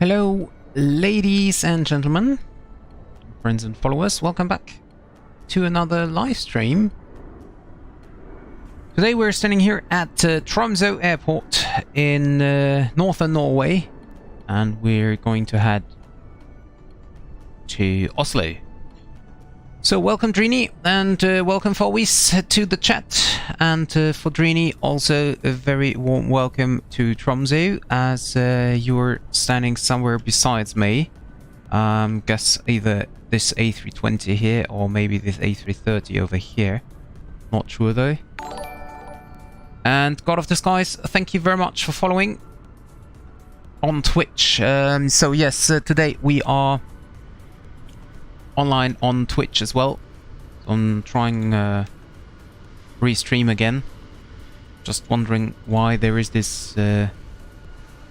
Hello, ladies and gentlemen, friends and followers, welcome back to another live stream. Today we're standing here at Tromso airport in northern Norway, and we're going to head to Oslo. So welcome Drini, and welcome Forwis to the chat, and for Drini also a very warm welcome to Tromso, as you're standing somewhere besides me. Guess either this A320 here or maybe this A330 over here, not sure though. And God of the Skies, thank you very much for following on Twitch. So yes, today we are online on Twitch as well. So I'm trying restream again. Just wondering why there is this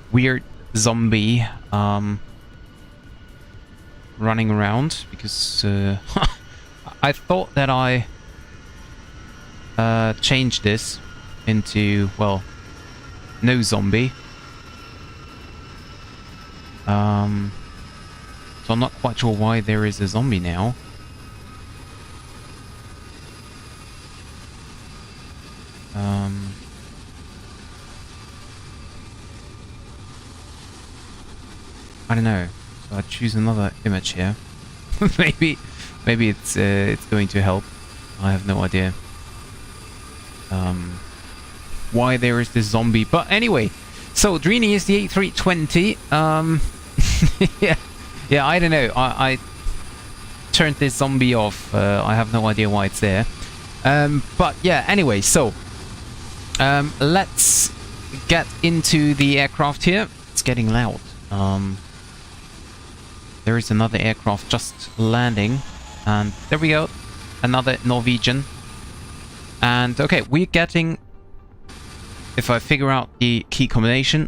weird zombie running around, because I thought that I changed this into, well, no zombie. So I'm not quite sure why there is a zombie now. I don't know. So I choose another image here. maybe it's going to help. I have no idea why there is this zombie. But anyway, So Drini is the A320. Yeah, I don't know. I turned this zombie off. I have no idea why it's there. But yeah, anyway, so let's get into the aircraft here. It's getting loud. There is another aircraft just landing, and there we go, another Norwegian. And okay, we're getting, if I figure out the key combination.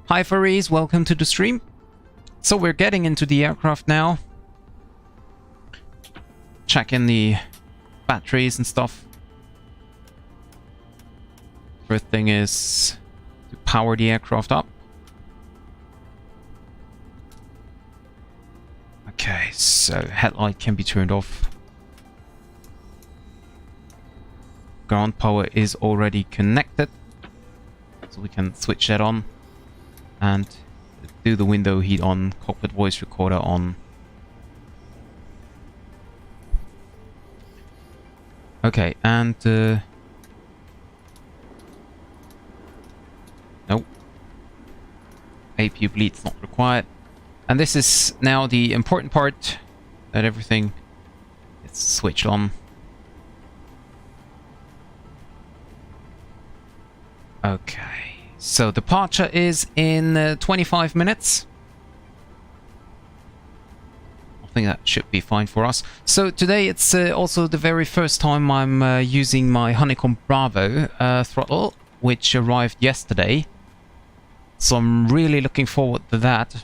Hi Farees, welcome to the stream. So we're getting into the aircraft now. Checking the batteries and stuff. First thing is to power the aircraft up. Okay, so headlight can be turned off. Ground power is already connected, so we can switch that on and do the window heat on, cockpit voice recorder on. Okay, and nope, APU bleed's not required. And this is now the important part, that everything is switched on. Okay, so departure is in 25 minutes. I think that should be fine for us. So today it's also the very first time I'm using my Honeycomb Bravo throttle, which arrived yesterday. So I'm really looking forward to that.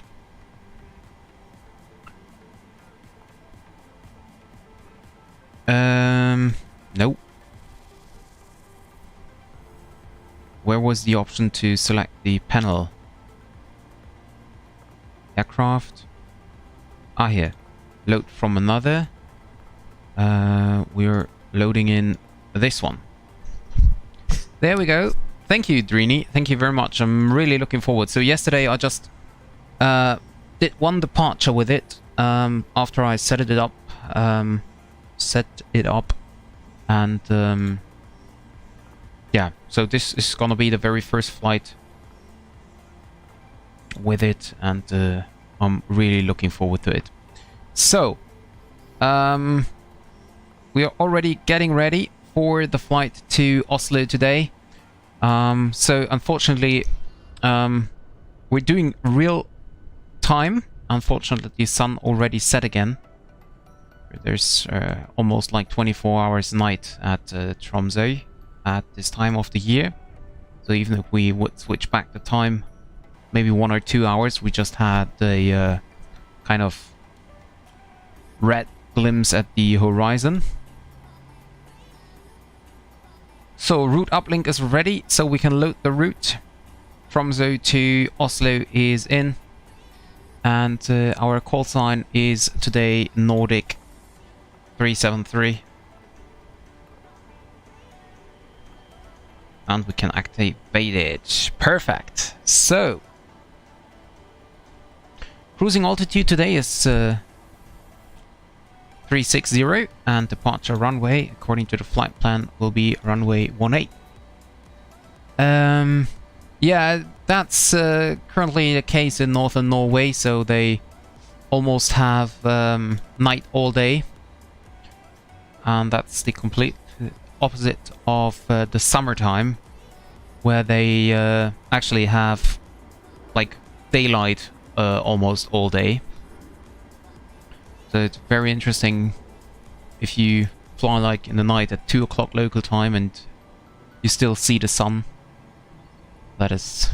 Nope. Where was the option to select the panel? Aircraft. Ah, here. Load from another. We're loading in this one. There we go. Thank you, Drini. Thank you very much. I'm really looking forward. So yesterday I just did one departure with it after I set it up. And yeah, so this is gonna be the very first flight with it, and I'm really looking forward to it. So we are already getting ready for the flight to Oslo today. So unfortunately we're doing real time. Unfortunately the sun already set again. There's almost like 24 hours night at Tromso at this time of the year. So even if we would switch back the time, maybe 1 or 2 hours, we just had a kind of red glimpse at the horizon. So route uplink is ready, so we can load the route. Tromso to Oslo is in, and our call sign is today Nordic 373, and we can activate it. Perfect. So cruising altitude today is 360, and departure runway according to the flight plan will be runway 18. Yeah, that's currently the case in northern Norway, so they almost have night all day. And that's the complete opposite of the summertime, where they actually have like daylight almost all day. So it's very interesting if you fly like in the night at 2 o'clock local time and you still see the sun. That is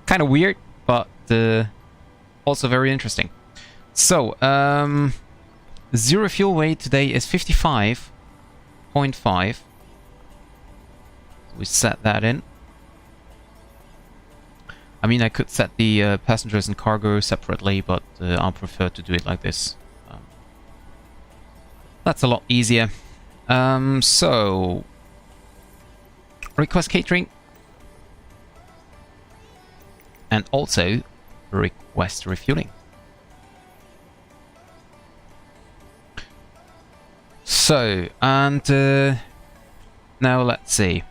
kind of weird, but also very interesting. So zero fuel weight today is 55.5. We set that in. I mean, I could set the passengers and cargo separately, but I'll prefer to do it like this. That's a lot easier. So request catering, and also request refueling. So, and now let's see.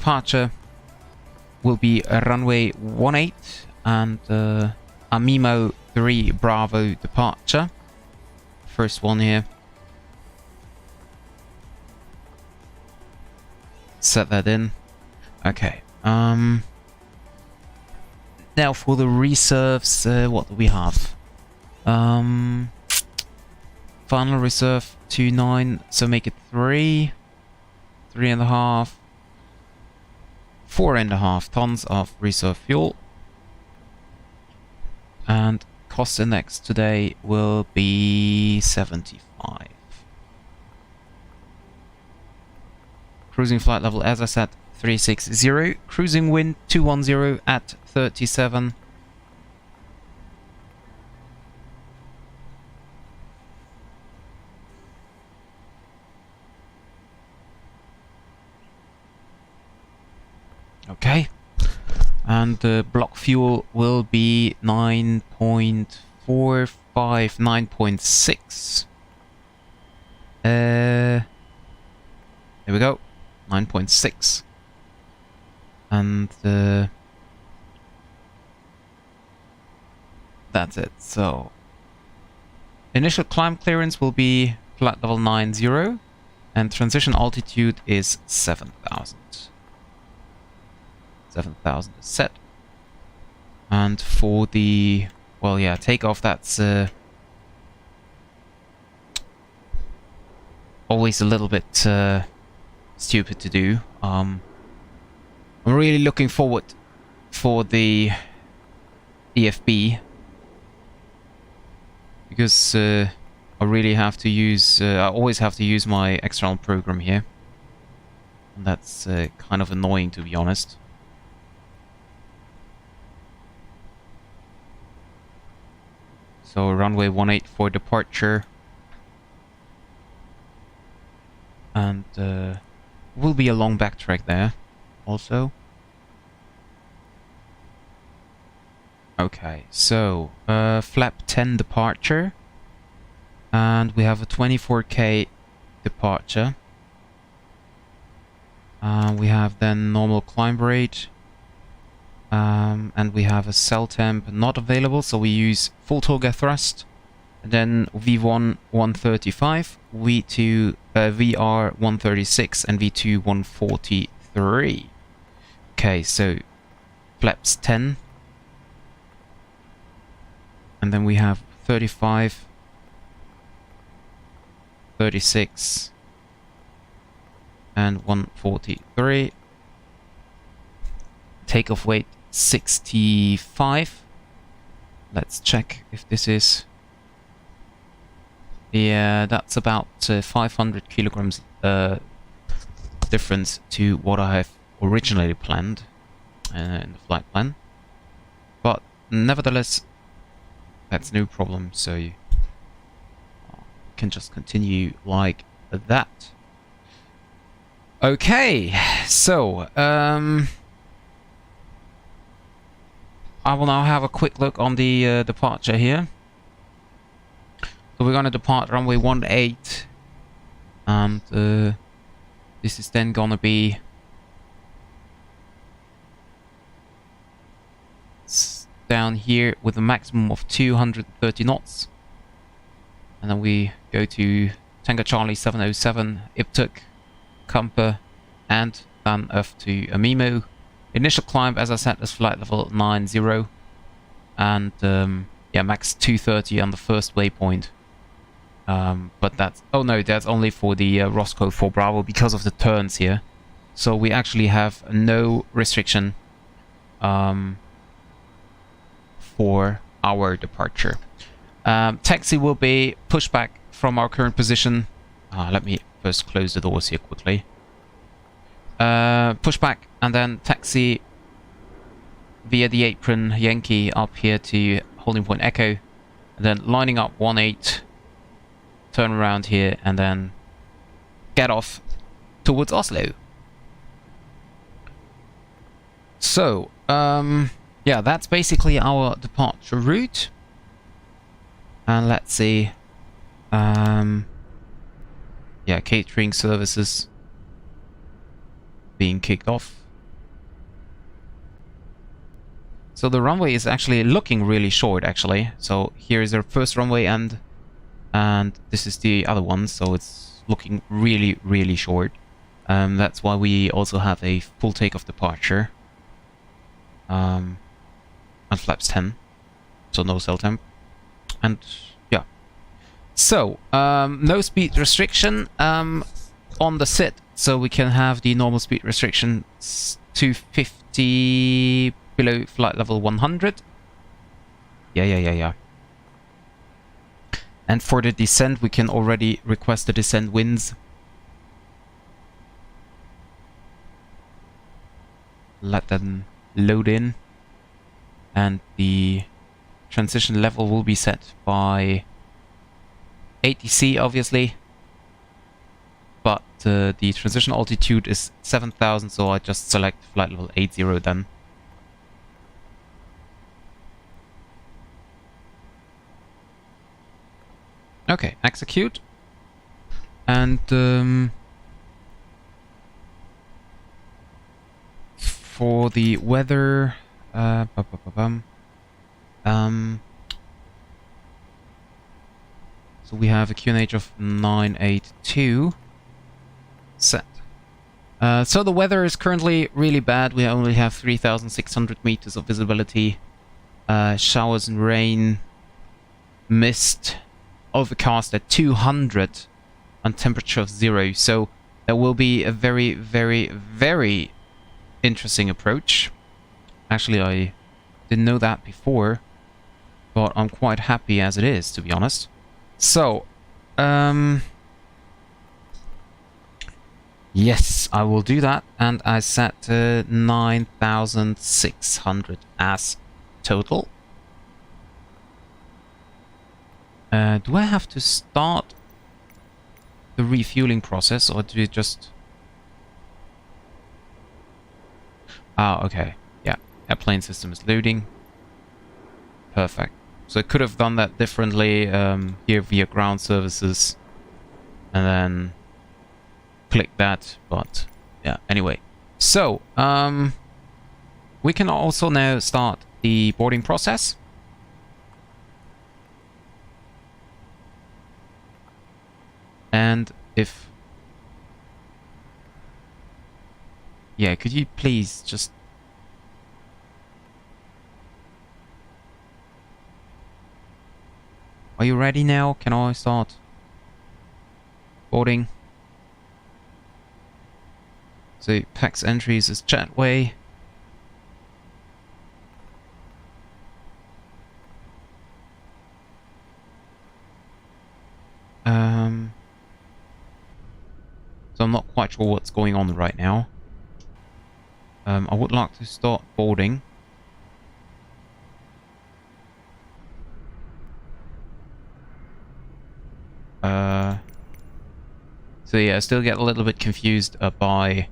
departure will be a runway 18 and Amimo 3 Bravo departure. First one here. Set that in. Okay. Now for the reserves, what do we have? Final reserve 2.9, so make it 3, 3.5, 4.5 tons of reserve fuel. And cost index today will be 75. Cruising flight level, as I said, 360. Cruising wind 210 at 37. Okay. And the block fuel will be 9.45, 9.6. There we go. 9.6. And that's it. So initial climb clearance will be flight level 90 and transition altitude is 7,000. 7,000 is set. And for the, well, yeah, takeoff, that's always a little bit stupid to do. I'm really looking forward for the EFB because I really have to use, I always have to use my external program here. And that's kind of annoying, to be honest. So runway 18 for departure. And will be a long backtrack there also. Okay, so flap 10 departure. And we have a 24K departure. We have then normal climb rate. And we have a cell temp not available, so we use full torque thrust. And then V1 135, V2 VR 136, and V2 143. Okay, so flaps 10, and then we have 35, 36, and 143. Takeoff weight 65. Let's check if this is. Yeah, that's about 500 kilograms difference to what I have originally planned in the flight plan. But nevertheless, that's no problem, so you can just continue like that. Okay, so I will now have a quick look on the departure here. So we're gonna depart runway 18, and this is then gonna be down here with a maximum of 230 knots, and then we go to Tango Charlie 707, Iptuk, Kamper, and then off to Amimo. Initial climb, as I said, is flight level 90, and yeah, max 230 on the first waypoint. But that's, oh no, that's only for the Roscoe 4 Bravo because of the turns here. So we actually have no restriction for our departure. Taxi will be pushed back from our current position. Let me first close the doors here quickly. Push back and then taxi via the apron Yankee up here to holding point Echo, and then lining up 18, turn around here and then get off towards Oslo. So yeah, that's basically our departure route. And let's see, yeah, catering services being kicked off. So the runway is actually looking really short, actually. So here is our first runway and this is the other one, so it's looking really, really short. That's why we also have a full takeoff departure. And flaps 10, so no cell temp. And yeah. So, no speed restriction on the sit, so we can have the normal speed restriction 250 below flight level 100. Yeah. And for the descent, we can already request the descent winds. Let them load in. And the transition level will be set by ATC, obviously. But the transition altitude is 7,000, so I just select flight level 80 then. Okay, execute. And for the weather, so we have a QNH of 982 set. So the weather is currently really bad. We only have 3,600 meters of visibility. Showers and rain, mist, overcast at 200 and temperature of 0. So there will be a very, very, very interesting approach. Actually, I didn't know that before, but I'm quite happy as it is, to be honest. So, yes, I will do that, and I set 9,600 as total. Do I have to start the refueling process, or do you just... Ah, okay. Yeah, airplane system is loading. Perfect. So I could have done that differently here via ground services, and then click that, but yeah, anyway. So, we can also now start the boarding process. And if... Yeah, could you please just... Are you ready now? Can I start boarding? So, PAX entries is chatway. So I'm not quite sure what's going on right now. I would like to start boarding. So yeah, I still get a little bit confused by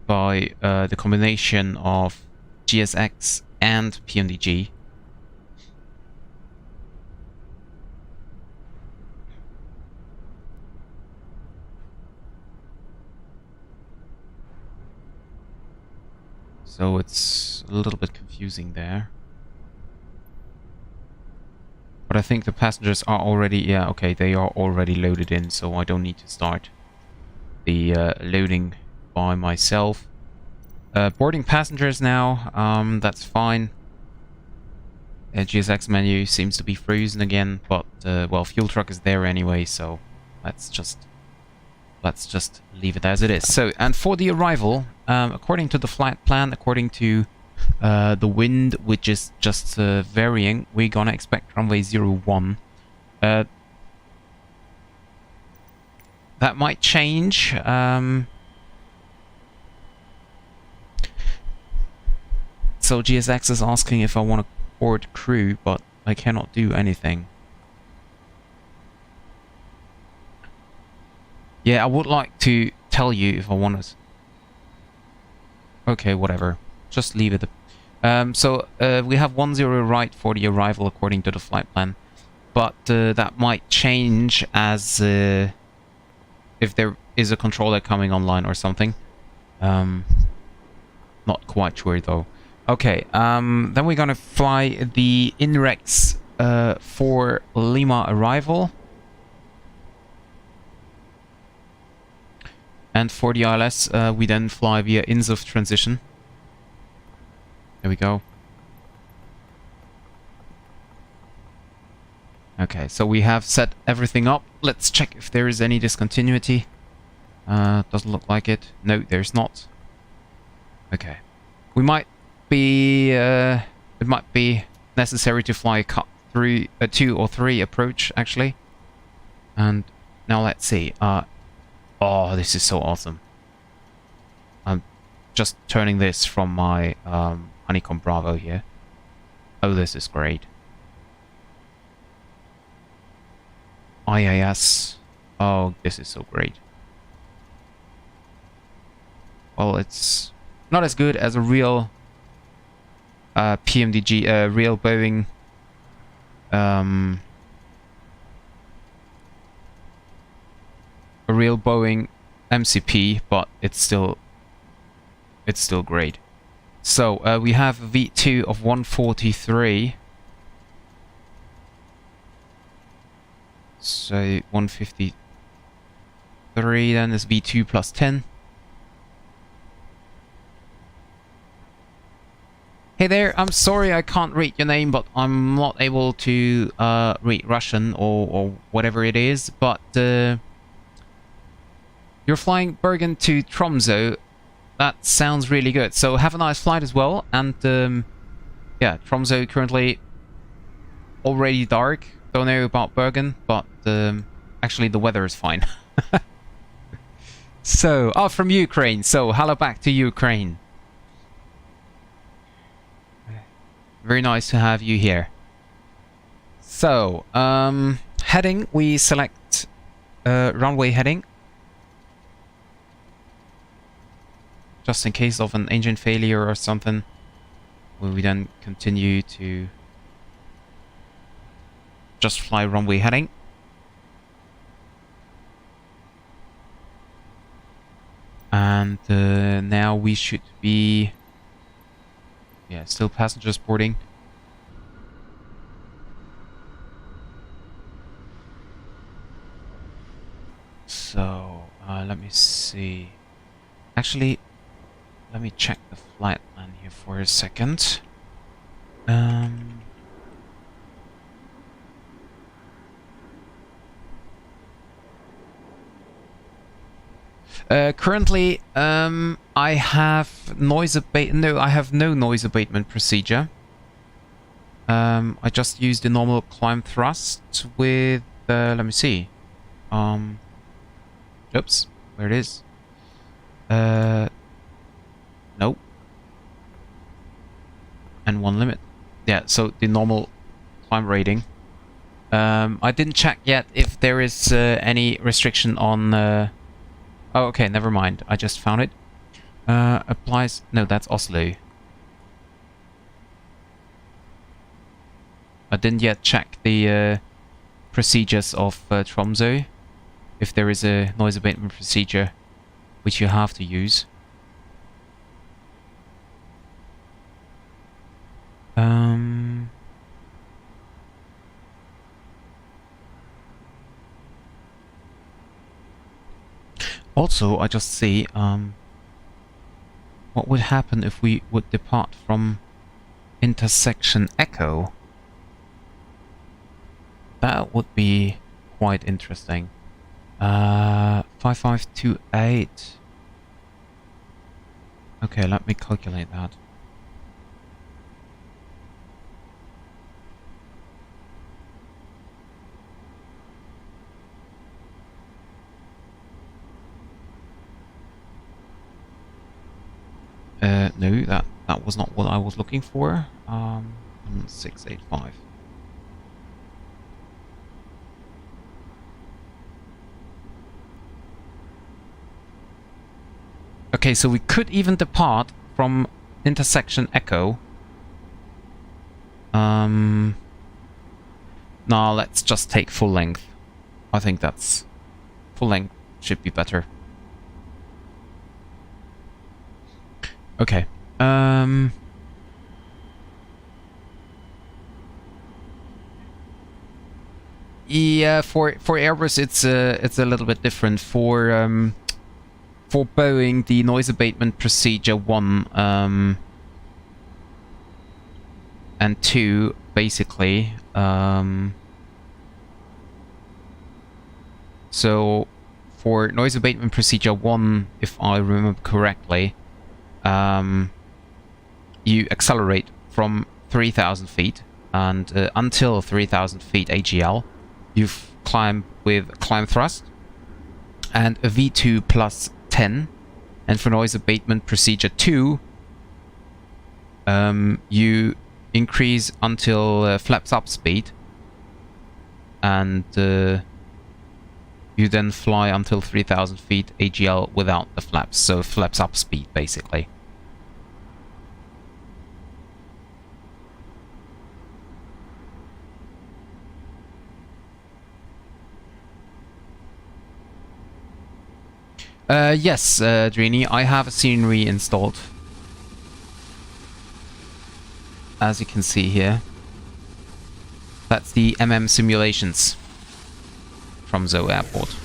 the combination of GSX and PMDG. So it's a little bit confusing there. But I think the passengers are already... Yeah, okay, they are already loaded in, so I don't need to start the loading by myself. Boarding passengers now, that's fine. GSX menu seems to be frozen again, but, well, fuel truck is there anyway, so let's just leave it as it is. So, and for the arrival, according to the flight plan, according to the wind, which is just varying, we're gonna expect runway 01. That might change. So GSX is asking if I want to board crew, but I cannot do anything. Yeah, I would like to tell you if I want to... Okay, whatever. Just leave it. So we have 10 right for the arrival according to the flight plan. But that might change as... if there is a controller coming online or something. Not quite sure though. Okay, then we're gonna fly the INREX for Lima arrival. And for the ILS, we then fly via INSOF transition. There we go. Okay, so we have set everything up. Let's check if there is any discontinuity. Doesn't look like it. No, there's not. Okay. We might be... it might be necessary to fly a cut through a 2 or 3 approach, actually. And now let's see. Oh, this is so awesome. I'm just turning this from my Honeycomb Bravo here. Oh, this is great. IAS. Oh, this is so great. Well, it's not as good as a real PMDG, real Boeing a real Boeing MCP, but it's still great. So we have a V2 of 143. So 153 then is V2 plus 10. Hey there, I'm sorry I can't read your name, but I'm not able to read Russian or whatever it is, but you're flying Bergen to Tromso. That sounds really good. So have a nice flight as well. And yeah, Tromso currently already dark. Don't know about Bergen, but actually the weather is fine. So, from Ukraine. So hello back to Ukraine. Very nice to have you here. So, heading, we select runway heading. Just in case of an engine failure or something, will we then continue to just fly runway heading. And now we should be, yeah, still passengers boarding. So let me see. Actually, let me check the flight plan here for a second. Currently, I have noise abate. No, I have no noise abatement procedure. I just use the normal climb thrust with. Let me see. Oops, where it is. Nope. And one limit. Yeah, so the normal climb rating. I didn't check yet if there is any restriction on... oh, okay, never mind. I just found it. Applies... No, that's Oslo. I didn't yet check the procedures of Tromso. If there is a noise abatement procedure which you have to use. Also, I just see what would happen if we would depart from intersection Echo. That would be quite interesting. 5528. Okay, let me calculate that. No, that was not what I was looking for. 685. Okay, so we could even depart from intersection Echo. Now let's just take full length. I think that's full length should be better. Okay. Yeah, for Airbus it's a little bit different. For Boeing, the noise abatement procedure 1 and 2 basically. So for noise abatement procedure 1, if I remember correctly, you accelerate from 3,000 feet, and until 3,000 feet AGL, you climb with climb thrust and a V2 plus 10. And for noise abatement procedure 2, you increase until flaps up speed, and you then fly until 3,000 feet AGL without the flaps, so flaps up speed basically. Yes, Drini, I have a scenery installed, as you can see here. That's the simulations. Tromso Airport.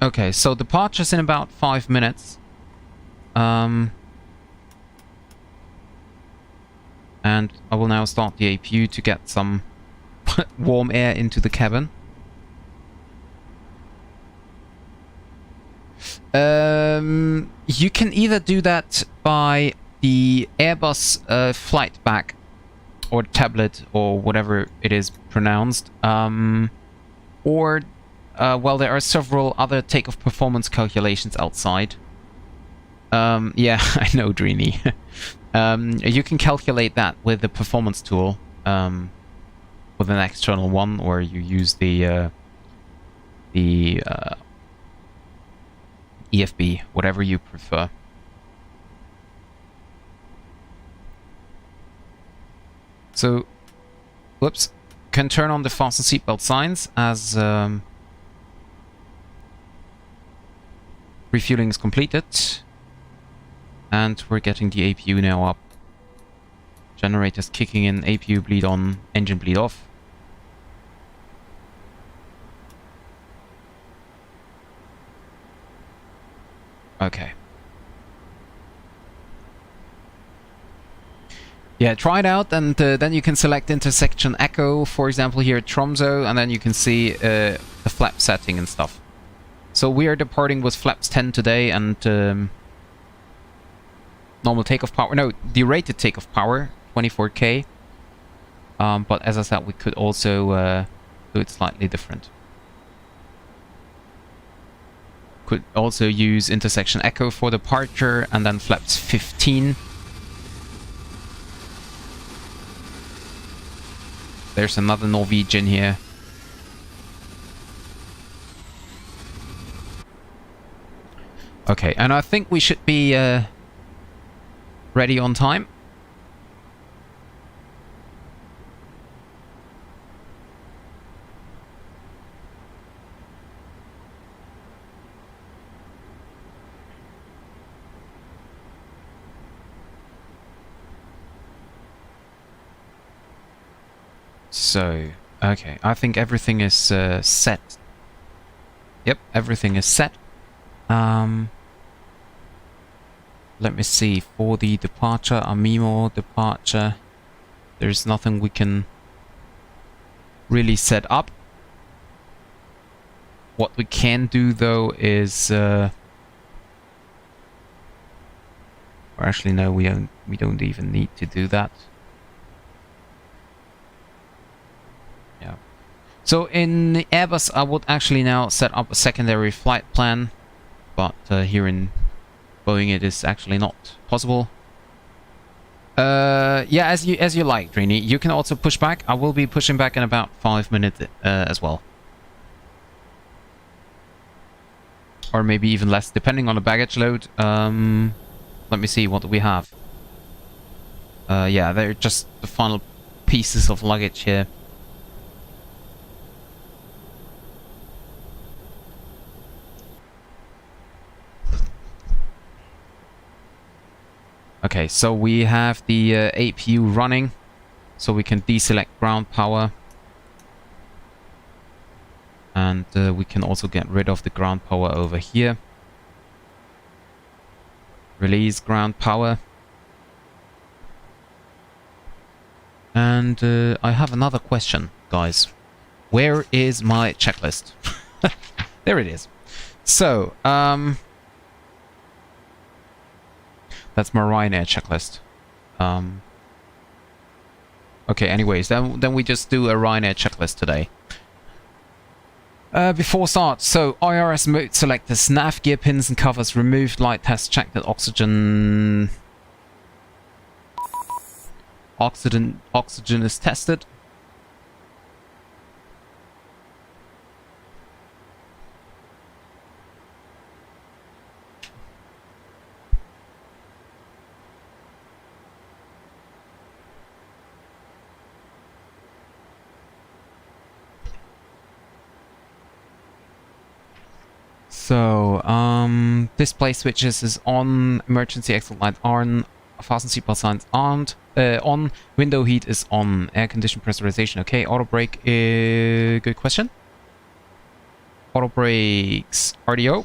Okay, so departure's in about 5 minutes. And I will now start the APU to get some warm air into the cabin. You can either do that by the Airbus flight bag or tablet or whatever it is pronounced, or well, there are several other takeoff performance calculations outside. Yeah, I know, Dreamy. You can calculate that with the performance tool, with an external one, or you use the EFB, whatever you prefer. So, whoops, can turn on the fasten seatbelt signs as refueling is completed, and we're getting the APU now up. Generators kicking in, APU bleed on, engine bleed off. Okay. Yeah, try it out, and then you can select intersection echo, for example, here at Tromso, and then you can see the flap setting and stuff. So we are departing with flaps 10 today, and normal takeoff power. No, the rated takeoff power, 24K. But as I said, we could also do it slightly different. Could also use intersection echo for departure, and then flaps 15. There's another Norwegian here. Okay, and I think we should be ready on time. So, okay, I think everything is set. Yep, everything is set. Let me see, for the departure, Amimo departure, there's nothing we can really set up. What we can do though is, or actually no, we don't even need to do that. Yeah. So in the Airbus, I would actually now set up a secondary flight plan, but here in Boeing it is actually not possible. Yeah, as you like, Drini. You can also push back. I will be pushing back in about 5 minutes as well. Or maybe even less, depending on the baggage load. Let me see, what do we have? Yeah, they're just the final pieces of luggage here. Okay, so we have the APU running, so we can deselect ground power. And we can also get rid of the ground power over here. Release ground power. And I have another question, guys. Where is my checklist? There it is. So, that's my Ryanair checklist. Okay, anyways, then we just do a Ryanair checklist today. Before start, so IRS mode selectors, nav, gear pins and covers removed, light test checked that oxygen is tested. So, display switches is on, emergency exit light on, fasten seatbelt signs on, window heat is on, air condition pressurization, okay, auto brake, good question. Auto brakes, RDO.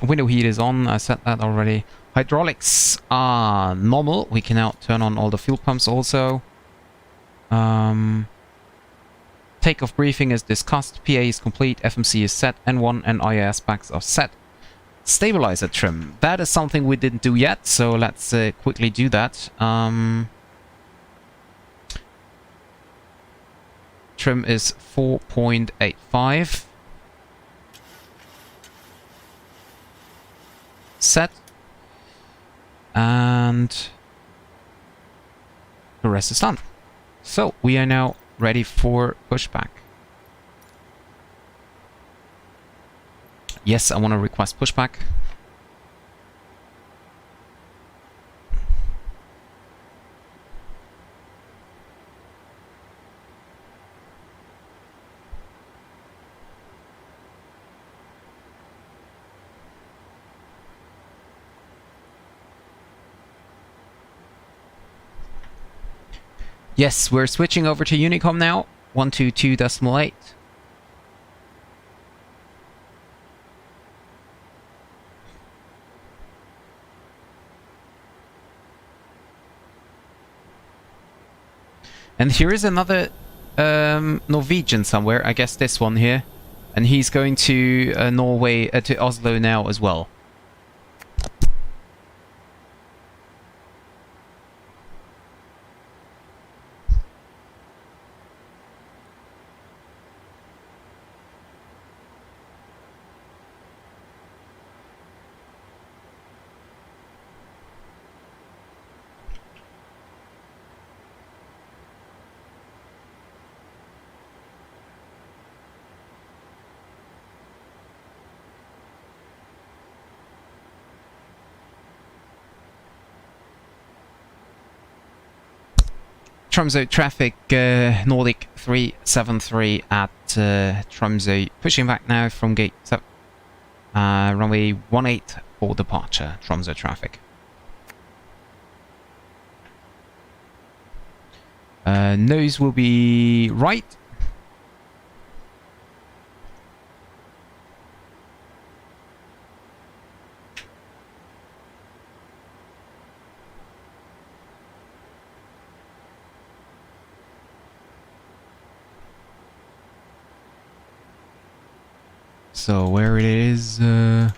Window heat is on, I said that already. Hydraulics are normal, we can now turn on all the fuel pumps also. Takeoff briefing is discussed, PA is complete, FMC is set, N1 and IAS backs are set. Stabilizer trim, that is something we didn't do yet, so let's quickly do that. Trim is 4.85. Set. And the rest is done. So we are now ready for pushback. Yes, I want to request pushback. Yes, we're switching over to Unicom now. 122.8. And here is another Norwegian somewhere, I guess this one here. And he's going to Norway, to Oslo now as well. Tromso traffic, Nordic 373 at Tromso. Pushing back now from gate runway 18 for departure, Tromso traffic. Nose will be right. So where it is, okay,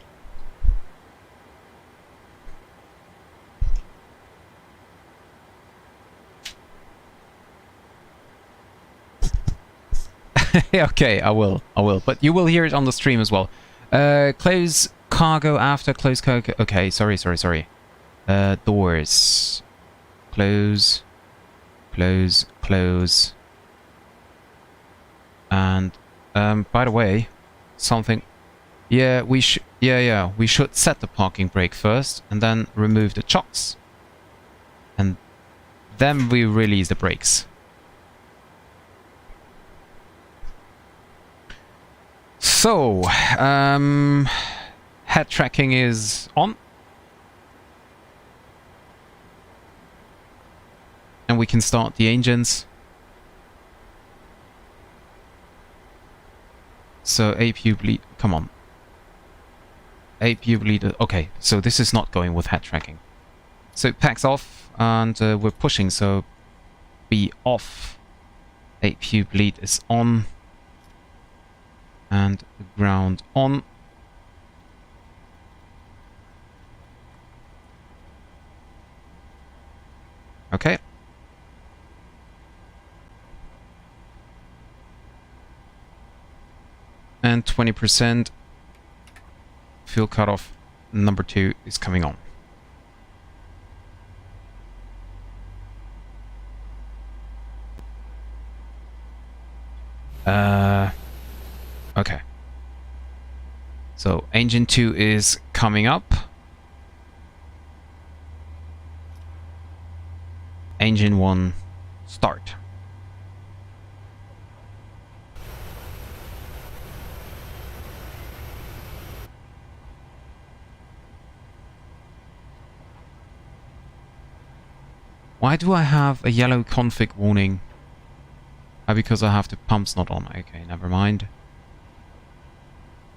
I will, but you will hear it on the stream as well. Close cargo after close cargo. Okay, sorry. Doors. Close. And, by the way, something. Yeah, we should set the parking brake first, and then remove the chocks. And then we release the brakes. So, head tracking is on. And we can start the engines. So APU bleed, come on. APU bleed, okay, so this is not going with head tracking. So it packs off and we're pushing, so be off. APU bleed is on. And ground on. Okay. And 20% fuel cutoff number 2 is coming on. Okay. So engine 2 is coming up. Engine 1 start. Why do I have a yellow config warning? Because I have the pumps not on. Okay, never mind.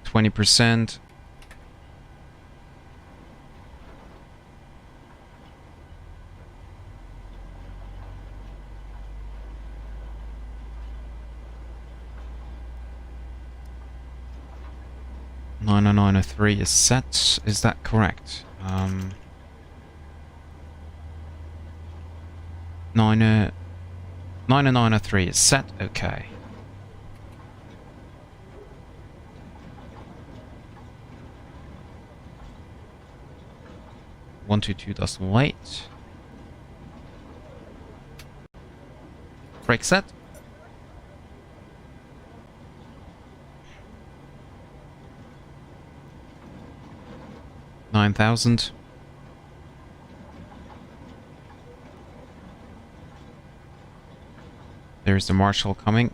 20%. (90903) is set. Is that correct? 90903 is set. Okay. (122.8). Brake set. (9,000). There's the marshal coming.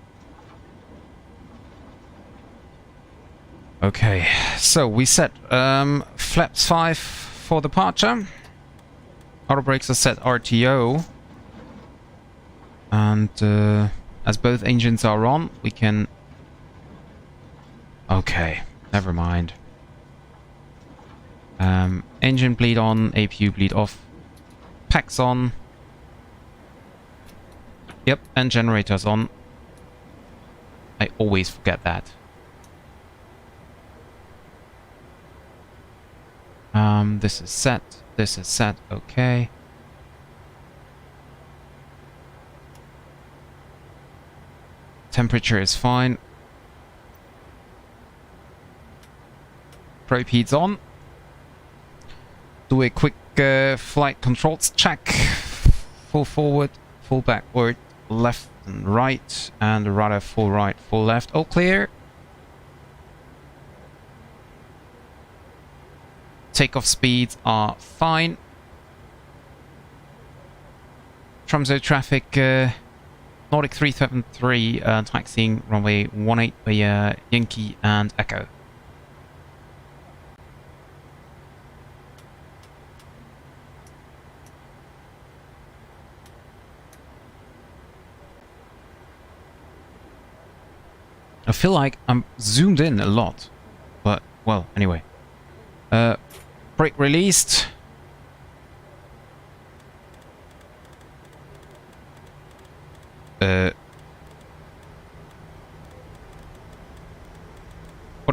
Okay, so we set flaps 5 for departure. Auto brakes are set RTO. And as both engines are on, we can... Okay, never mind. Engine bleed on, APU bleed off. Packs on. Yep, and generators on. I always forget that. This is set. This is set. Okay. Temperature is fine. Probe heat's on. Do a quick flight controls check. Full forward, full backward, left and right, and rudder full right, full left. All clear. Takeoff speeds are fine. Tromso traffic, Nordic 373, taxiing runway 18 by Yankee and Echo. I feel like I'm zoomed in a lot, but, well, anyway. Brake released. What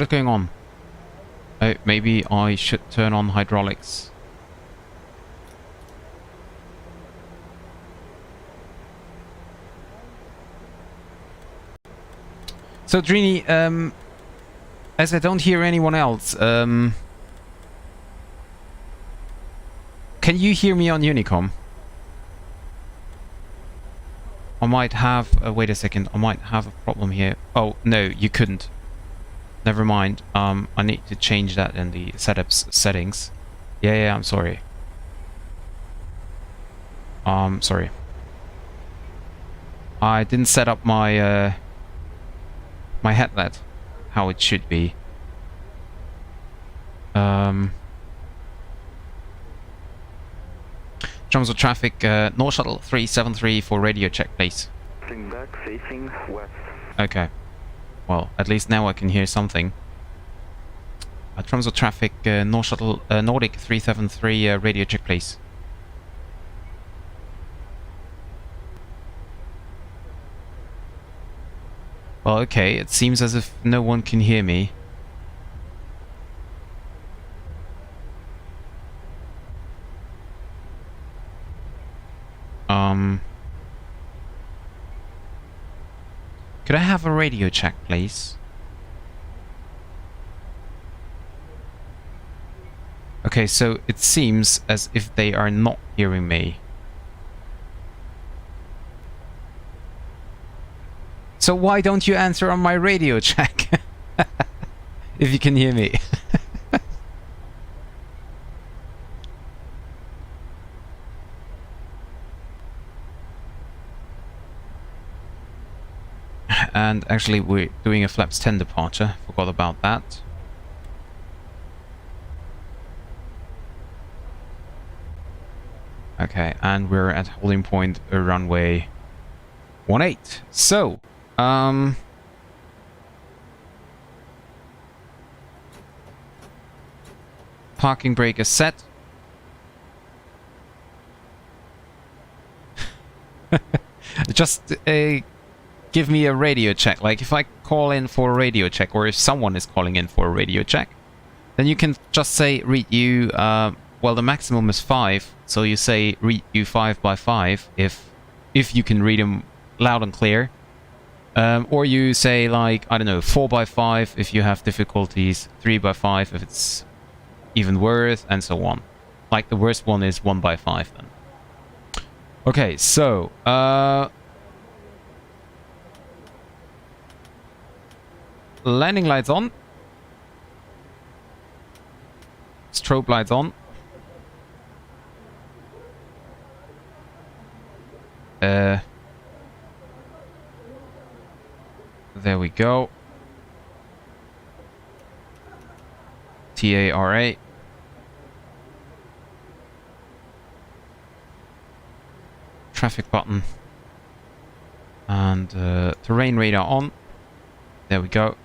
is going on? Maybe I should turn on hydraulics. So, Drini, as I don't hear anyone else, can you hear me on Unicom? I might have... wait a second, I might have a problem here. Oh, no, you couldn't. Never mind. I need to change that in the settings. Yeah, I'm sorry. Sorry. I didn't set up my... my headlet how it should be. Tromso traffic, North Shuttle 373 for radio check, please. Swing back, facing west. Okay. Well, at least now I can hear something. Tromso traffic, North Shuttle, Nordic 373, radio check, please. Well, okay, it seems as if no one can hear me. Could I have a radio check, please? Okay, so it seems as if they are not hearing me. So why don't you answer on my radio check? If you can hear me. And actually we're doing a flaps 10 departure, forgot about that. Okay, and we're at holding point runway 18. So, parking brake is set. Just give me a radio check. Like if I call in for a radio check, or if someone is calling in for a radio check, then you can just say read you. Well, the maximum is 5, so you say read you 5 by 5 if you can read them loud and clear. Or you say like, I don't know, 4 by 5 if you have difficulties, 3 by 5 if it's even worse, and so on. Like the worst one is 1 by 5 then. Okay, so landing lights on. Strobe lights on. There we go. TARA. Traffic button. And terrain radar on. There we go.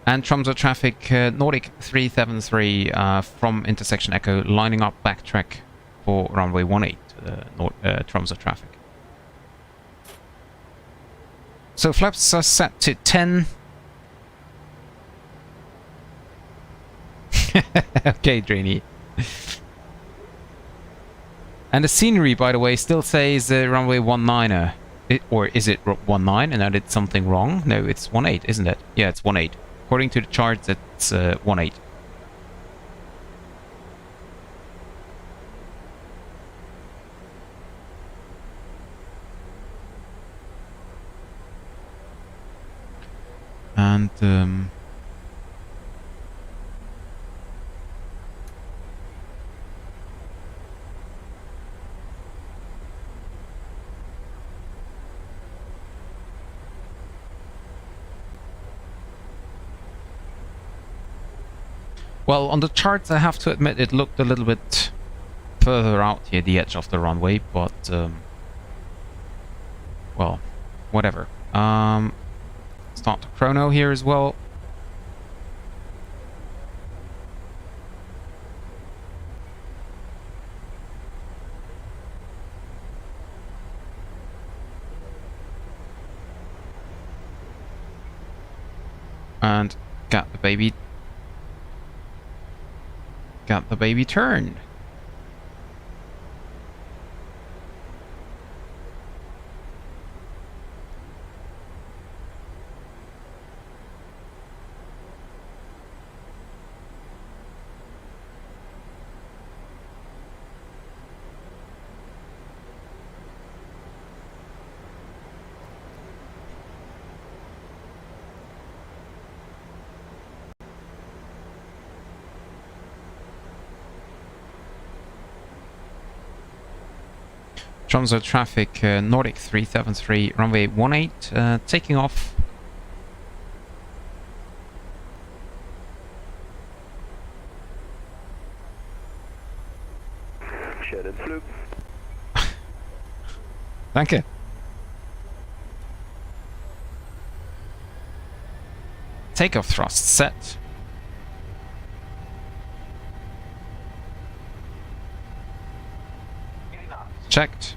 And Tromso traffic, Nordic 373 from intersection Echo, lining up backtrack for runway 18, Tromso traffic. So flaps are set to 10. Okay, Drainy. And the scenery, by the way, still says runway 19er. Or is it 19 and I did something wrong? No, it's 18, isn't it? Yeah, it's 18. According to the charts, it's 18. And well, on the charts, I have to admit it looked a little bit further out here, the edge of the runway, but well, whatever. Start the chrono here as well. And got the baby turned. Tromso traffic, Nordic 373, runway 18, taking off. Shaded flug. Thank you. Takeoff thrust set. Checked.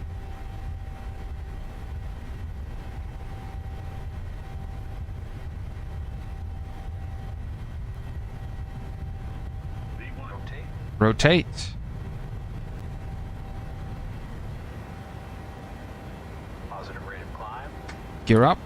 Rotate. Positive rate of climb. Gear up.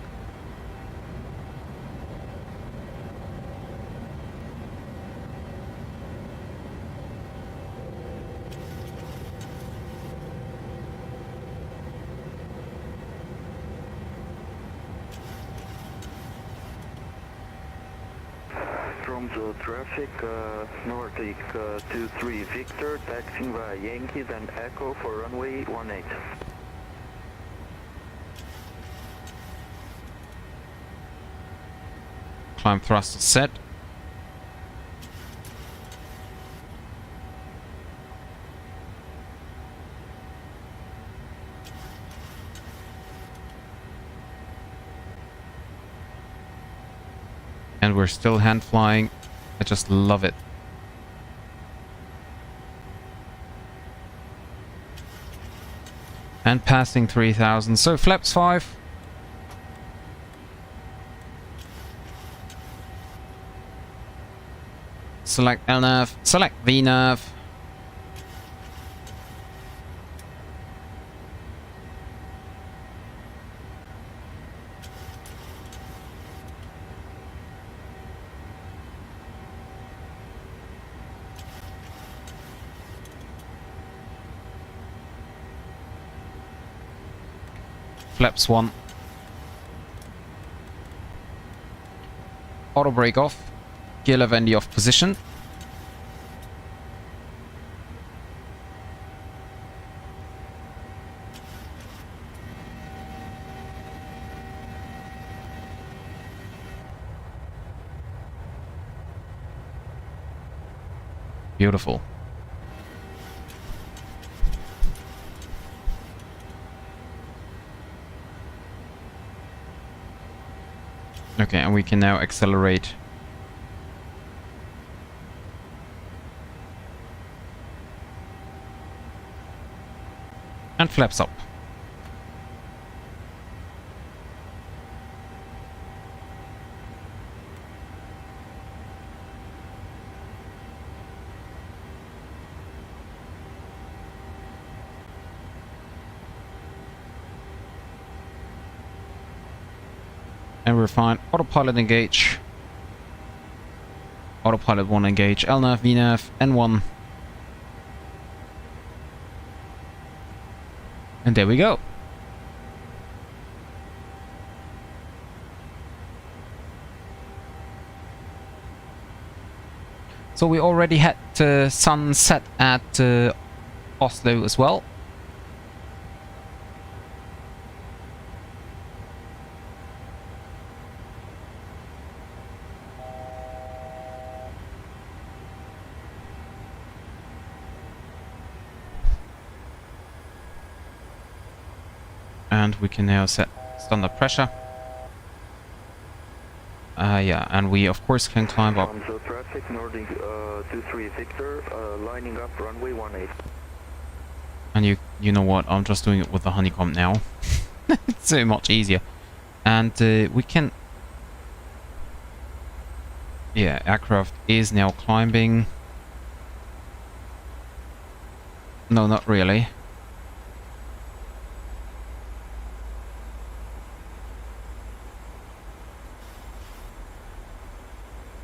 Tromso traffic, Nordic 23 Victor, taxiing via Yankee, then Echo for runway 18. Climb thrust set. And we're still hand flying. I just love it. And passing 3,000. So flaps 5. Select LNAV. Select VNAV. Flaps 1. Auto brake off. Gear lever in the off position. Beautiful. Okay, and we can now accelerate. And flaps up. And we're fine. Autopilot engage. Autopilot 1 engage. LNAV, VNAV, N1. And there we go. So we already had sunset at Oslo as well. And we can now set standard pressure. Yeah, and we of course can climb up. Tromso traffic, Nordic 23 Victor, lining up runway 18. And you know what? I'm just doing it with the honeycomb now. It's so much easier. And we can. Yeah, aircraft is now climbing. No, not really.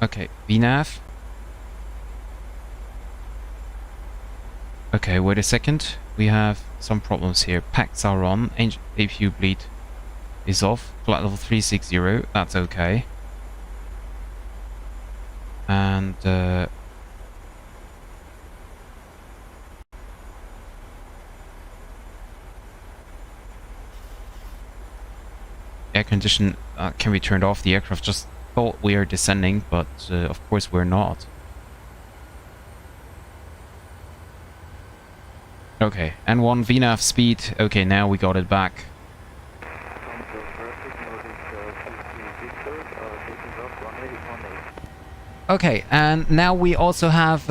Okay, VNAV. Okay, wait a second. We have some problems here. Packs are on. APU bleed is off. Flight level 360. That's okay. And air condition can be turned off. The aircraft just thought we are descending, but of course we're not. Okay, N1 VNAV speed. Okay, now we got it back. Okay, and now we also have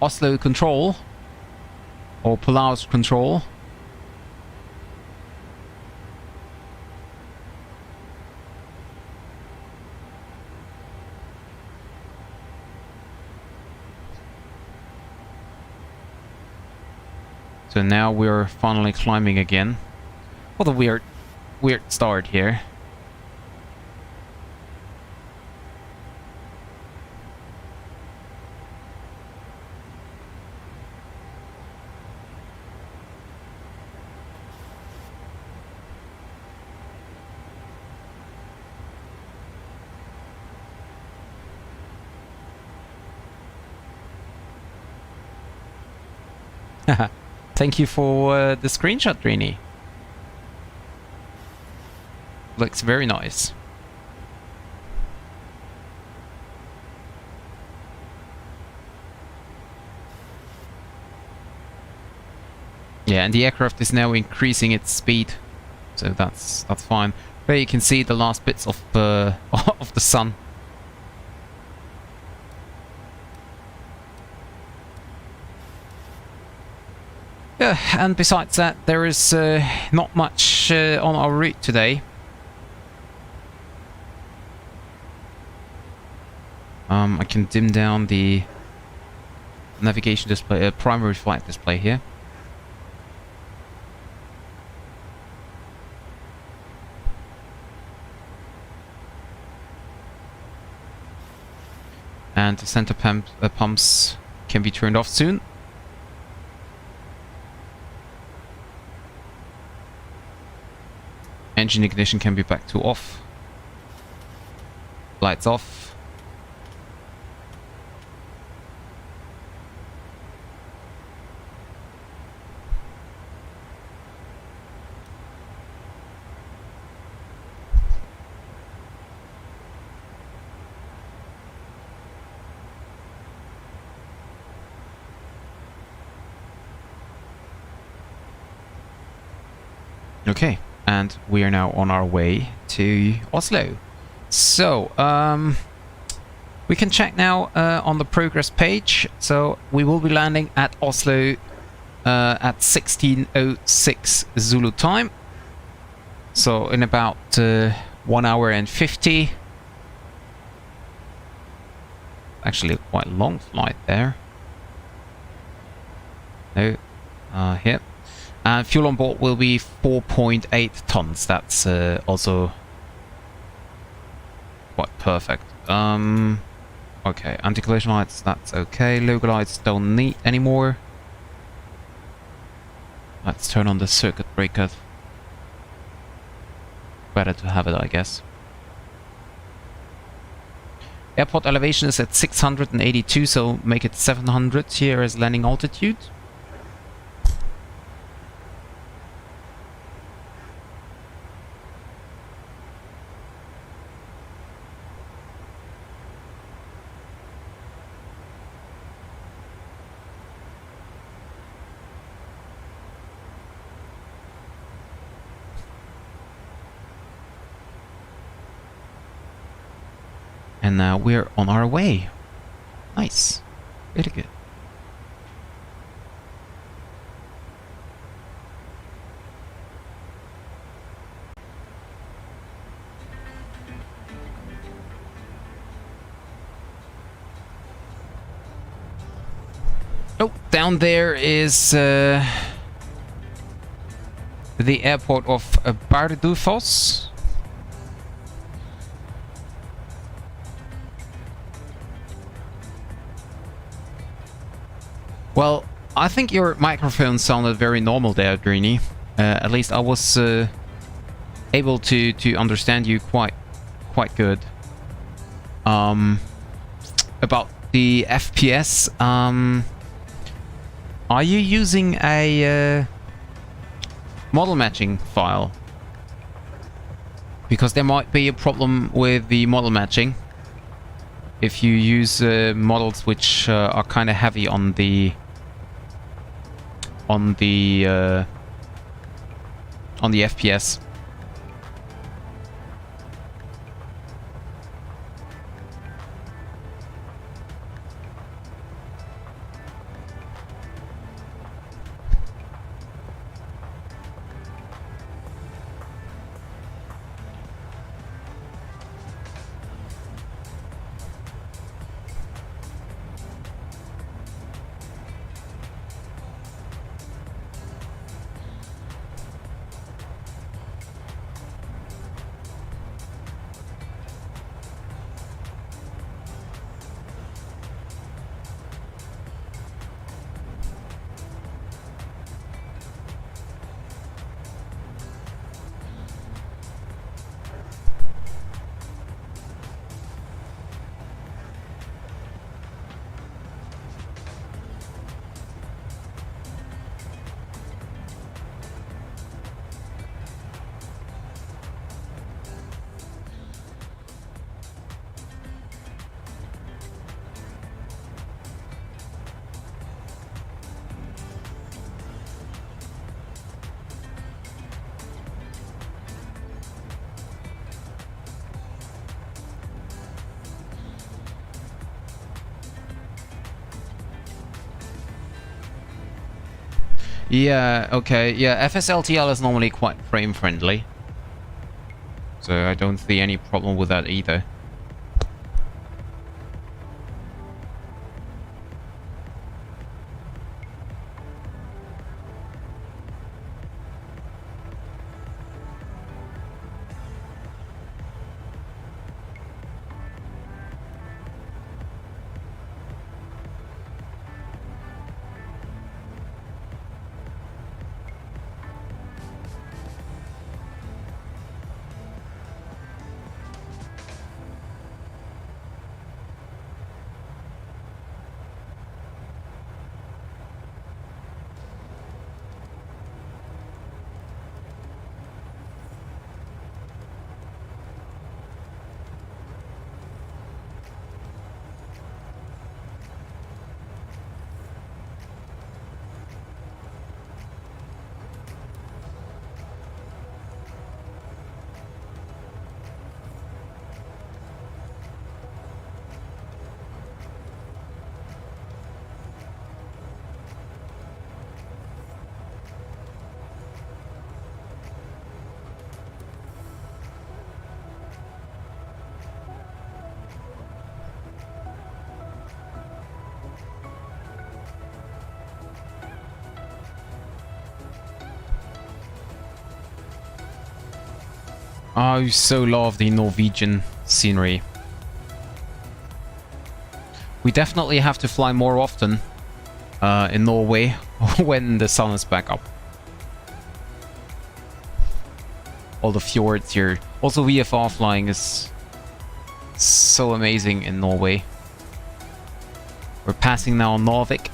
Oslo control, or Polaris control. So now we're finally climbing again. What a weird start here. Thank you for the screenshot, Rini. Looks very nice. Yeah, and the aircraft is now increasing its speed, so that's fine. There you can see the last bits of of the sun. Yeah, and besides that, there is not much on our route today. I can dim down the navigation display, primary flight display here. And the center pumps can be turned off soon. Engine ignition can be back to off. Lights off. Okay, and we are now on our way to Oslo. So, we can check now on the progress page. So, we will be landing at Oslo at 16:06 Zulu time. So, in about 1 hour and 50. Actually, quite a long flight there. No, here. And fuel on board will be 4.8 tons. That's also quite perfect. Okay, anti-collision lights, that's okay. Logo lights don't need anymore. Let's turn on the circuit breaker. Better to have it, I guess. Airport elevation is at 682, so make it 700 here as landing altitude. And now we're on our way. Nice. Very good. Oh, down there is the airport of Bardufoss. Well, I think your microphone sounded very normal there, Drini. At least I was able to understand you quite good. About the FPS, are you using a model matching file? Because there might be a problem with the model matching if you use models which are kind of heavy on the FPS. Yeah, okay. Yeah, FSLTL is normally quite frame friendly. So I don't see any problem with that either. I so love the Norwegian scenery. We definitely have to fly more often in Norway when the sun is back up. All the fjords here. Also VFR flying is so amazing in Norway. We're passing now Narvik.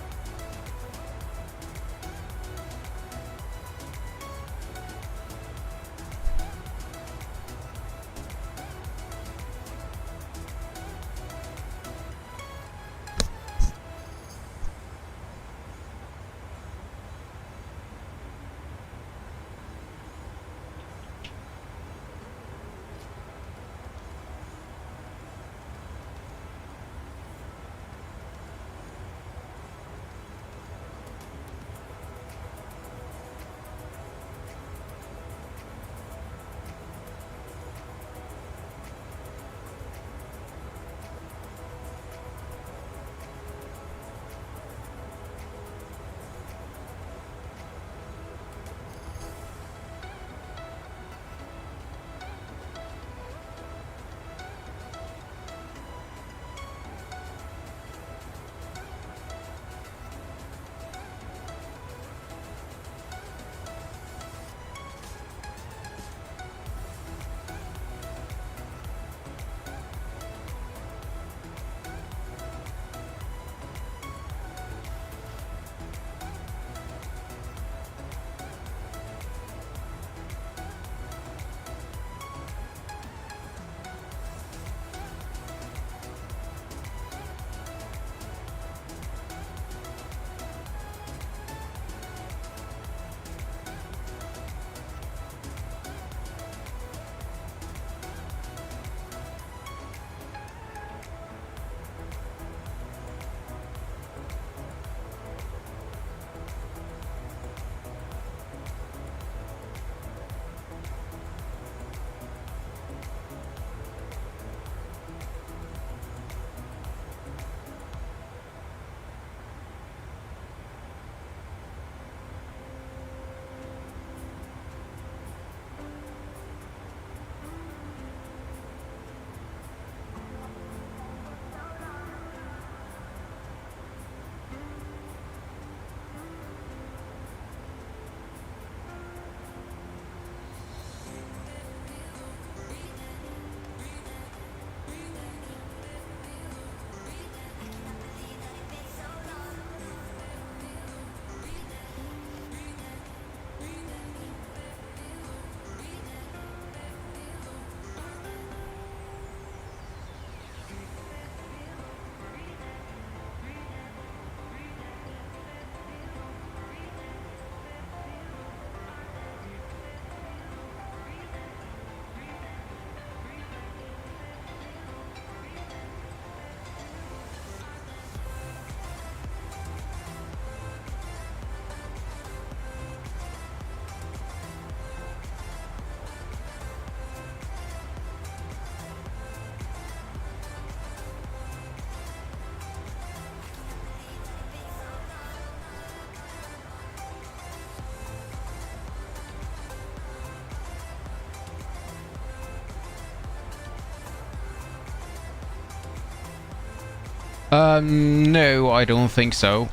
No, I don't think so.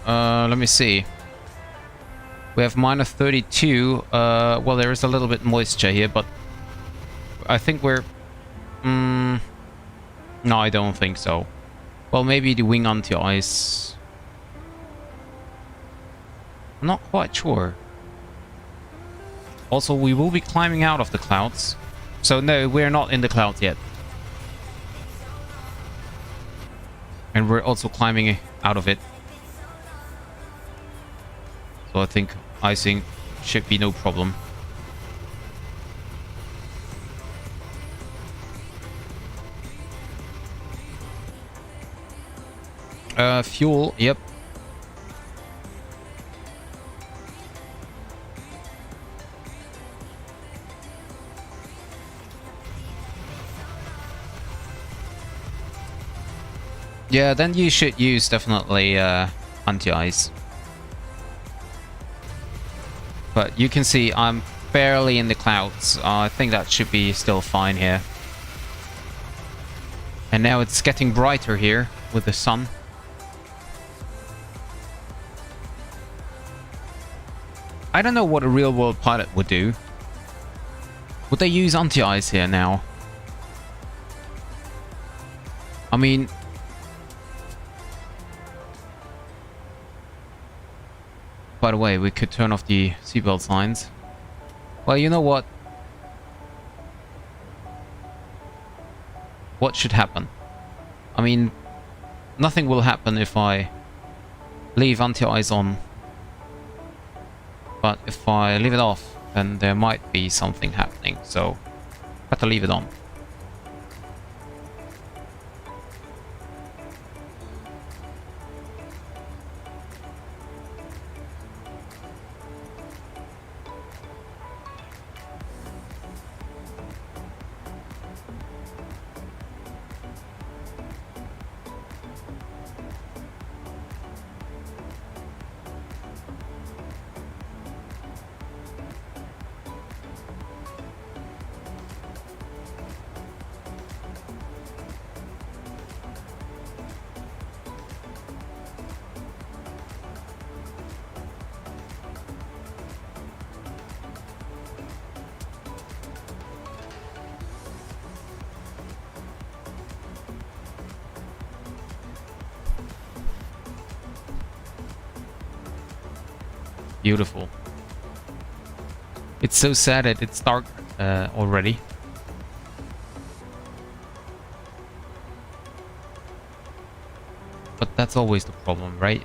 Let me see. We have minus 32. Well, there is a little bit moisture here, but I think we're... no, I don't think so. Well, maybe the wing anti-ice. I'm not quite sure. Also, we will be climbing out of the clouds. So no, we're not in the clouds yet. And we're also climbing out of it. So I think icing should be no problem. Fuel, yep. Yeah, then you should use definitely anti-ice. But you can see I'm barely in the clouds. I think that should be still fine here. And now it's getting brighter here with the sun. I don't know what a real-world pilot would do. Would they use anti-ice here now? I mean... By the way, we could turn off the seatbelt signs. Well, you know what? What should happen? I mean, nothing will happen if I leave anti-ice on. But if I leave it off, then there might be something happening. So, better leave it on. Beautiful. It's so sad that it's dark already. But that's always the problem, right?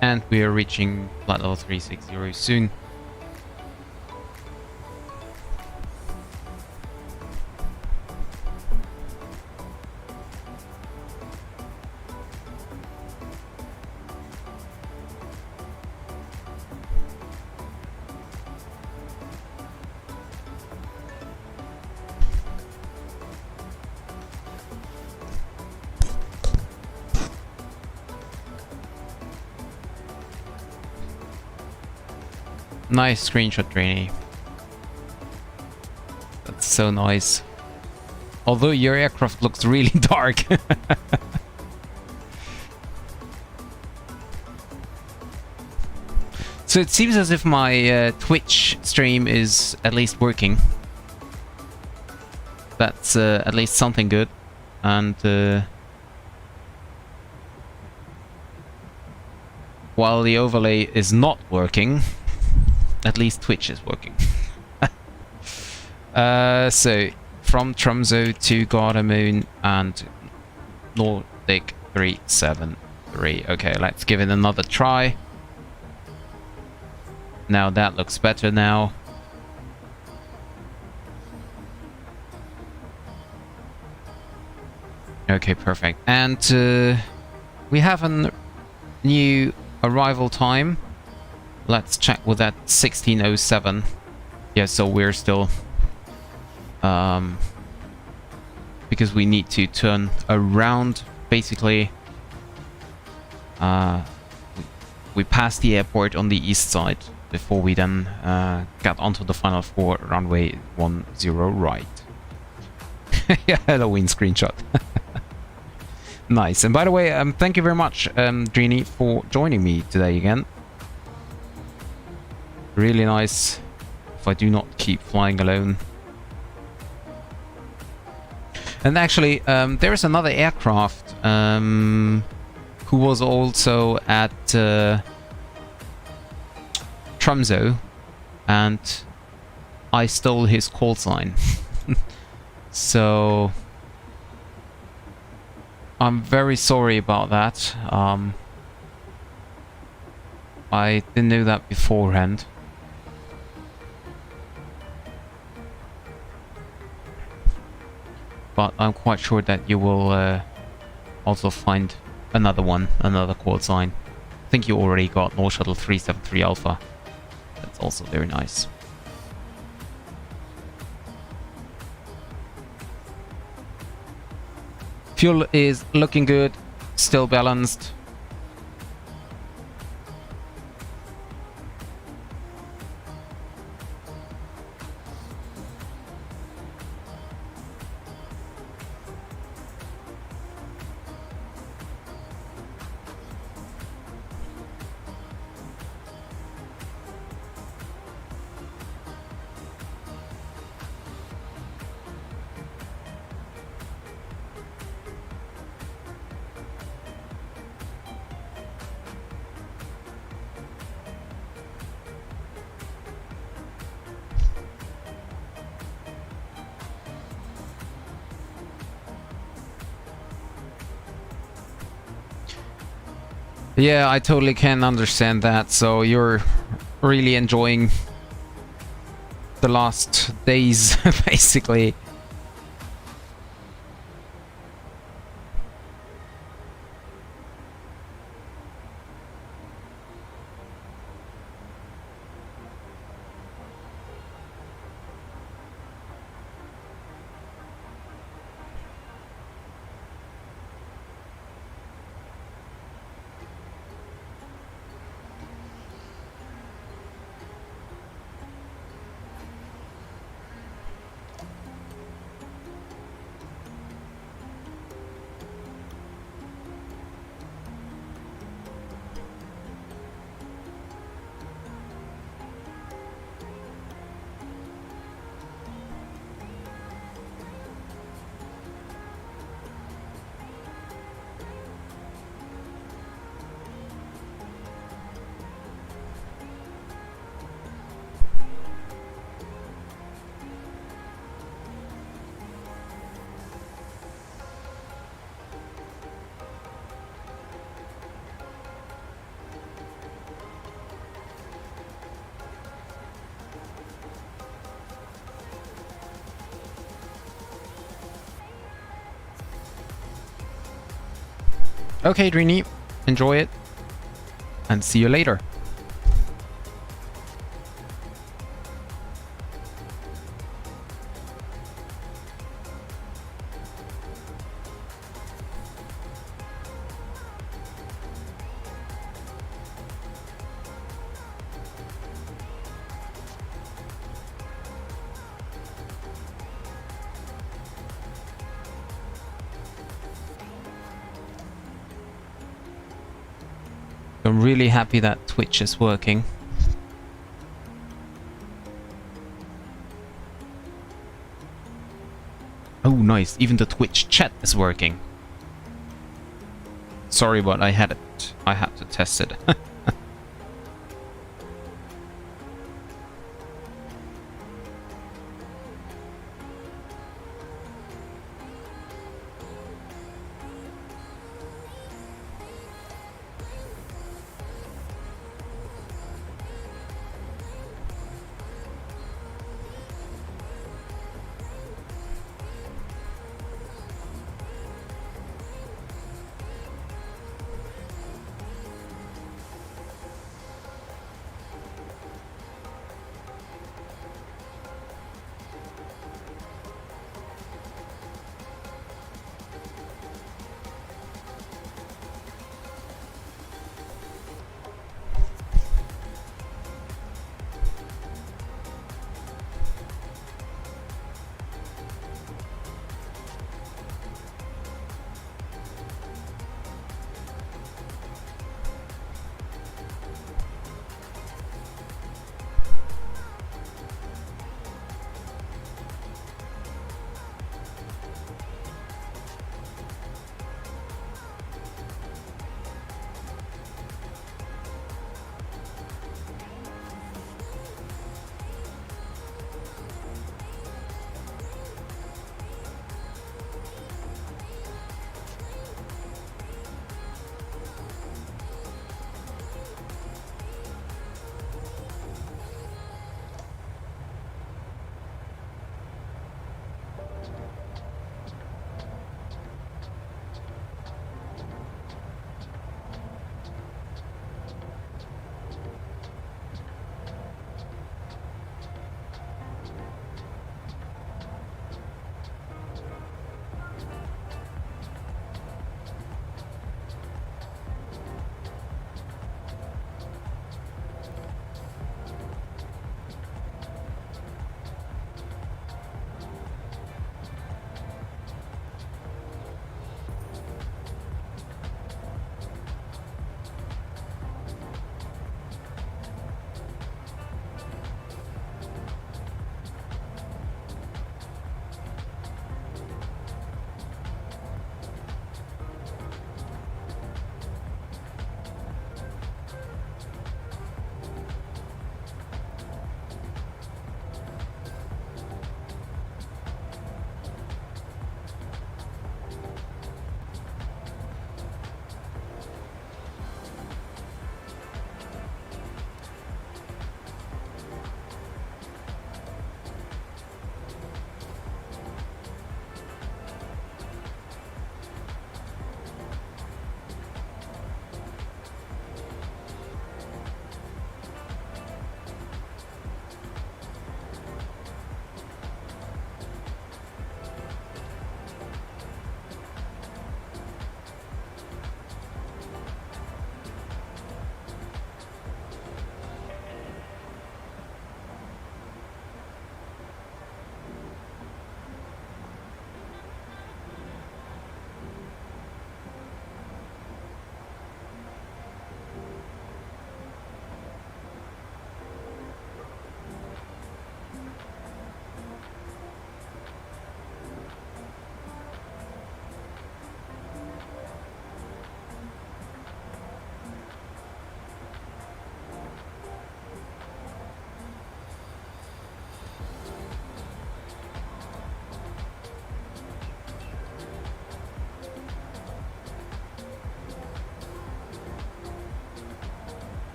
And we are reaching flight level 360 soon. Nice screenshot, Drainy. That's so nice. Although your aircraft looks really dark. So it seems as if my Twitch stream is at least working. That's at least something good. And while the overlay is not working, at least Twitch is working. So, from Tromso to Gardermoen and Nordic 373. Okay, let's give it another try. Now that looks better now. Okay, perfect. And we have a new arrival time. Let's check with that 1607. Yeah, so we're still because we need to turn around. Basically, we passed the airport on the east side before we then got onto the final for runway 10 right. Yeah, Halloween screenshot. Nice. And by the way, thank you very much, Drini, for joining me today again. Really nice. If I do not keep flying alone. And actually, there is another aircraft who was also at Tromso, and I stole his call sign. So I'm very sorry about that. I didn't know that beforehand. But I'm quite sure that you will also find another one, another call sign. I think you already got North Shuttle 373 Alpha. That's also very nice. Fuel is looking good, still balanced. Yeah, I totally can understand that. So you're really enjoying the last days, basically. Okay, Drini, enjoy it, and see you later. I'm really happy that Twitch is working. Oh, nice. Even the Twitch chat is working. Sorry, but I had to test it.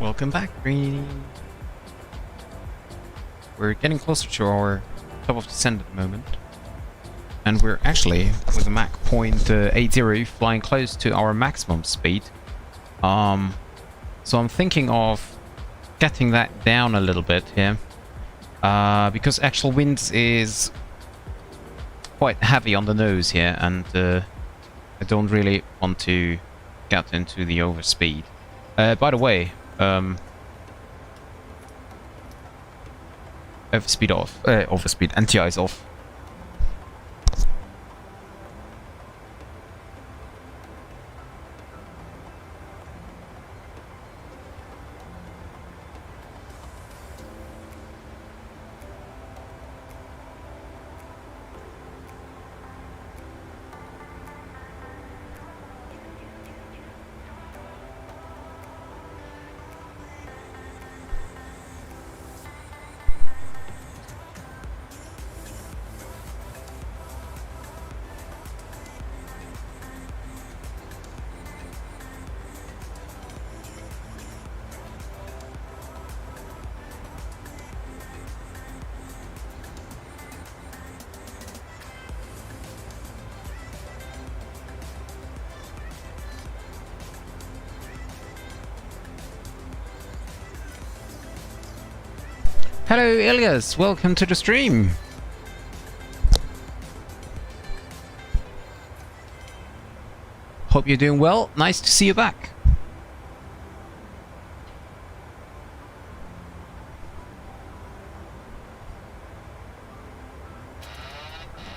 Welcome back, Green. We're getting closer to our top of descent at the moment. And we're actually, with the Mach .80, flying close to our maximum speed. So I'm thinking of getting that down a little bit here. Because actual wind is quite heavy on the nose here, and I don't really want to get into the overspeed. By the way, overspeed, NTI is off. Hello, Elias. Welcome to the stream. Hope you're doing well. Nice to see you back.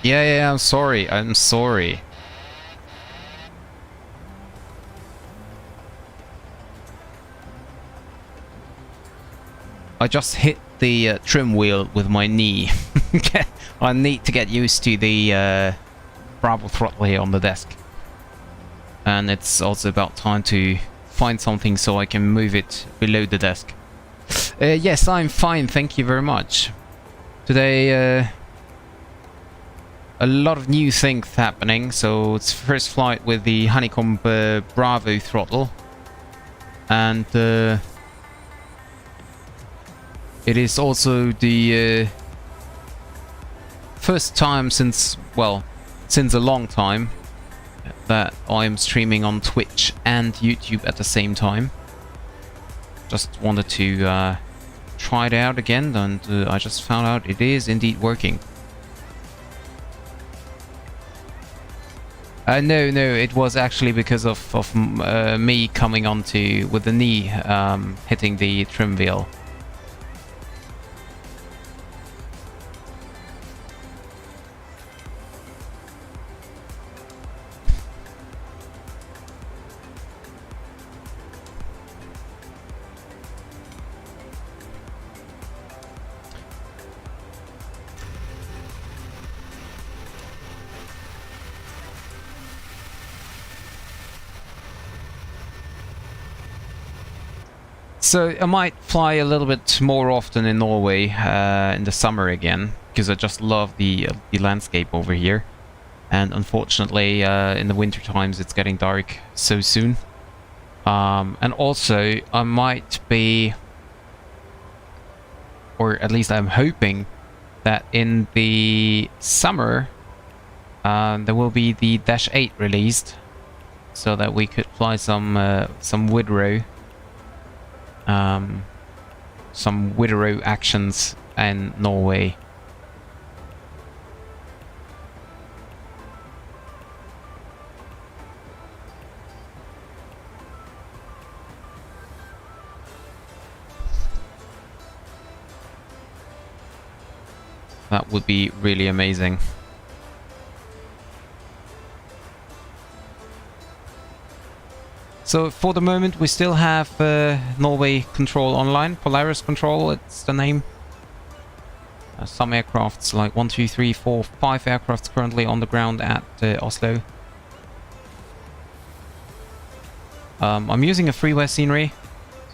Yeah, I'm sorry. I'm sorry. I just hit the trim wheel with my knee. I need to get used to the Bravo throttle here on the desk. And it's also about time to find something so I can move it below the desk. Yes, I'm fine, thank you very much. Today, a lot of new things happening. So it's first flight with the Honeycomb Bravo throttle. And it is also the first time since a long time that I am streaming on Twitch and YouTube at the same time. Just wanted to try it out again, and I just found out it is indeed working. No, it was actually because of me coming onto with the knee hitting the trim wheel. So I might fly a little bit more often in Norway in the summer again, because I just love the landscape over here. And unfortunately, in the winter times, it's getting dark so soon. And also, I might be, or at least I'm hoping, that in the summer there will be the Dash 8 released, so that we could fly some Widerøe. Some Widerøe actions in Norway. That would be really amazing. So for the moment we still have Norway Control online, Polaris Control, it's the name. Some aircrafts, like 1, 2, 3, 4, 5 aircrafts currently on the ground at Oslo. I'm using a freeware scenery,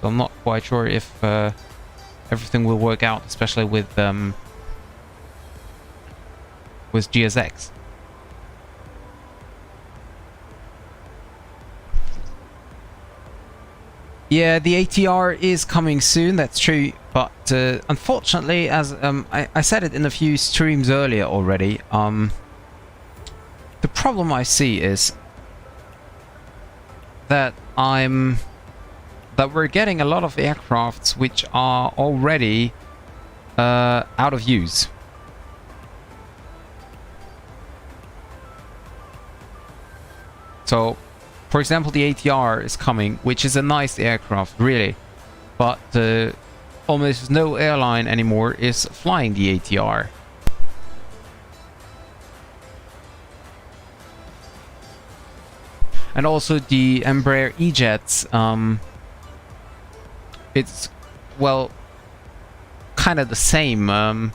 so I'm not quite sure if everything will work out, especially with GSX. Yeah, the ATR is coming soon, that's true. But unfortunately, as I said it in a few streams earlier already, the problem I see is that we're getting a lot of aircrafts which are already out of use. So, for example, the ATR is coming, which is a nice aircraft, really, but almost no airline anymore is flying the ATR. And also the Embraer E-Jets, it's, well, kind of the same. I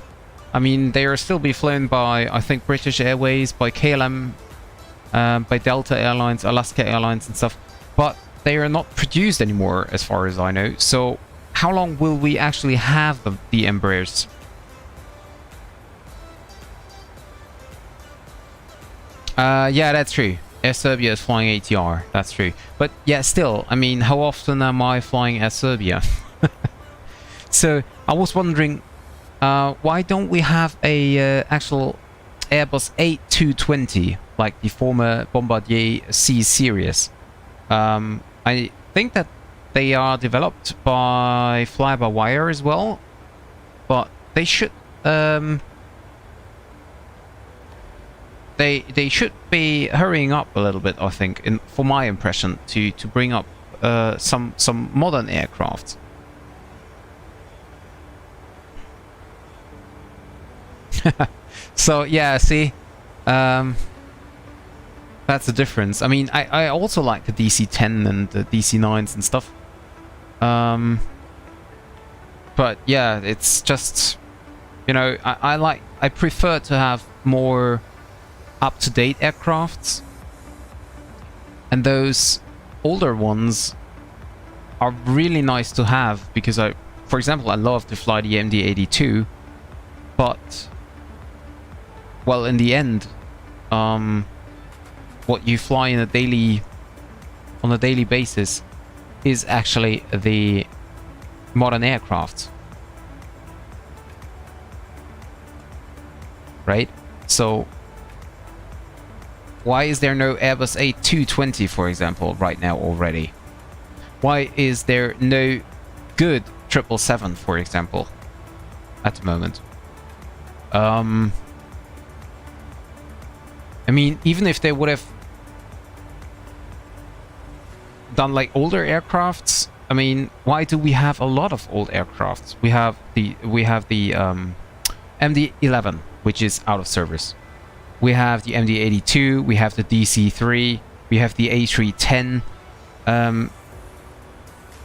mean, they are still be flown by, I think, British Airways, by KLM, by Delta Airlines, Alaska Airlines and stuff, but they are not produced anymore as far as I know. So how long will we actually have the Embraers? Yeah, that's true. Air Serbia is flying ATR, that's true. But yeah, still, I mean, how often am I flying Air Serbia? So I was wondering, why don't we have a actual Airbus A220, like the former Bombardier C series? I think that they are developed by Fly-by-Wire as well, but they should they should be hurrying up a little bit, I think, for my impression, to bring up some modern aircraft. So yeah, see, that's the difference. I mean, I also like the DC-10 and the DC-9s and stuff. But yeah, it's just, you know, I prefer to have more up-to-date aircrafts, and those older ones are really nice to have, because for example, I love to fly the MD-82, but, well, in the end, what you fly on a daily basis is actually the modern aircraft, right? So why is there no Airbus A220, for example, right now already? Why is there no good 777, for example, at the moment? I mean, even if they would have done like older aircrafts, I mean, why do we have a lot of old aircrafts? We have the MD-11, which is out of service. We have the MD-82, we have the DC-3, we have the A310.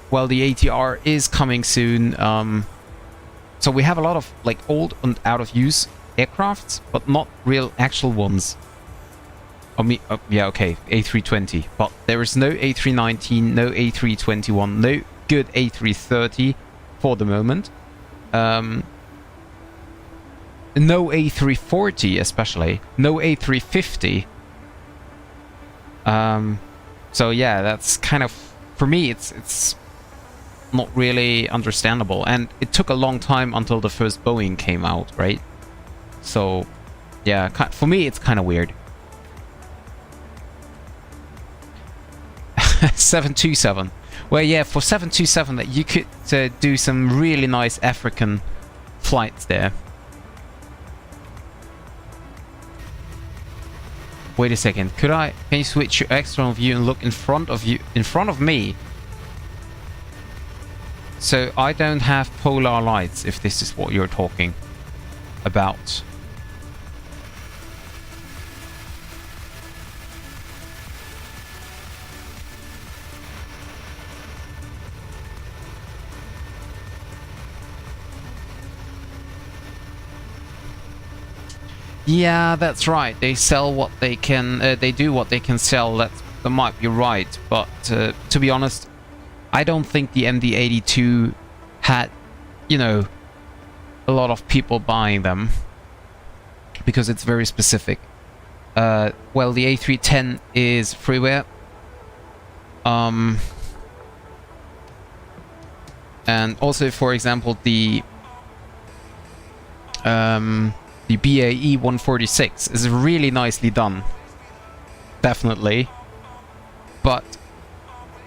Well, the ATR is coming soon. So we have a lot of like old and out of use aircrafts, but not real actual ones. Yeah, okay, A320, but there is no A319, no A321, no good A330 for the moment. No A340 especially, no A350. So yeah, that's kind of, for me, it's not really understandable, and it took a long time until the first Boeing came out, right? So yeah, for me it's kind of weird. 727. Well, yeah, for 727 that you could do some really nice African flights there. Wait a second. Can you switch your external view and look in front of me? So I don't have polar lights, if this is what you're talking about. Yeah, that's right. They sell what they can. They do what they can sell. That might be right, but to be honest, I don't think the MD-82 had, you know, a lot of people buying them, because it's very specific. Well, the A310 is freeware. And also, for example, the BAE 146 is really nicely done. Definitely. But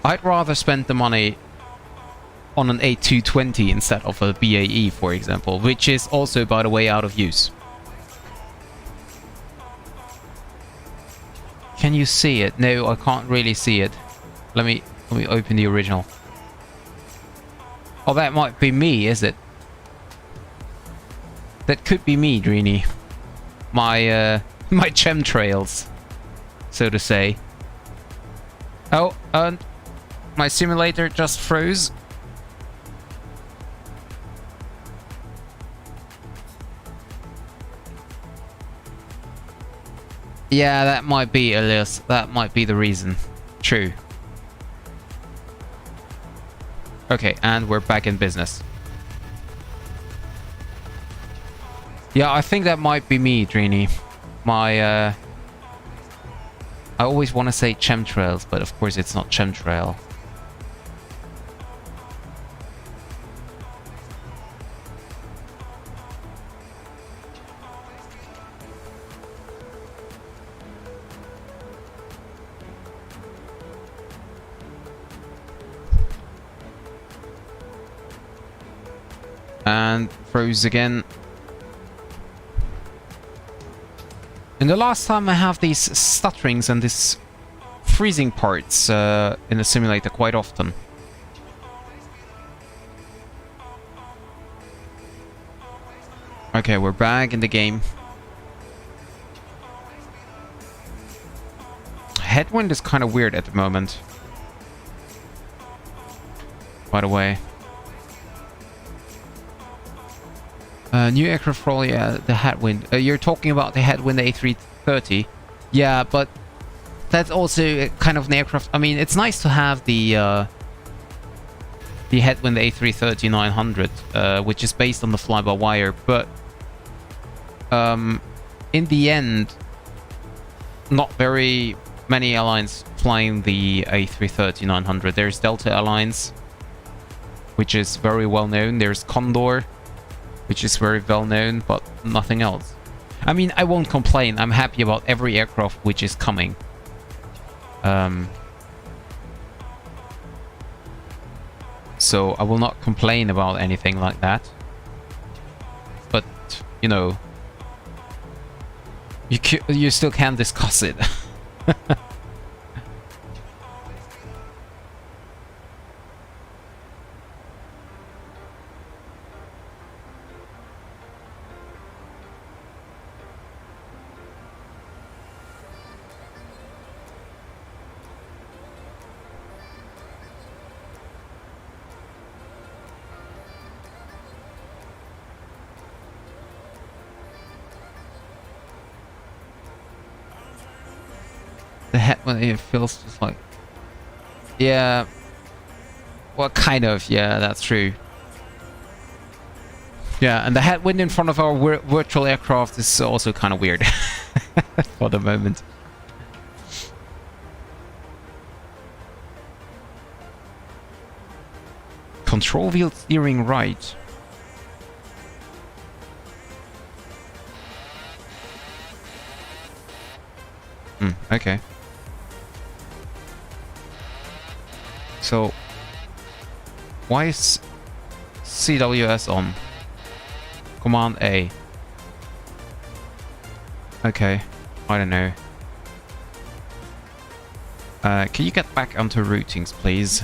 I'd rather spend the money on an A220 instead of a BAE, for example, which is also, by the way, out of use. Can you see it? No, I can't really see it. Let me open the original. Oh, that might be me, is it? That could be me, Dreeny. My my chemtrails, so to say. Oh, and my simulator just froze. Yeah, that might be, Elias. That might be the reason. True. Okay, and we're back in business. Yeah, I think that might be me, Dreeny. My, I always want to say chemtrails, but of course it's not chemtrail. And froze again. And the last time I have these stutterings and these freezing parts in the simulator quite often. Okay, we're back in the game. Headwind is kind of weird at the moment. By the way. New aircraft roll, yeah, the headwind. You're talking about the headwind A330. Yeah, but that's also kind of an aircraft. I mean, it's nice to have the headwind A330-900, which is based on the fly-by-wire, but in the end, not very many airlines flying the A330-900. There's Delta Airlines, which is very well known. There's Condor, which is very well known, but nothing else. I mean, I won't complain. I'm happy about every aircraft which is coming. So I will not complain about anything like that. But, you know, you still can discuss it. The headwind, it feels just like... Yeah. Well, kind of. Yeah, that's true. Yeah, and the headwind in front of our virtual aircraft is also kind of weird. For the moment. Control wheel steering right. Okay. So, why is CWS on? Command A. Okay, I don't know. Can you get back onto routings, please?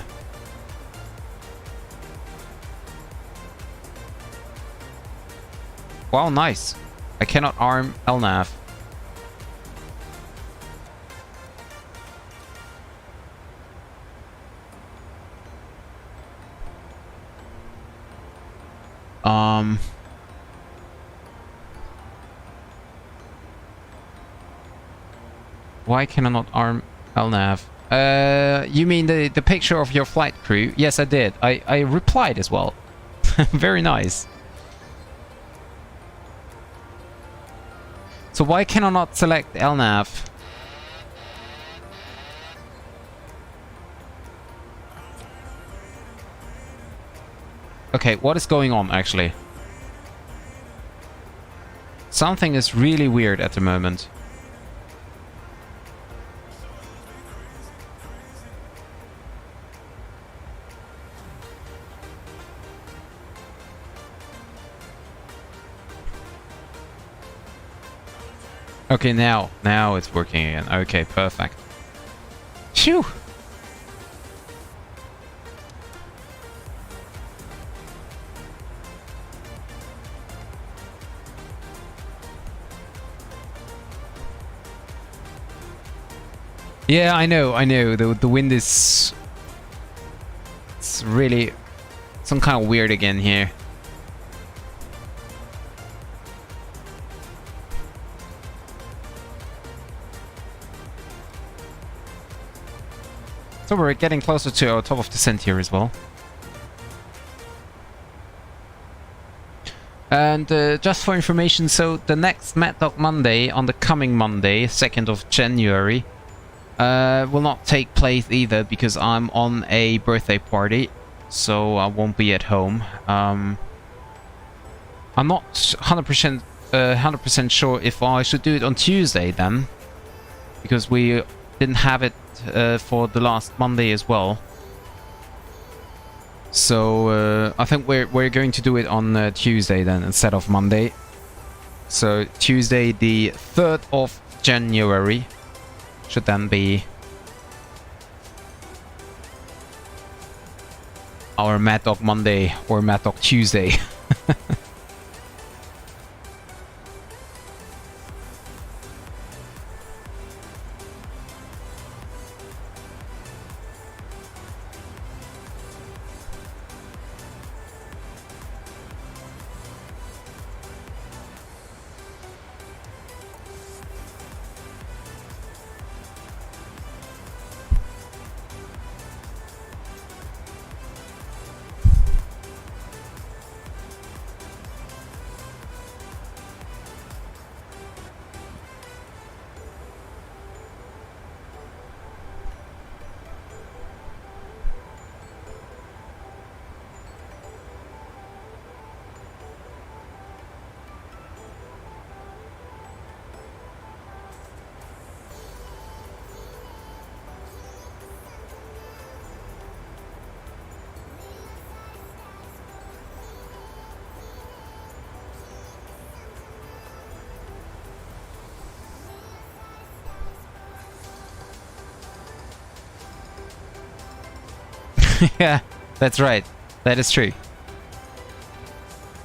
Wow, nice. I cannot arm LNAV. Why can I not arm LNAV? You mean the picture of your flight crew? Yes, I did. I replied as well. Very nice. So why can I not select LNAV? Okay, what is going on actually? Something is really weird at the moment. Okay, now it's working again. Okay, perfect. Phew! Yeah, I know. The wind is... It's really... some kind of weird again here. So we're getting closer to our top of descent here as well. And just for information, so the next Mad Dog Monday, on the coming Monday, 2nd of January, will not take place either because I'm on a birthday party, so I won't be at home. I'm not 100% sure if I should do it on Tuesday then, because we didn't have it for the last Monday as well. So I think we're going to do it on Tuesday then instead of Monday. So Tuesday the 3rd of January should then be our Mad Dog Monday or Mad Dog Tuesday. Yeah, that's right. That is true.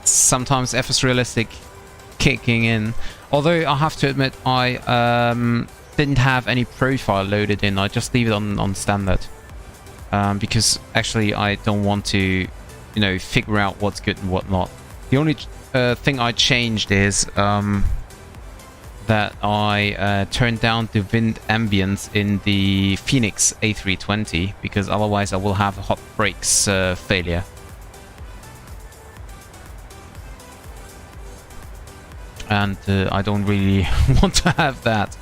Sometimes FS Realistic kicking in. Although I have to admit, I didn't have any profile loaded in. I just leave it on standard. Because actually I don't want to, you know, figure out what's good and what not. The only thing I changed is that I turned down the wind ambience in the Phoenix A320, because otherwise I will have a hot brakes failure. And I don't really want to have that.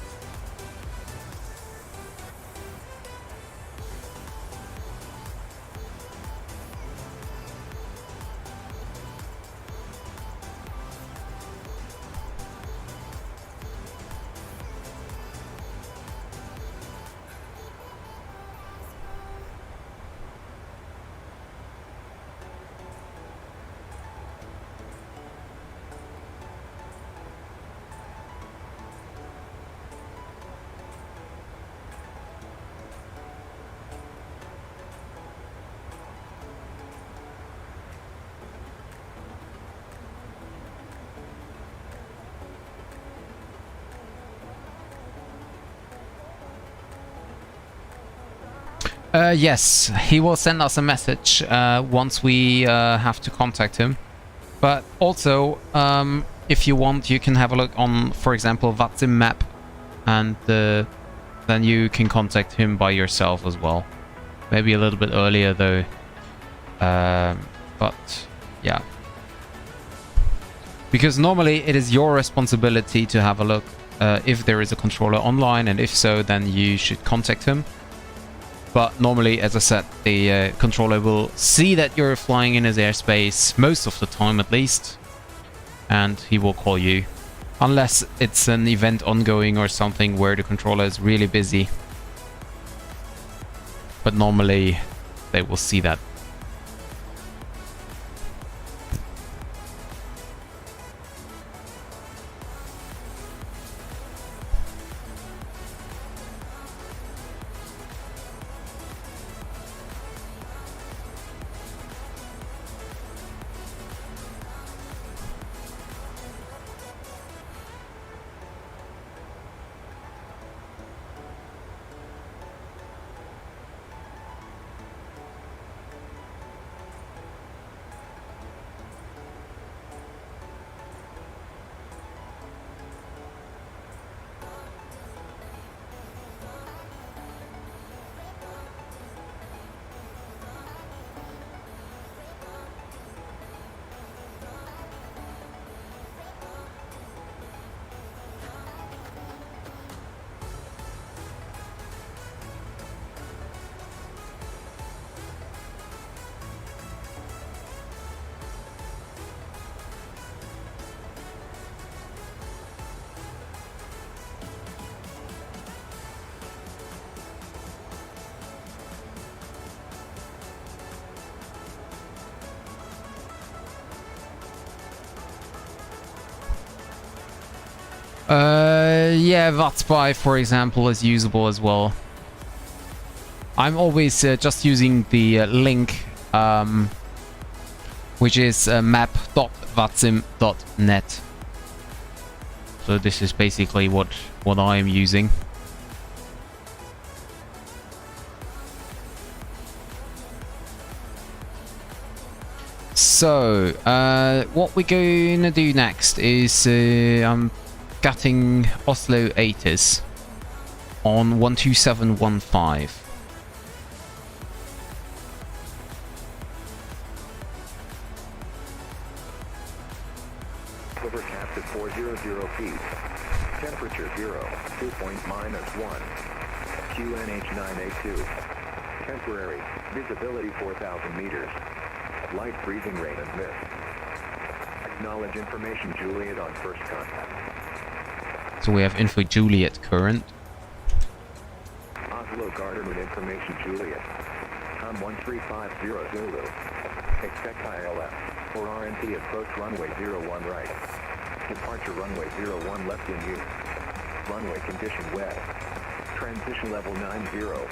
Yes, he will send us a message once we have to contact him. But also, if you want, you can have a look on, for example, VATSIM map, and then you can contact him by yourself as well. Maybe a little bit earlier though. But yeah. Because normally it is your responsibility to have a look if there is a controller online, and if so, then you should contact him. But normally, as I said, the controller will see that you're flying in his airspace, most of the time at least, and he will call you. Unless it's an event ongoing or something where the controller is really busy. But normally, they will see that. Yeah, VATSIM, for example, is usable as well. I'm always just using the link, which is map.vatsim.net. So this is basically what I am using. So, what we're gonna do next is I'm getting Oslo 80s on 12715. Overcast at 400 feet. Temperature 0, dew point -1. QNH982. Temporary. Visibility 4,000 meters. Light freezing rain and mist. Acknowledge information Juliet on first contact. So we have info Juliet current. Oslo Gardermoen information Juliet. Com 1350 Zulu. Expect ILS for RNT approach runway 01 right. Departure runway 01 left in use. Runway condition wet. Transition level 90.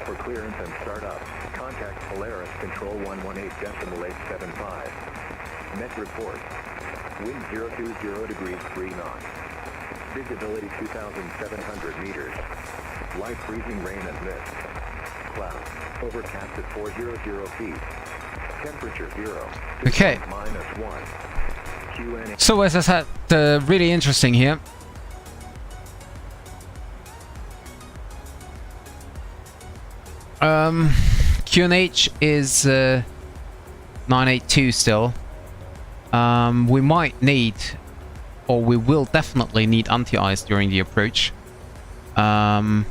For clearance and startup, contact Polaris Control 118.875. Net report. Wind 020 degrees 3 knots. Visibility 2,700 meters. Light freezing rain and mist. Clouds. Overcast at 400 feet. Temperature 0. Okay. -1. QNH. So as I said, really interesting here. QNH is 982 still. We might need, or we will definitely need anti-ice during the approach. And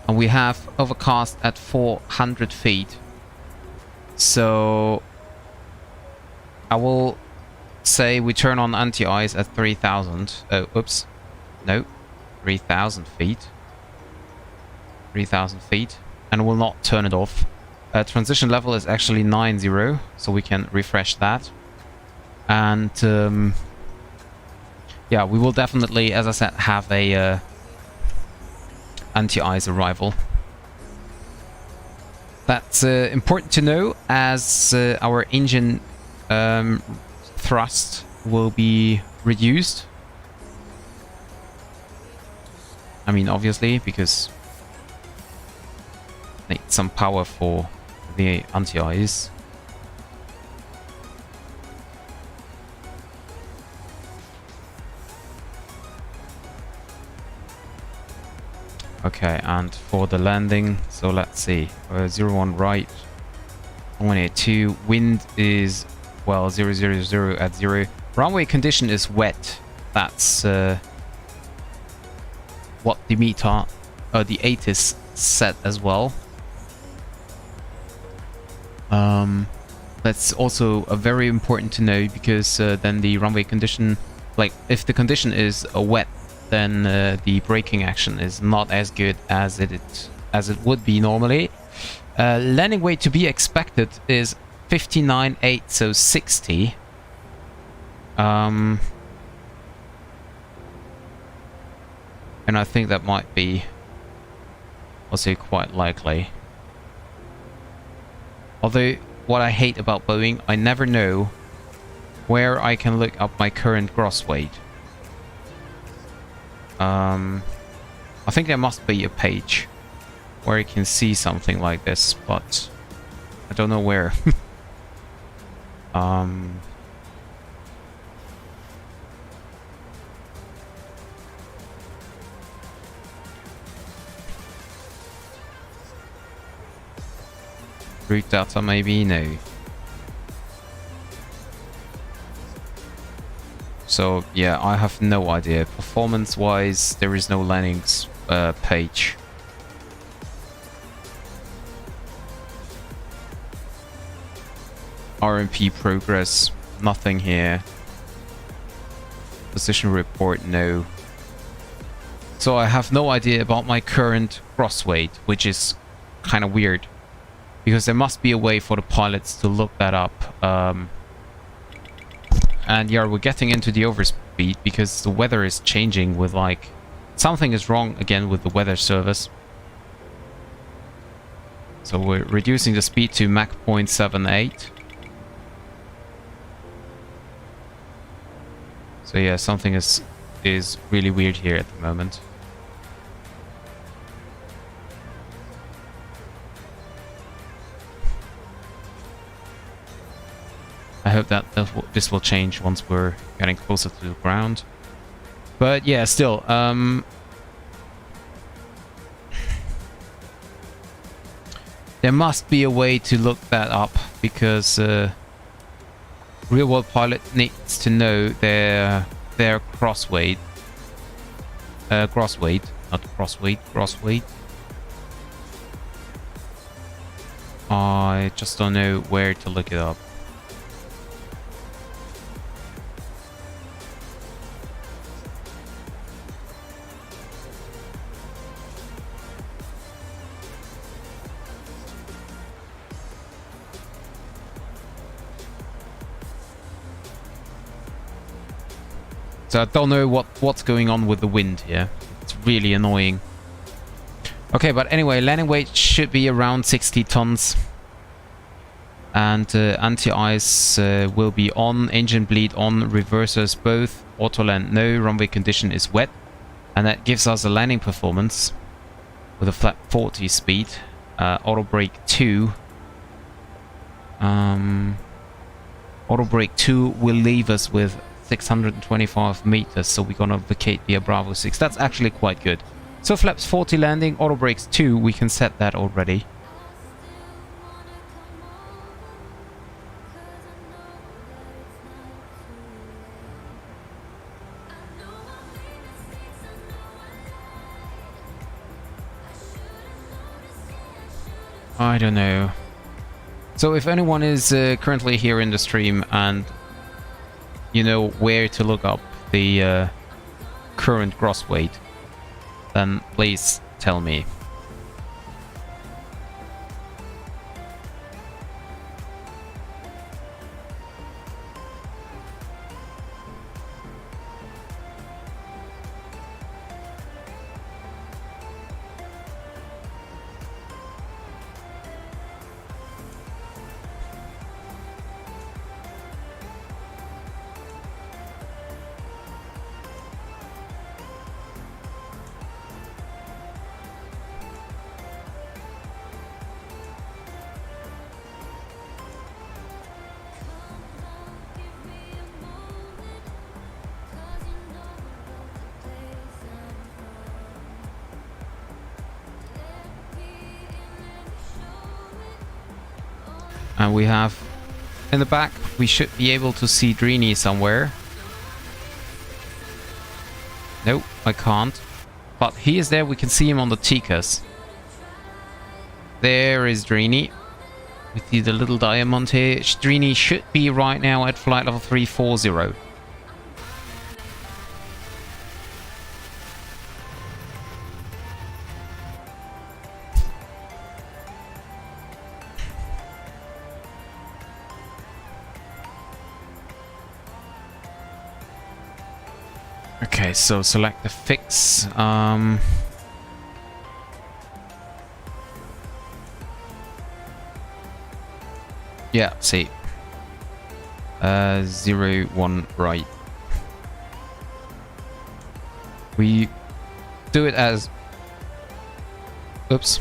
we have overcast at 400 feet. So I will say we turn on anti-ice at 3,000. Oh, oops. No. 3,000 feet. 3,000 feet. And will not turn it off. Transition level is actually 90, so we can refresh that. And yeah, we will definitely, as I said, have a anti-ice arrival. That's important to know, as our engine thrust will be reduced. I mean, obviously, because need some power for the anti-ice. Okay, and for the landing, so let's see, 01 right, 182, wind is, well, 000 at 0. Runway condition is wet. That's what the meter, the 8 is set as well. That's also very important to know, because then the runway condition, like if the condition is wet, then the braking action is not as good as it would be normally. Landing weight to be expected is 59.8, so 60. And I think that might be also quite likely. Although, what I hate about Boeing, I never know where I can look up my current gross weight. I think there must be a page where you can see something like this, but I don't know where. Route data maybe? No. So yeah, I have no idea. Performance wise, there is no landings page. RMP progress, nothing here. Position report, no. So I have no idea about my current gross weight, which is kind of weird, because there must be a way for the pilots to look that up. And yeah, we're getting into the overspeed because the weather is changing with, like, something is wrong again with the weather service. So we're reducing the speed to Mach 0.78. So yeah, something is really weird here at the moment. I hope that this will change once we're getting closer to the ground. But yeah, still, there must be a way to look that up, because real-world pilot needs to know their gross weight. Gross weight, not gross weight, gross weight. I just don't know where to look it up. So I don't know what's going on with the wind here. It's really annoying. Okay, but anyway, landing weight should be around 60 tons. And anti-ice will be on, engine bleed on, reversers both, auto land no, runway condition is wet. And that gives us a landing performance with a flat 40 speed. Auto brake 2. Auto brake 2 will leave us with 625 meters, so we're gonna vacate via Bravo 6. That's actually quite good. So flaps 40 landing, auto brakes 2, we can set that already. I don't know. So if anyone is currently here in the stream and you know where to look up the current gross weight, then please tell me. And we have, in the back, we should be able to see Drini somewhere. Nope, I can't. But he is there, we can see him on the Tikas. There is Drini. We see the little diamond here. Strini should be right now at flight level 340. Okay, so select the fix. Yeah, see. 0-1 right. We do it as... Oops.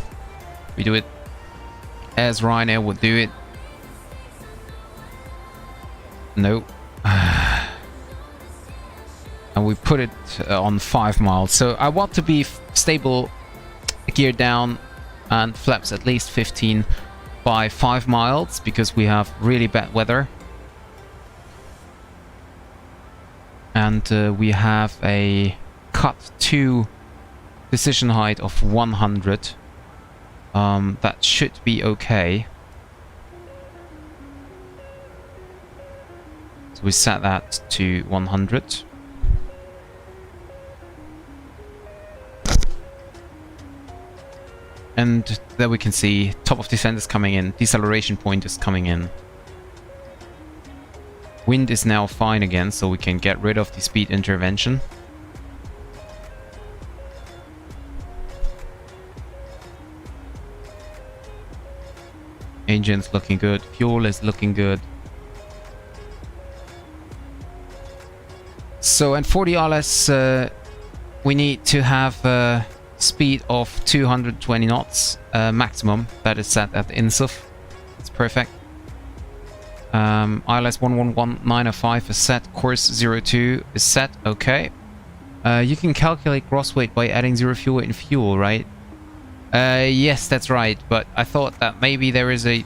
We do it as Ryanair would do it. No. And we put it on 5 miles. So I want to be stable, gear down, and flaps at least 15 by 5 miles because we have really bad weather. And we have a cut to decision height of 100. That should be okay. So we set that to 100. And there we can see top of descent is coming in, deceleration point is coming in. Wind is now fine again, so we can get rid of the speed intervention. Engine's looking good, fuel is looking good. So, and for the RLS, we need to have speed of 220 knots maximum. That is set at INSUF. It's perfect. ILS 111905 is set. Course 02 is set. Okay. You can calculate gross weight by adding 0 fuel weight and fuel, right? Yes, that's right. But I thought that maybe there is a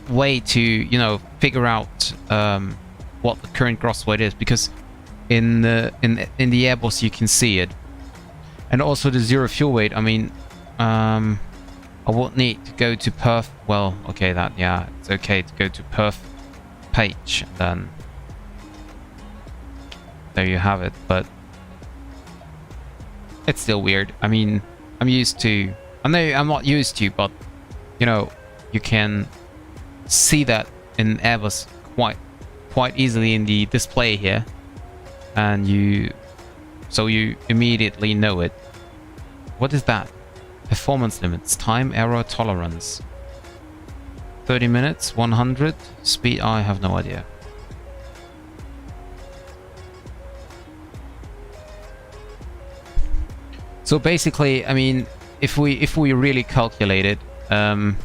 way to, you know, figure out what the current gross weight is, because in the Airbus you can see it. And also the 0 fuel weight, I mean, I would need to go to perf. Well, okay, that, yeah, it's okay to go to perf page, then there you have it, but it's still weird. I mean, I'm used to, I know I'm not used to, but, you know, you can see that in Airbus quite easily in the display here, and so you immediately know it. What is that? Performance limits, time error tolerance. 30 minutes, 100, speed, I have no idea. So basically, I mean, if we really calculate it, then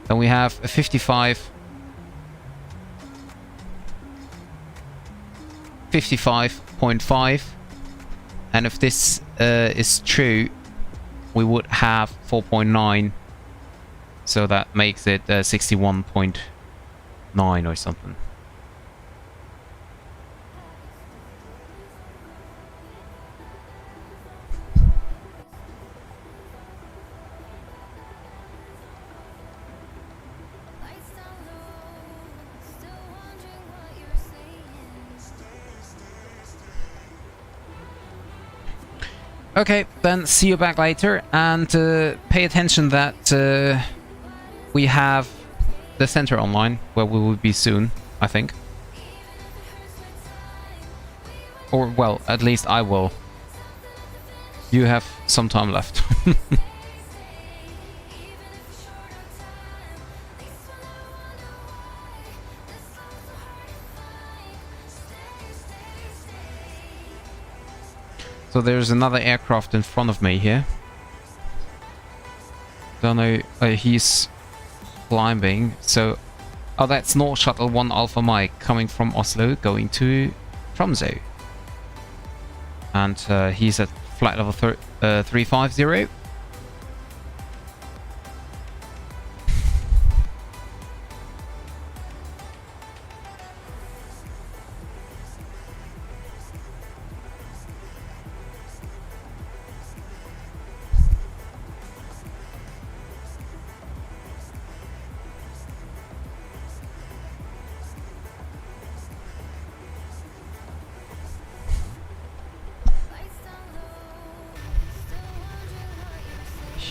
we have a 55.5, and if this is true, we would have 4.9, so that makes it 61.9 or something. Okay, then see you back later, and pay attention that we have the center online, where we will be soon, I think. Or, well, at least I will. You have some time left. So there's another aircraft in front of me here. Don't know, he's climbing. So, oh, that's North Shuttle 1 Alpha Mike coming from Oslo, going to Tromso. And he's at flight level 350.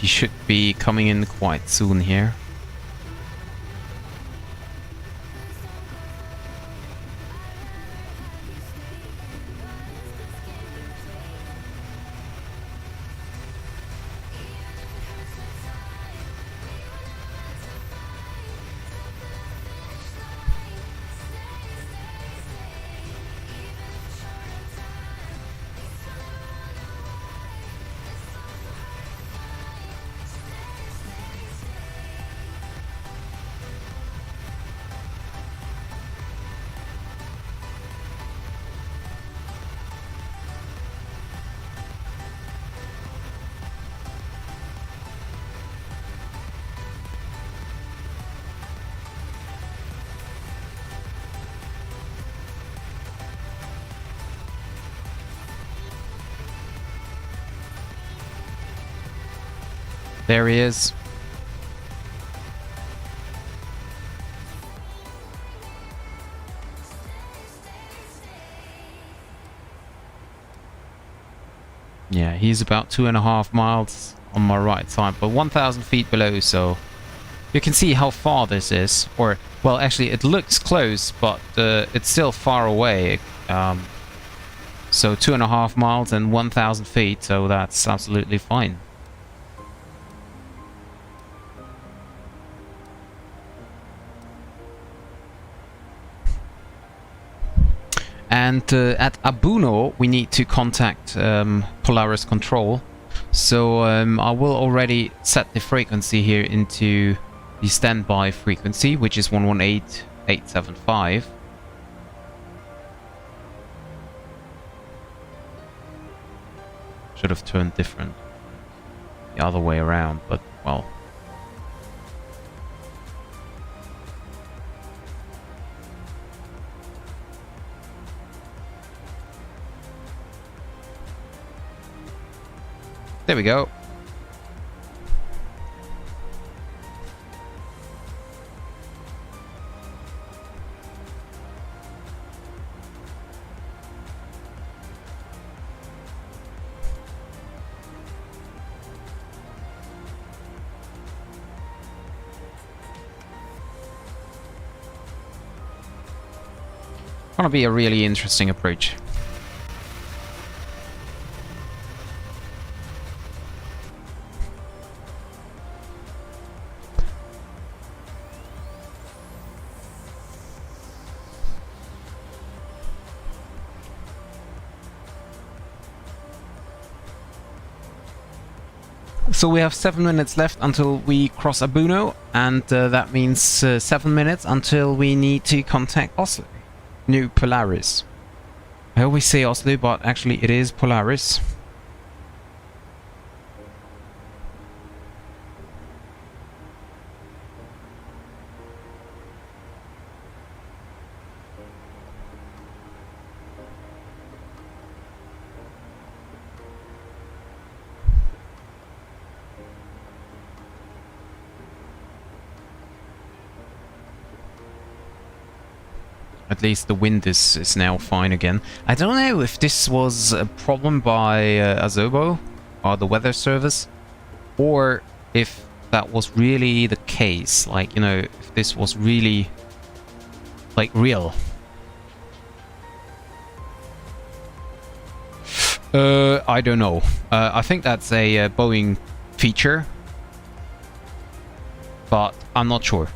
he should be coming in quite soon here. There he is. Yeah, he's about 2.5 miles on my right side, but 1,000 feet below, so you can see how far this is. Or, well, actually, it looks close, but it's still far away. So 2.5 miles and 1,000 feet, so that's absolutely fine. And at Abuno, we need to contact Polaris Control. So I will already set the frequency here into the standby frequency, which is 118.875. Should have turned different the other way around, but well. There we go. Gonna be a really interesting approach. So we have 7 minutes left until we cross Abuno, and that means 7 minutes until we need to contact Oslo. New Polaris. I always say Oslo, but actually it is Polaris. At least the wind is now fine again. I don't know if this was a problem by Azobo or the weather service, or if that was really the case. Like, you know, if this was really, like, real. I don't know. I think that's a Boeing feature, but I'm not sure.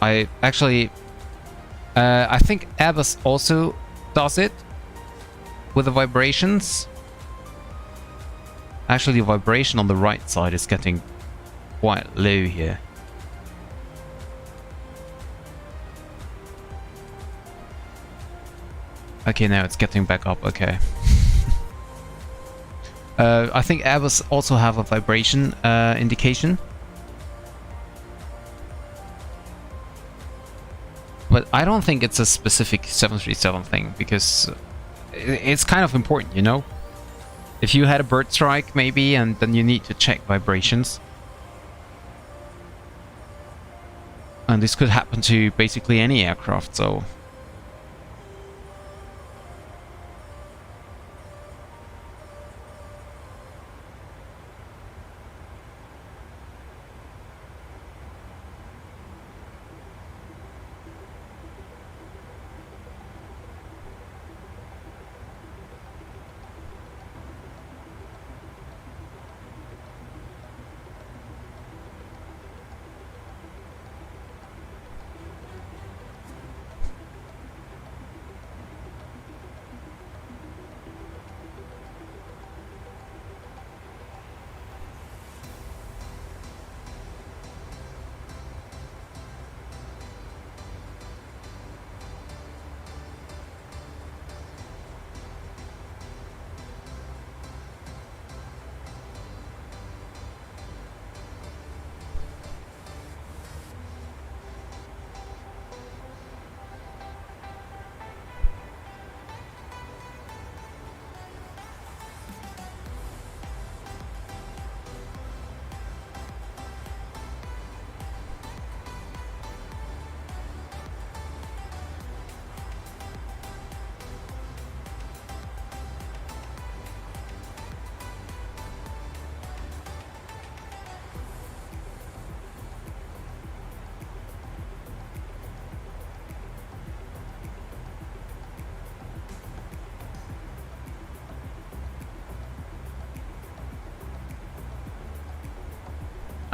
I actually... I think Airbus also does it with the vibrations. Actually, the vibration on the right side is getting quite low here. Okay, now it's getting back up. Okay. I think Airbus also have a vibration indication. But I don't think it's a specific 737 thing, because it's kind of important, you know? If you had a bird strike, maybe, and then you need to check vibrations. And this could happen to basically any aircraft, so...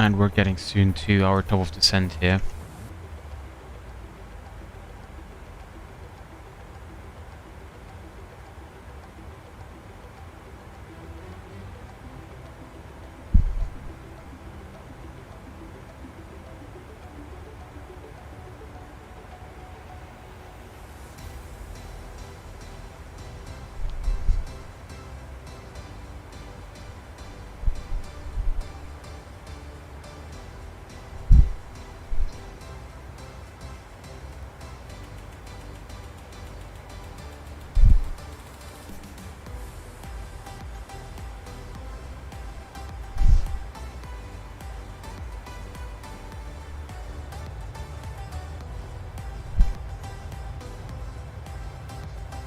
And we're getting soon to our top of descent here.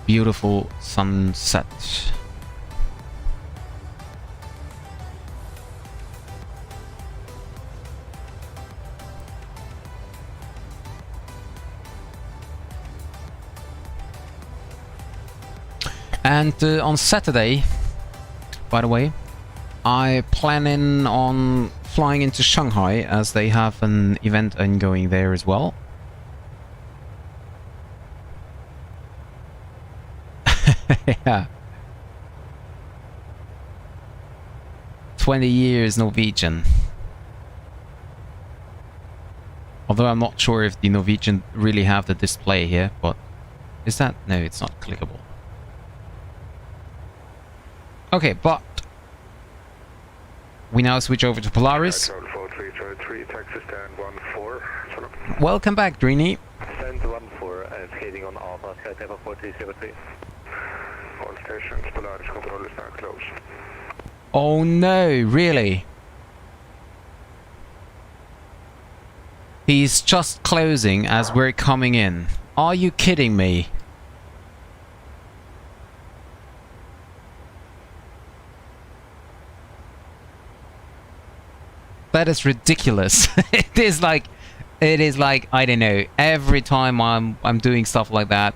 Beautiful sunset. And on Saturday, by the way, I planning on flying into Shanghai as they have an event ongoing there as well. Yeah. 20 years Norwegian. Although I'm not sure if the Norwegian really have the display here, but is that? No, it's not clickable. Okay, but we now switch over to Polaris. Welcome back, Drini. Stand 14, heading on Alpha, Sky 4373. All stations, Polaris control is now closed. Oh no, really? He's just closing as we're coming in. Are you kidding me? That is ridiculous. It is like, I don't know, every time I'm doing stuff like that,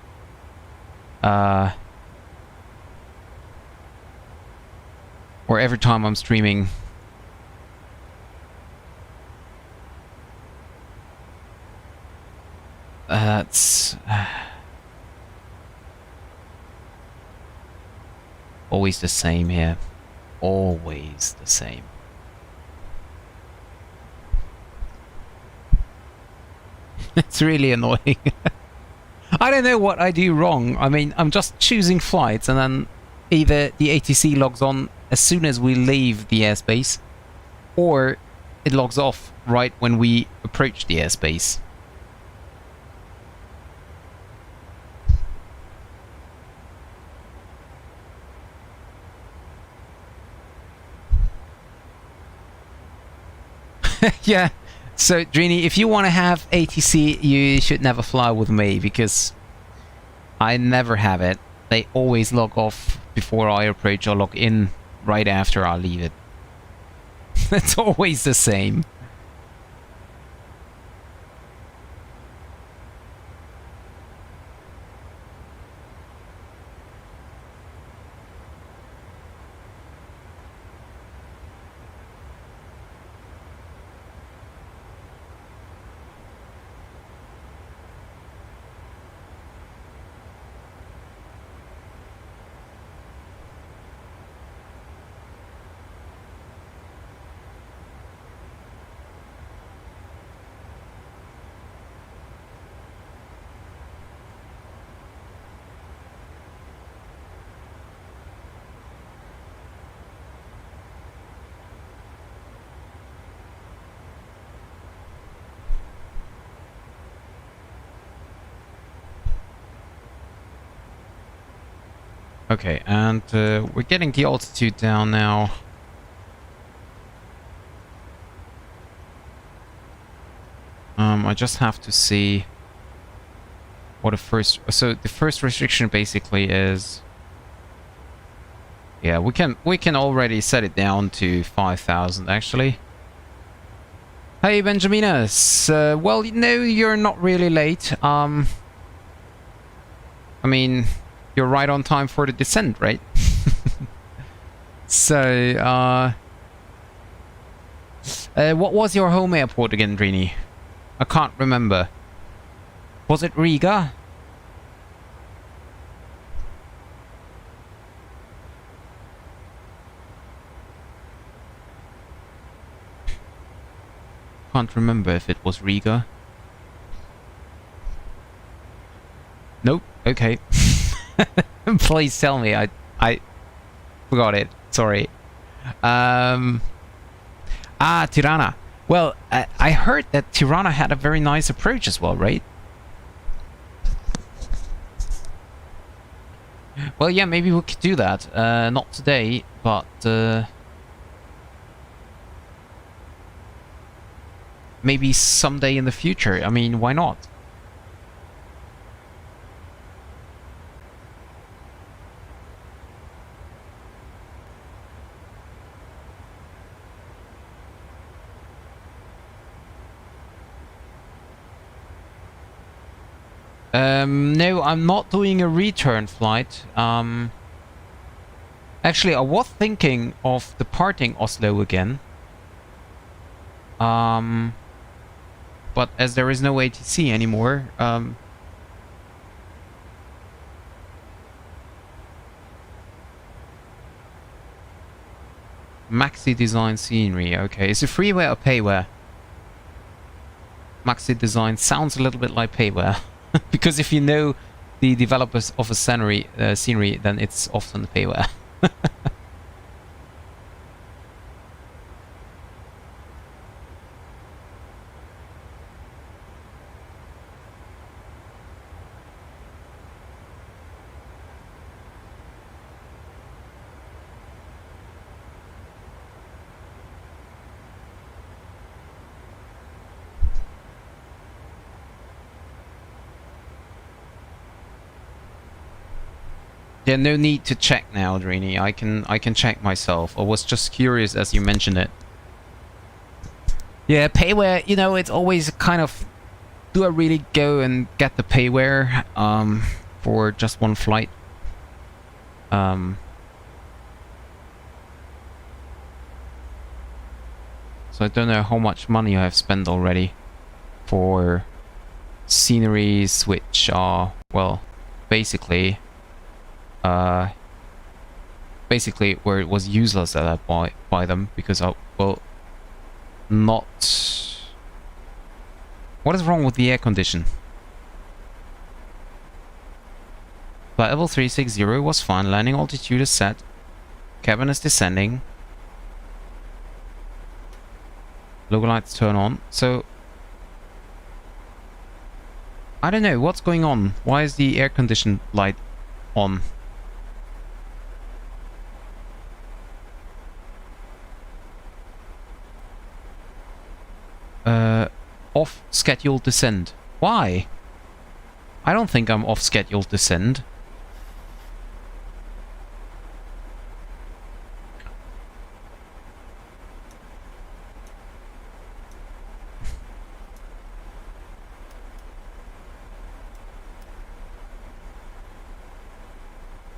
or every time I'm streaming, it's always the same here. Always the same. It's really annoying. I don't know what I do wrong. I mean, I'm just choosing flights and then either the ATC logs on as soon as we leave the airspace, or it logs off right when we approach the airspace. Yeah. So, Drini, if you want to have ATC, you should never fly with me, because I never have it. They always log off before I approach or log in right after I leave it. It's always the same. Okay, and we're getting the altitude down now. I just have to see what the first... So the first restriction basically is... Yeah, we can already set it down to 5,000 actually. Hey Benjaminus, well, no, you're not really late. I mean, you're right on time for the descent, right? What was your home airport again, Drini? I can't remember. Was it Riga? Can't remember if it was Riga. Nope. Okay. Please tell me. I forgot it. Sorry. Tirana. Well, I heard that Tirana had a very nice approach as well, right? Well, yeah, maybe we could do that. Not today, but maybe someday in the future. I mean, why not? No, I'm not doing a return flight. Actually, I was thinking of departing Oslo again. But as there is no ATC anymore, Maxi Design Scenery, okay. Is it freeware or payware? Maxi Design sounds a little bit like payware. Because if you know the developers of a scenery, then it's often payware. Yeah, no need to check now, Drini. I can check myself. I was just curious as you mentioned it. Yeah, payware, you know, it's always kind of, do I really go and get the payware for just one flight? So I don't know how much money I have spent already for sceneries which are, well, basically where it was useless that I buy them, because I, well, not... What is wrong with the air condition? Flight level 360 was fine, landing altitude is set, cabin is descending, logo lights turn on, so... I don't know, what's going on? Why is the air condition light on? Off scheduled descent. Why? I don't think I'm off scheduled descent.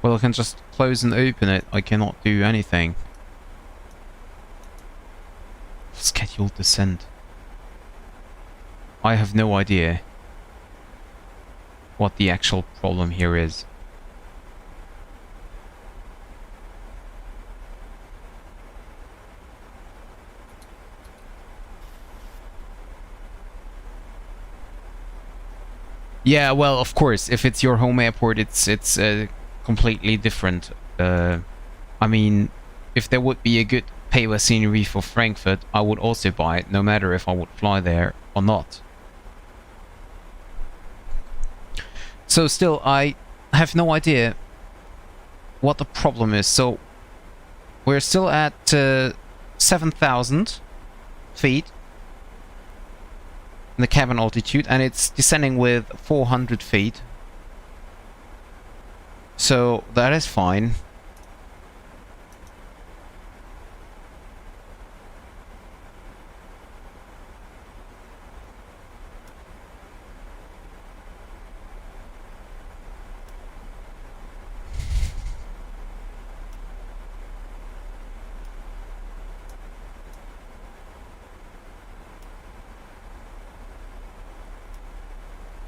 Well, I can just close and open it. I cannot do anything. Scheduled descent. I have no idea what the actual problem here is. Yeah, well, of course, if it's your home airport, it's completely different. I mean, if there would be a good payware scenery for Frankfurt, I would also buy it, no matter if I would fly there or not. So still, I have no idea what the problem is. So we're still at 7,000 feet in the cabin altitude, and it's descending with 400 feet. So that is fine.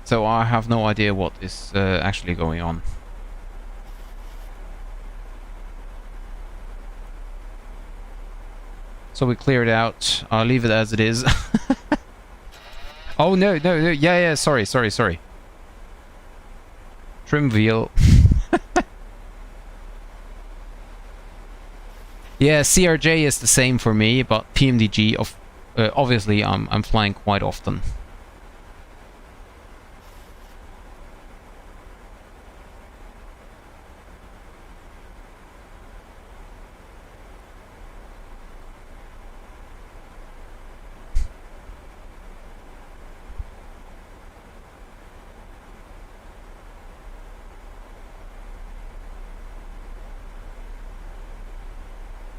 So I have no idea what is actually going on. So we cleared out. I'll leave it as it is. Oh, no. Yeah, sorry. Trim wheel. Yeah, CRJ is the same for me, but PMDG, obviously, I'm flying quite often.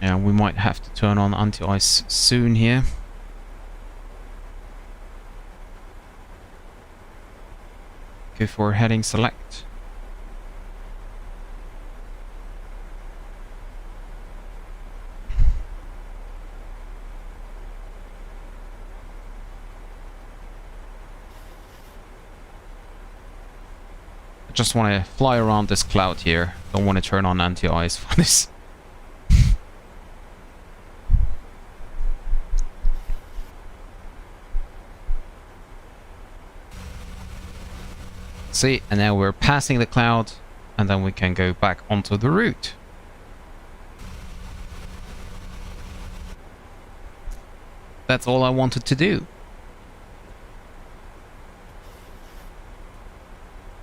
Yeah, we might have to turn on anti-ice soon here. Go for heading select. I just want to fly around this cloud here. Don't want to turn on anti-ice for this. See, and now we're passing the cloud, and then we can go back onto the route. That's all I wanted to do.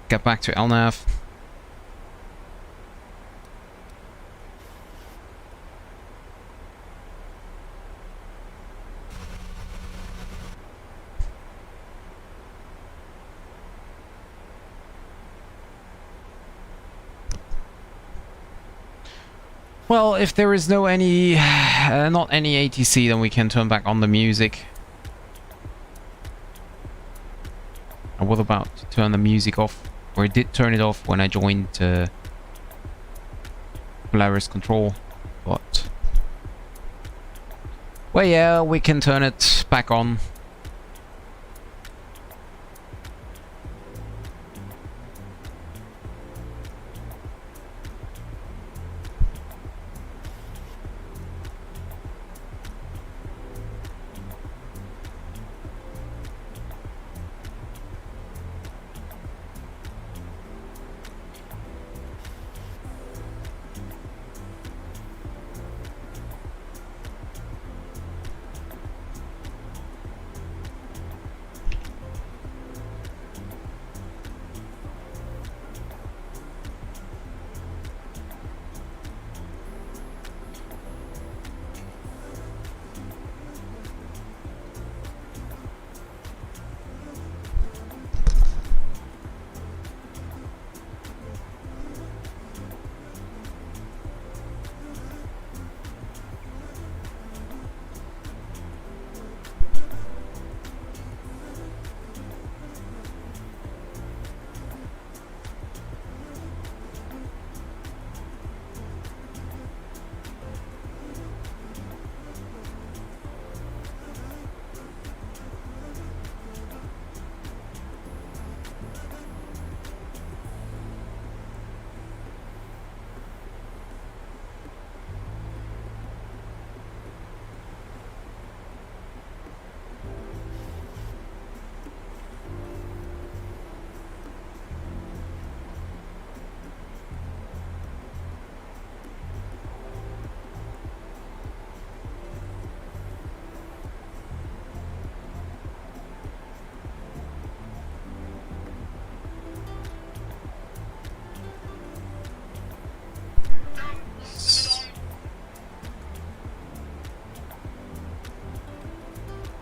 Get back to LNAV. Well, if there is not any ATC, then we can turn back on the music. I was about to turn the music off, or I did turn it off when I joined Polaris Control, but... Well, yeah, we can turn it back on.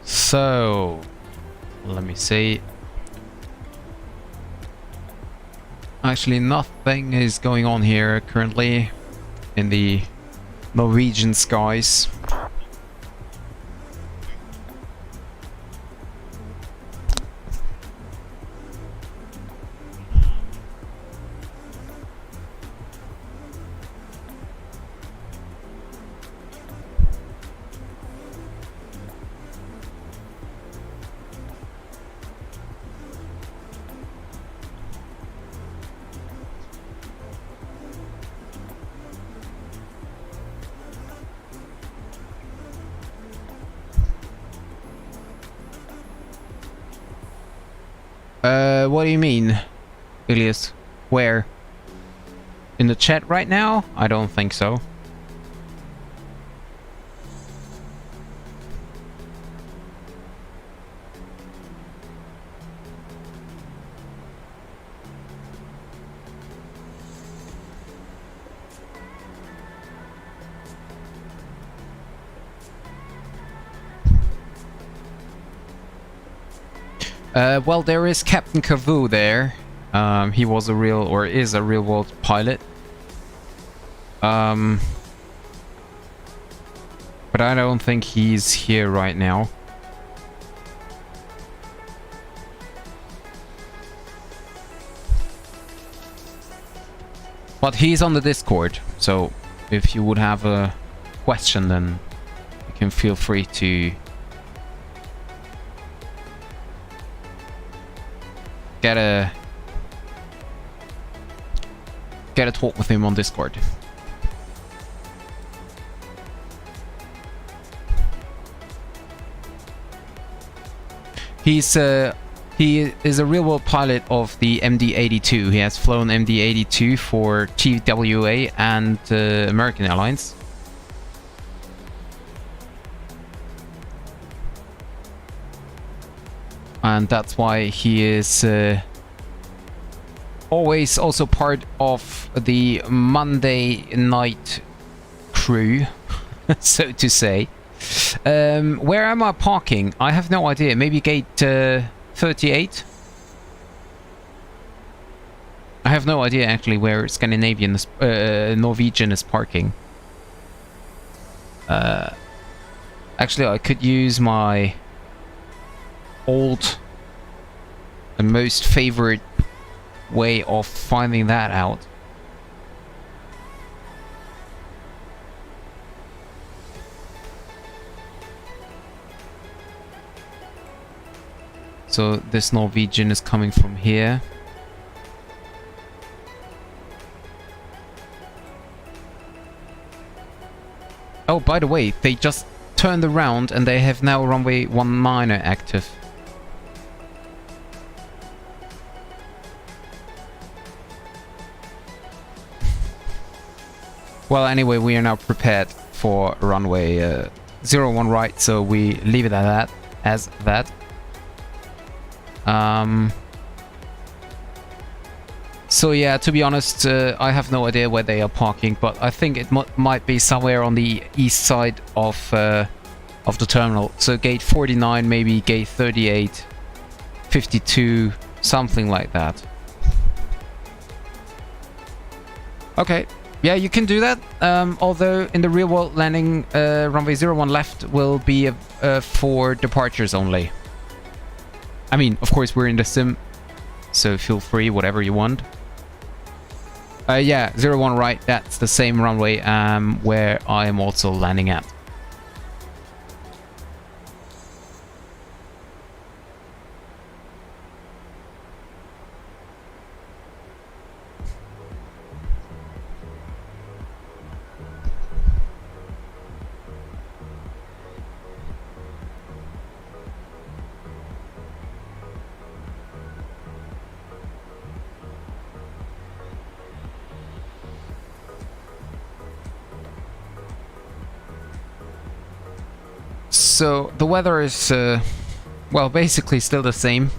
So, let me see. Actually, nothing is going on here currently in the Norwegian skies. What do you mean, Ilias? Where? In the chat right now? I don't think so. Well, there is Captain Cavu there. He was a real, or is a real world pilot. But I don't think he's here right now. But he's on the Discord, so if you would have a question, then you can feel free to get a talk with him on Discord. He is a real world pilot of the MD-82. He has flown MD-82 for TWA and American Airlines. And that's why he is always also part of the Monday night crew, so to say. Where am I parking? I have no idea. Maybe gate 38? I have no idea actually where Scandinavian is, Norwegian is parking. Actually, I could use my old and most favorite way of finding that out. So this Norwegian is coming from here. Oh, by the way, they just turned around and they have now runway 19 active. Well, anyway, we are now prepared for runway 01 right, so we leave it at that, as that. So yeah, to be honest, I have no idea where they are parking, but I think it might be somewhere on the east side of the terminal. So gate 49, maybe gate 38, 52, something like that. Okay. Yeah, you can do that, although in the real world landing, runway 01 left will be for departures only. I mean, of course, we're in the sim, so feel free, whatever you want. Yeah, 01 right, that's the same runway where I am also landing at. So the weather is, well, basically still the same.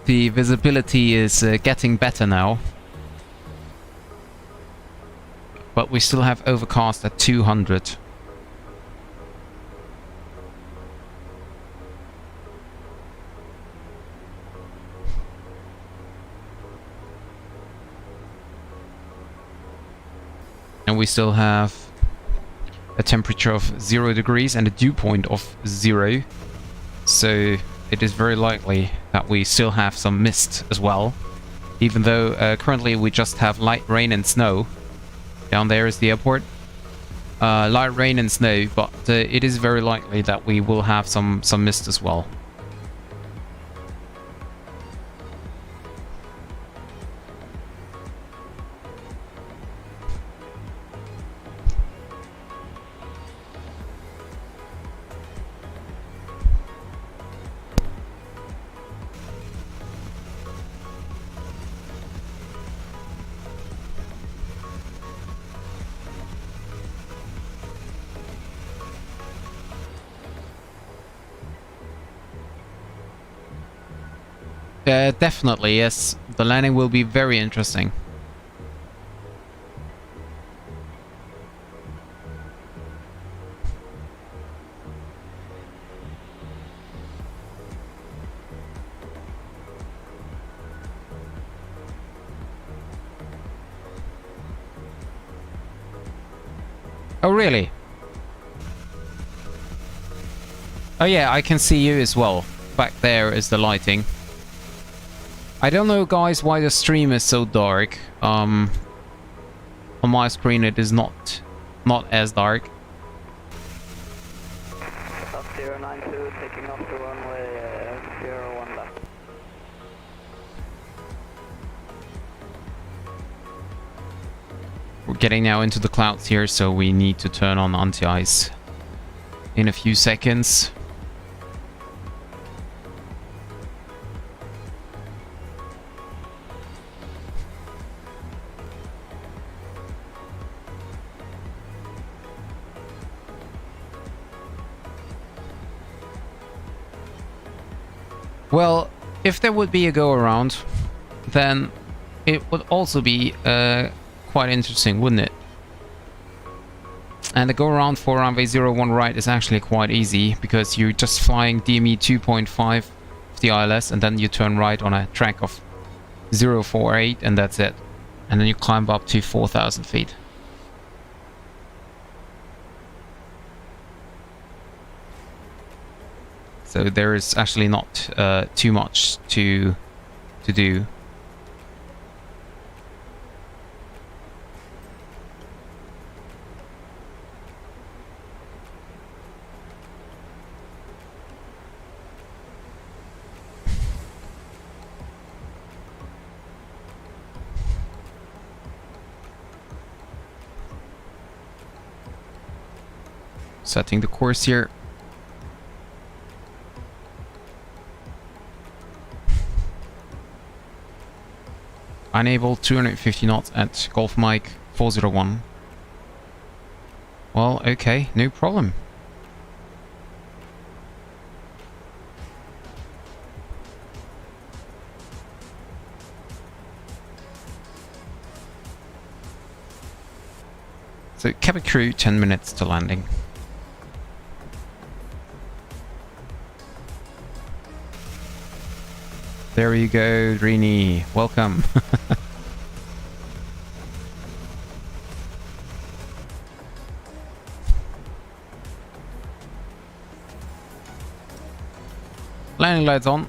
The visibility is getting better now. But we still have overcast at 200. And we still have a temperature of 0 degrees and a dew point of 0. So it is very likely that we still have some mist as well. Even though currently we just have light rain and snow. Down there is the airport. Light rain and snow, but it is very likely that we will have some mist as well. Definitely, yes. The landing will be very interesting. Oh, really? Oh yeah, I can see you as well. Back there is the lighting. I don't know, guys, why the stream is so dark. On my screen it is not as dark. Up 092, taking off the runway 01 left. We're getting now into the clouds here, so we need to turn on anti-ice in a few seconds. Well, if there would be a go-around, then it would also be quite interesting, wouldn't it? And the go-around for runway 01 right is actually quite easy, because you're just flying DME 2.5 of the ILS, and then you turn right on a track of 048, and that's it. And then you climb up to 4,000 feet. So there is actually not too much to do. Setting the course here. Enable 250 knots at Golf Mike 401. Well, okay, no problem. So, cabin crew, 10 minutes to landing. There you go, Drini. Welcome. Landing lights on.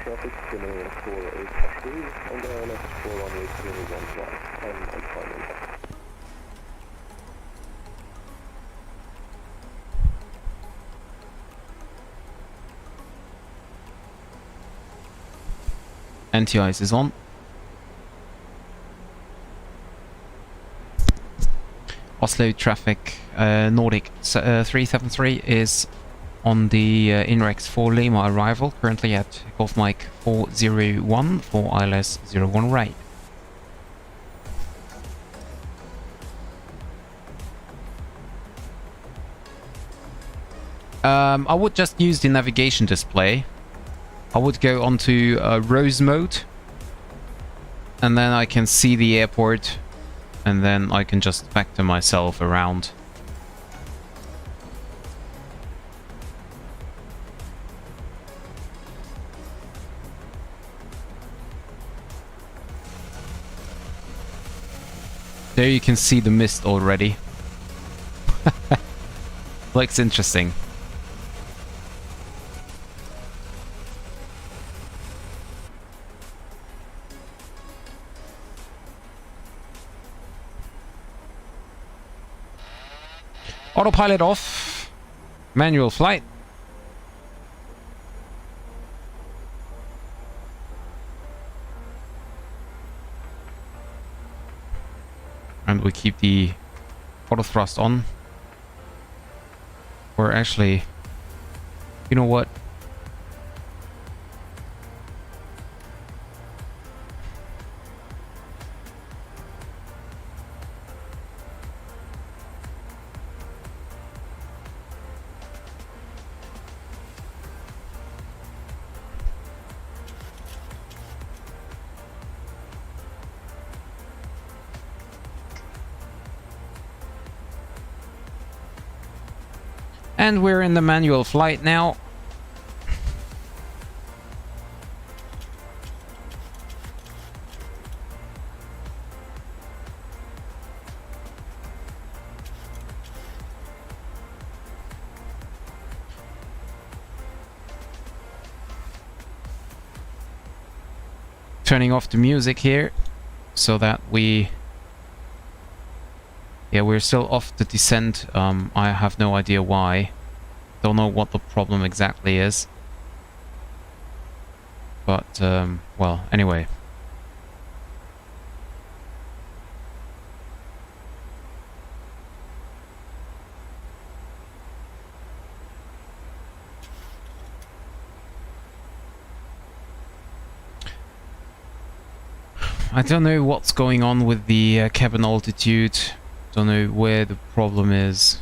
Traffic coming in 483 on the ILS 418 and final. Anti-ice is on. Oslo traffic, Nordic 373 is on the INREX for Lima arrival, currently at Golf Mike 401 for ILS 01 right. I would just use the navigation display. I would go onto Rose mode, and then I can see the airport, and then I can just vector myself around. There you can see the mist already. Looks interesting. Autopilot off. Manual flight. And we keep the auto thrust on. Or actually, You know what? And we're in the manual flight now. Turning off the music here so that we're still off the descent. I have no idea why. Don't know what the problem exactly is. But, well, anyway. I don't know what's going on with the cabin altitude. Don't know where the problem is.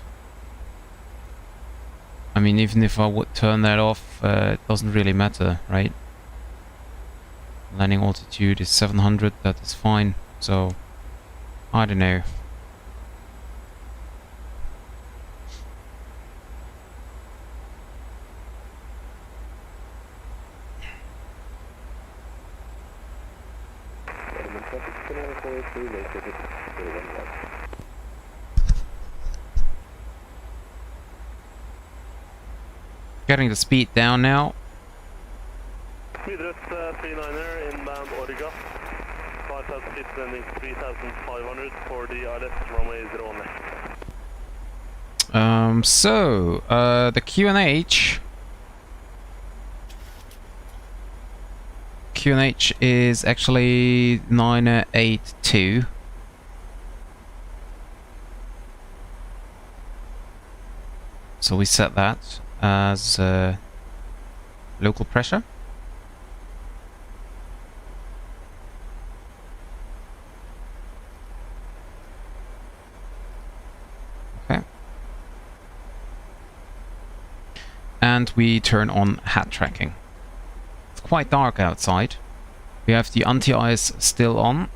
I mean, even if I would turn that off, it doesn't really matter, right? Landing altitude is 700, that is fine. So, I don't know. Getting the speed down now. Videre 39er inbound Origa. 5000 feet landing 3500 for the ILS runway 01. So the QNH is actually 982. So we set that as local pressure. Okay. And we turn on hat tracking. It's quite dark outside. We have the anti-ice still on.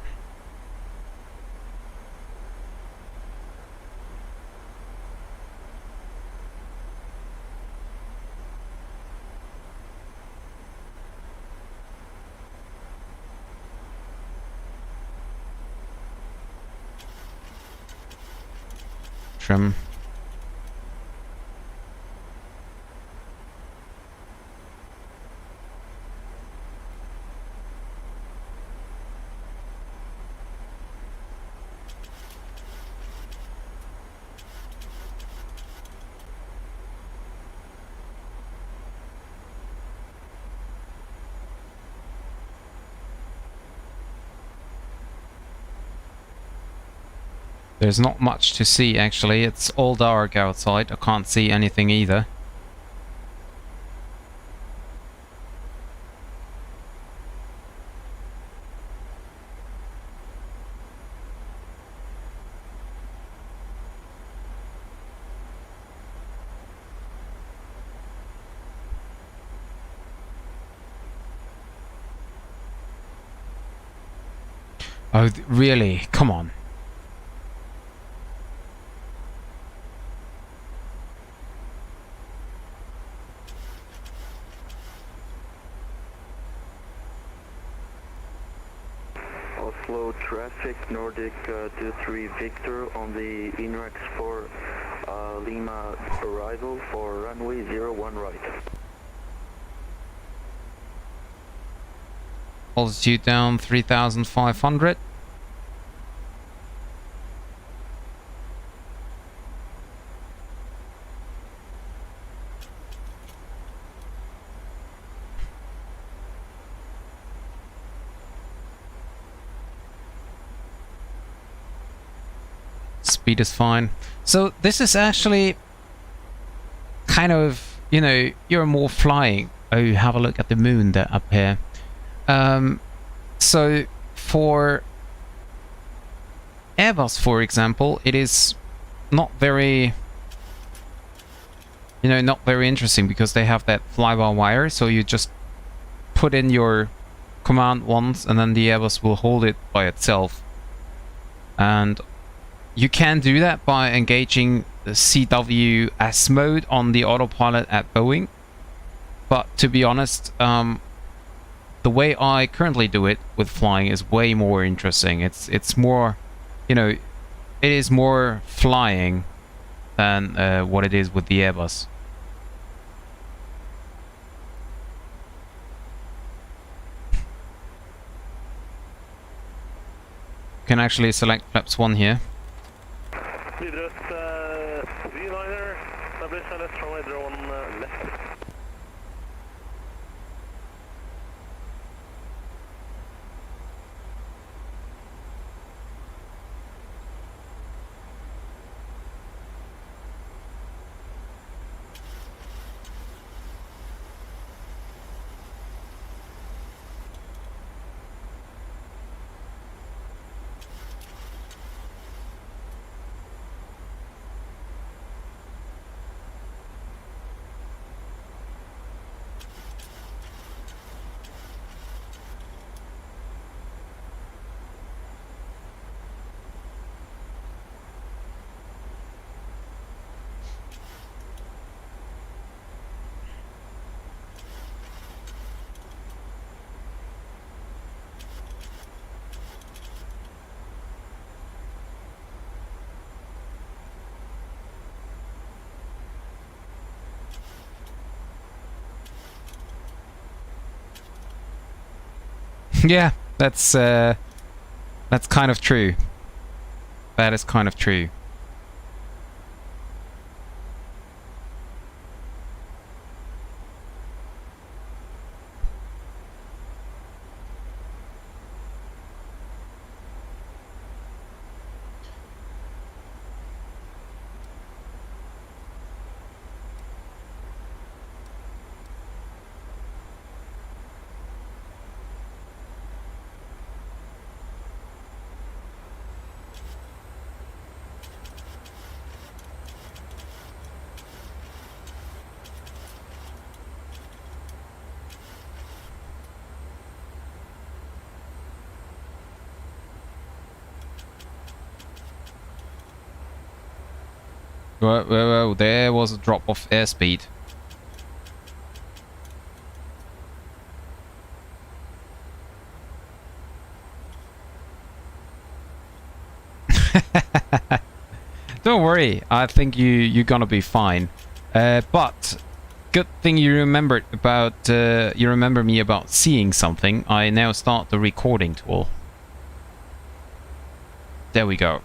Trim. There's not much to see actually, it's all dark outside, I can't see anything either. Oh, really? Come on. Oslo traffic, Nordic 23 Victor on the INREX for Lima arrival for runway 01 right. Altitude down 3,500. Speed is fine. So this is actually kind of, you know, you're more flying. Oh, have a look at the moon there up here. So for Airbus, for example, it is not very, you know, not very interesting because they have that fly-by-wire. So you just put in your command once, and then the Airbus will hold it by itself. And you can do that by engaging the CWS mode on the autopilot at Boeing. But to be honest, the way I currently do it with flying is way more interesting. It's more, you know, it is more flying than what it is with the Airbus. You can actually select flaps 1 here. Videre øst 39er, establish LS from runway 01 left. Yeah, that's kind of true. That is kind of true. Whoa, there was a drop of airspeed. Don't worry, I think you're gonna be fine. But good thing you remembered about you remember me about seeing something. I now start the recording tool. There we go.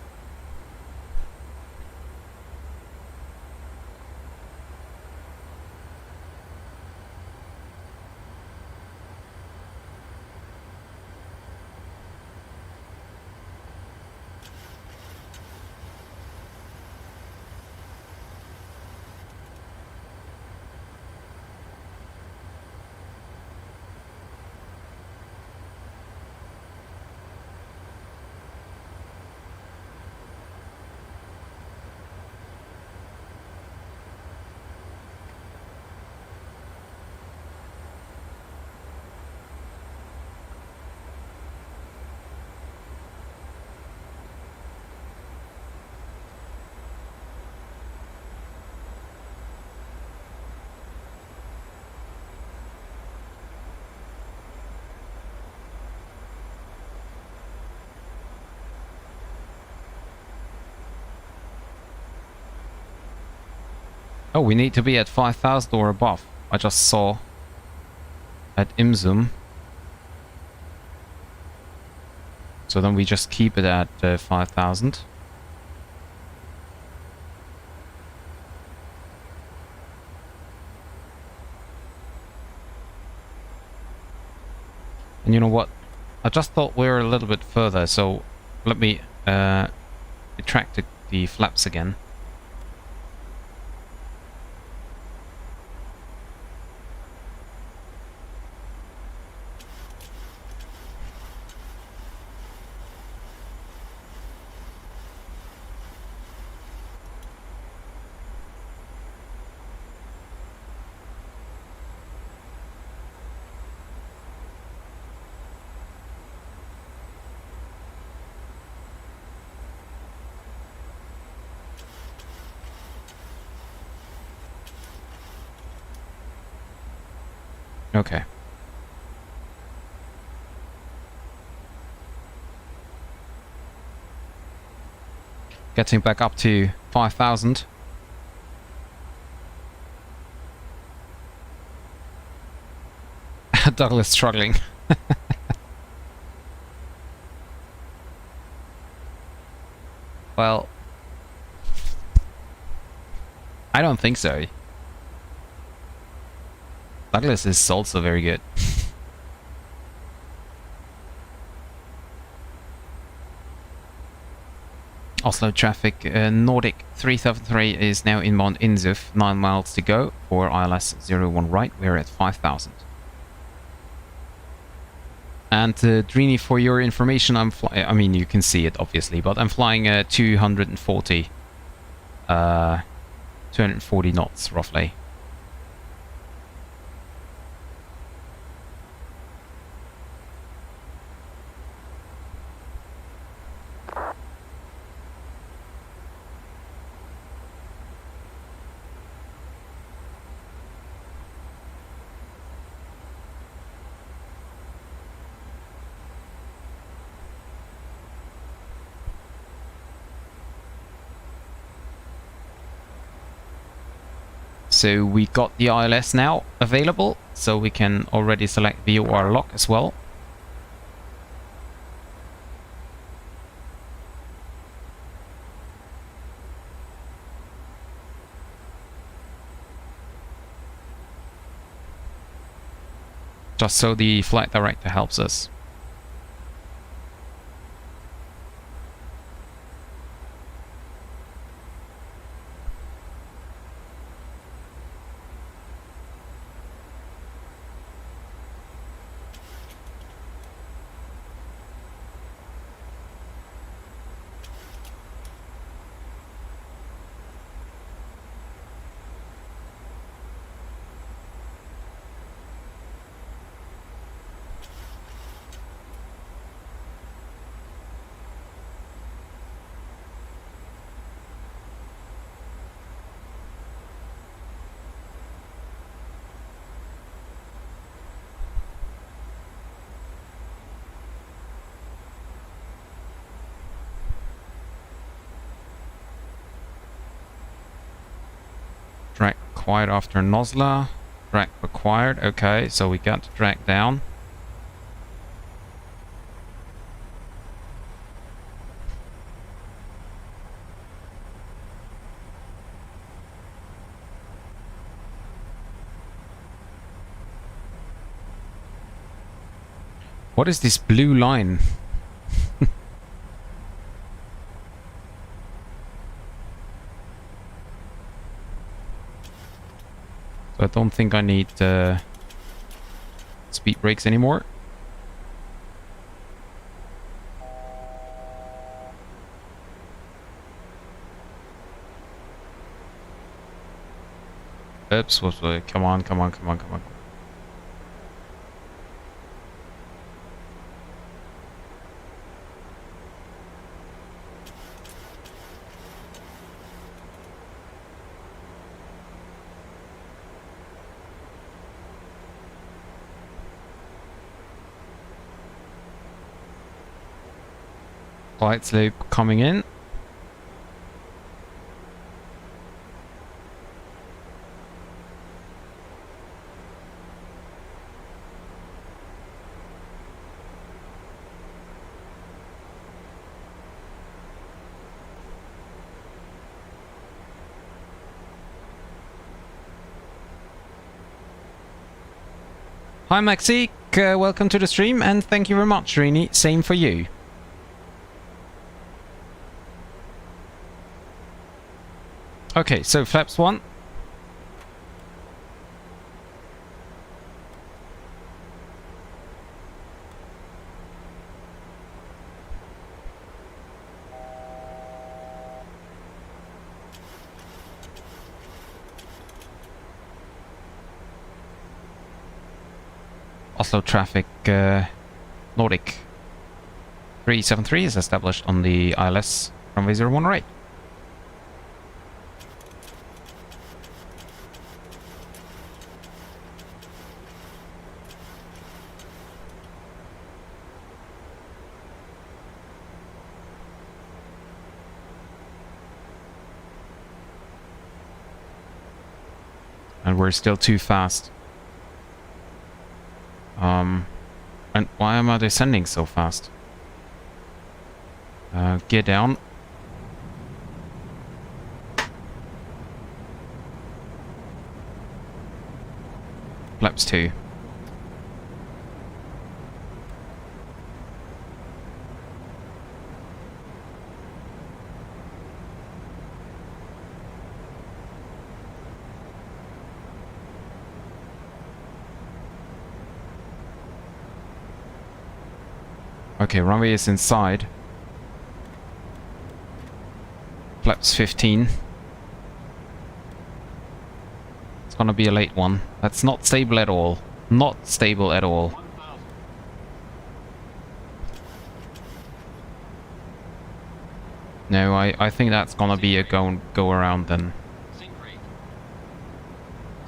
Oh, we need to be at 5,000 or above. I just saw at IMSUM. So then we just keep it at 5,000. And you know what? I just thought we were a little bit further, so let me retract the flaps again. Okay. Getting back up to 5,000. Douglas struggling. Well, I don't think so. Douglas is also very good. Oslo traffic, Nordic 373 is now in Mount Inzuf, 9 miles to go for ILS 01 right. We're at 5,000. And Drini, for your information, I mean, you can see it obviously, but I'm flying 240 knots roughly. So we got the ILS now available, so we can already select VOR lock as well. Just so the flight director helps us. Drag required after Nosla. Drag required. Okay, so we got to drag down. What is this blue line? I don't think I need speed brakes anymore. Oops, come on. Flight slope coming in. Hi Maxi, welcome to the stream and thank you very much, Rini. Same for you. Okay, so flaps 1. Oslo traffic, Nordic 373 is established on the ILS runway 01 right. And we're still too fast. And why am I descending so fast? Gear down. Flaps 2. Okay, runway is inside. Flaps 15. It's gonna be a late one. That's not stable at all. Not stable at all. 1,000. No, I think that's gonna be a go around then. Sink rate.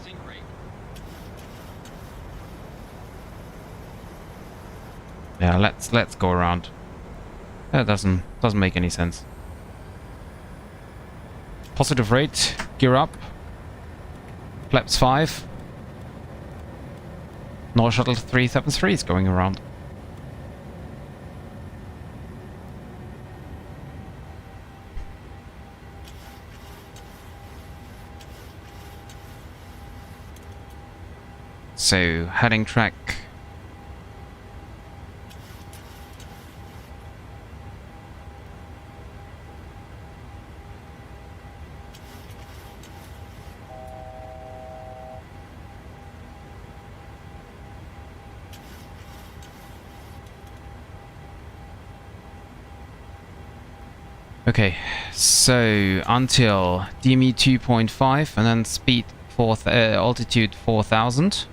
Sink rate. Yeah, let's go around. That doesn't make any sense. Positive rate, gear up. Flaps 5. North Shuttle 373 is going around. So, heading track. Okay, so until DME 2.5 and then speed altitude 4000.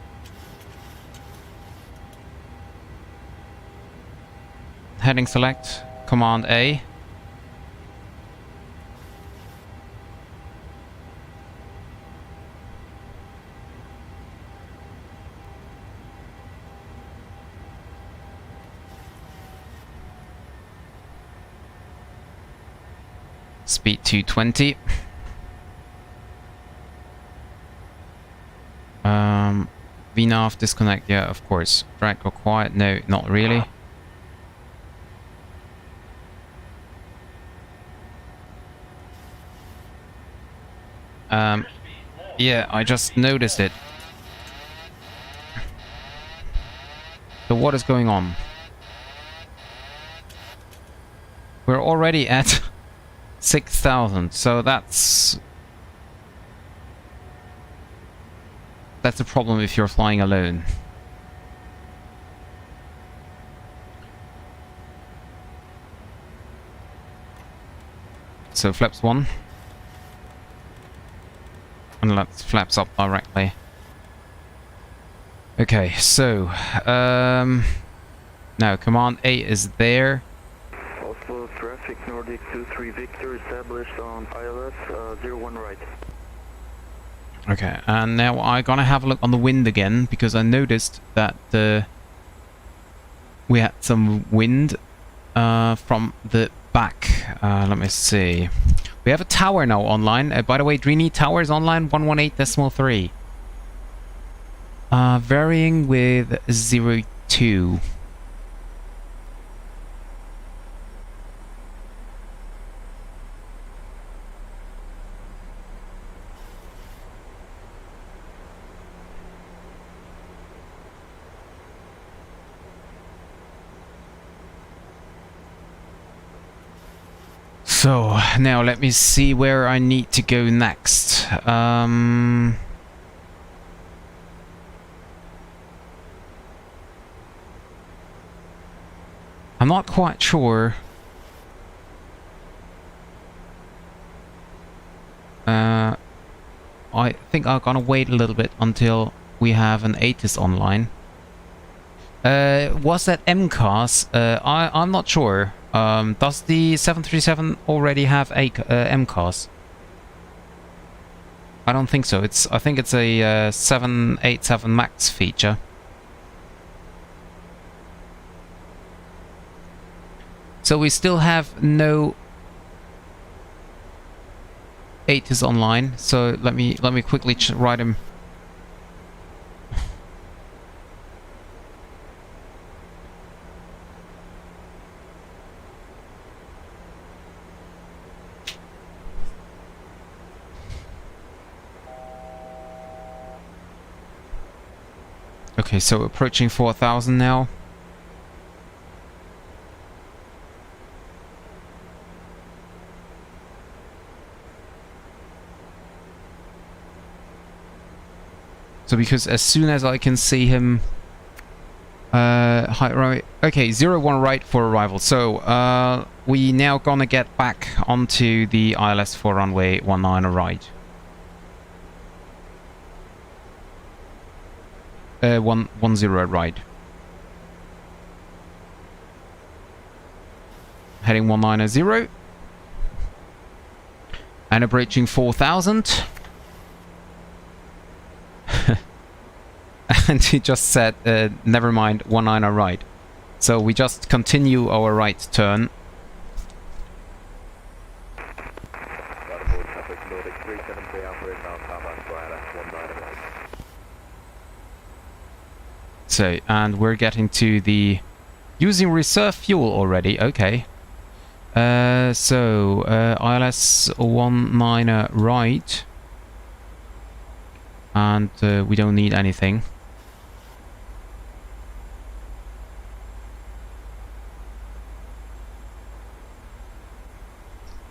Heading select, Command A. Speed 220. VNAV disconnect, yeah, of course. Drag required, no, not really. Yeah, I just noticed it. So what is going on? We're already at 6,000, so that's a problem if you're flying alone. So flaps 1. And let's flaps up directly. Okay, so now Command A is there. Oslo traffic Nordic 23 Victor established on ILS 01 right. Okay, and now I'm gonna have a look on the wind again because I noticed that we had some wind from the back. Let me see. We have a tower now online. By the way, Drini, tower is online 118.3. Varying with 02. So, now let me see where I need to go next. I'm not quite sure. I think I'm gonna wait a little bit until we have an ATIS online. Was that MCAS? I'm not sure. Does the 737 already have a MCAS? I don't think so. I think it's a 787 MAX feature. So we still have no ATIS online. So let me quickly write him Okay, so approaching 4,000 now. So because as soon as I can see him, right, okay, 01 right for arrival. So we now gonna get back onto the ILS for runway 19 right. 10 right. Heading 190 and approaching 4,000. And he just said, never mind, 19 right. So we just continue our right turn. So, and we're getting to the using reserve fuel already. Okay. So ILS 19 right. And we don't need anything.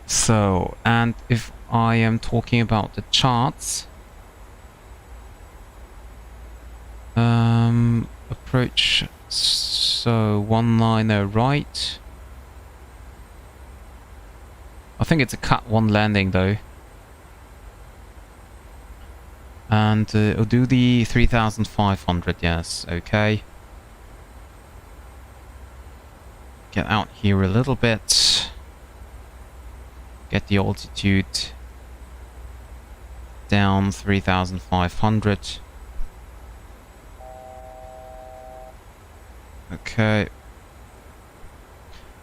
So, and if I am talking about the charts, approach, so 19 right. I think it's a cut 1 landing though. And I'll do the 3,500, yes, okay. Get out here a little bit. Get the altitude down 3,500. Okay.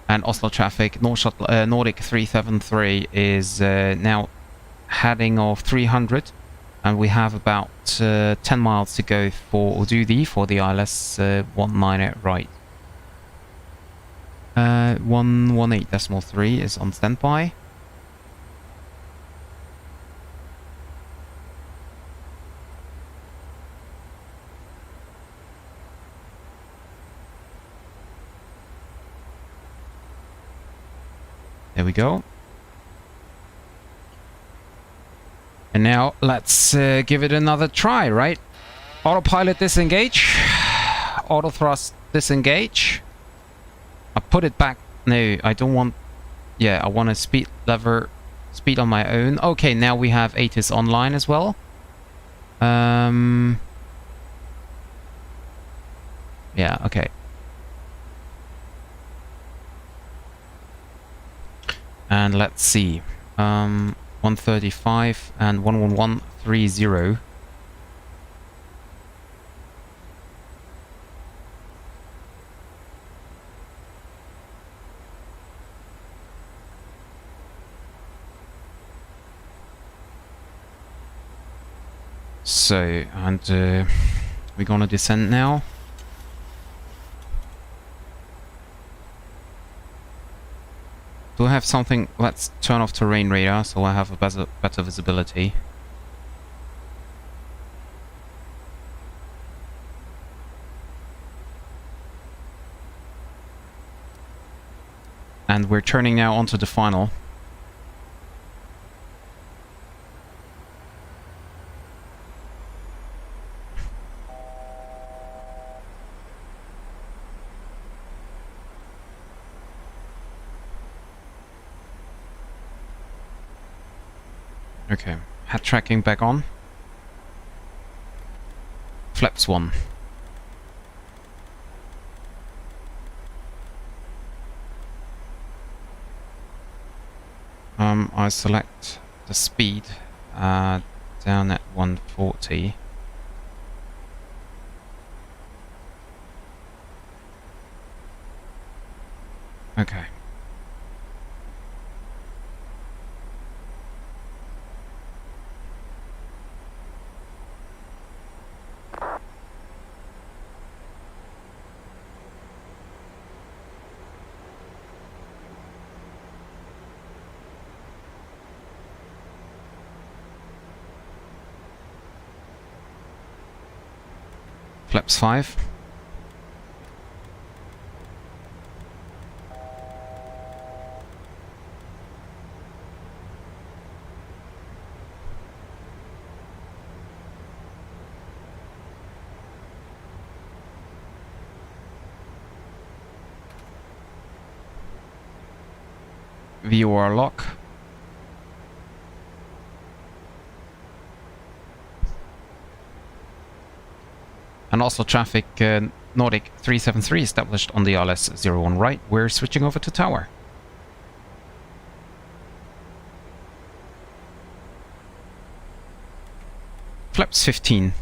And Oslo traffic, Nordic 373 is now heading off 300. And we have about 10 miles to go for Ududi for the ILS 19 right. 118.3 is on standby. There we go. And now let's give it another try, right? Autopilot disengage. Auto thrust disengage. I put it back. No, I don't want... Yeah, I want a speed lever. Speed on my own. Okay, now we have ATIS online as well. Yeah, okay. And let's see. 135 and 11130. So, and we're gonna descend now. Do I have something? Let's turn off terrain radar so I have a better visibility. And we're turning now onto the final. Okay, head tracking back on. Flaps 1. I select the speed down at 140. Okay. Flaps 5. VOR lock. And also traffic Nordic 373 established on the RLS 01 right. We're switching over to tower. Flaps 15.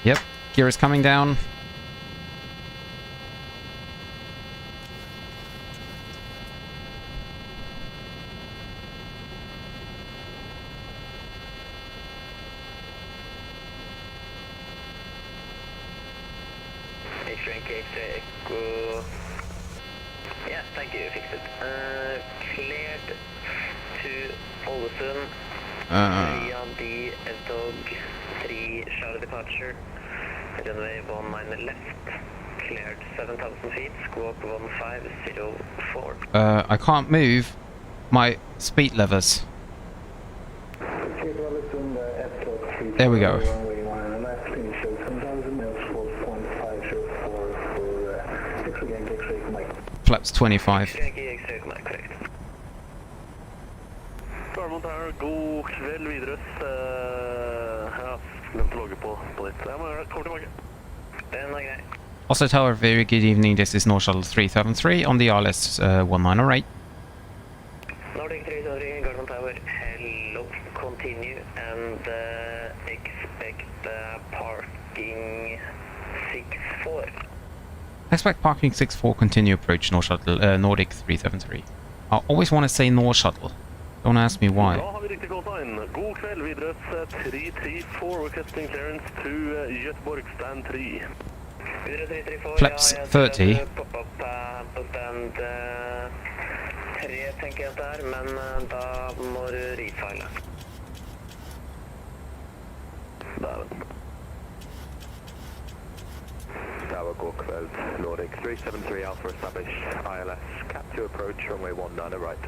Yep, gear is coming down. Echo. Yeah, thank you, fixed it. Cleared to Ålesund. AMD Dog 3 Charlie departure. Runway 19 left. Cleared 7,000 feet. Squawk 1504. I can't move my speed levers. There we go. Flaps 25. Klarmont her, god kveld videre. Ja, glemte å logge på litt. Jeg må komme tilbake. Den er grei. Oslo Tower, very good evening. This is North Shuttle 373 on the RLS 1908. Nordic 373, Garden Tower, hello. Continue and expect parking 64. Expect parking 64, continue approach North Shuttle, Nordic 373. I always want to say North Shuttle. Don't ask me why. Da har vi riktig kontain. God kveld videre. 334 requesting clearance to Göteborg stand 3. Flaps 30. Pop opp på stand 3 tenker jeg at det er, men da må du refile. Tower, god kveld. Nordic 373 Alpha established. ILS. Cap to approach runway 19 right.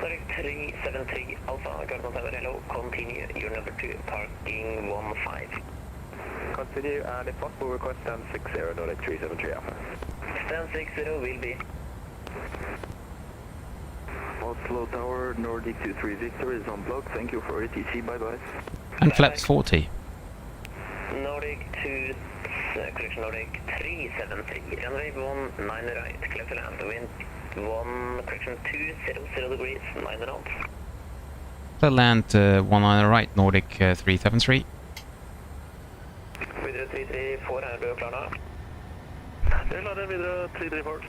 Nordic 373 Alpha, Garden Tower, hello. Continue, you're number 2, parking 15. Continue and if possible request stand 60 Nordic 373 Alpha. Stand 60 will be. Oslo Tower, Nordic 23 Victor is on block. Thank you for ATC, bye-bye. And flaps 40. Nordic 2, correction, Nordic 373, runway 19 right, clear to land, wind 1, correction 200 degrees, 9 knots. The land 19 right, Nordic 373. Videre 334, er du klar nå? Jeg klarer videre 334.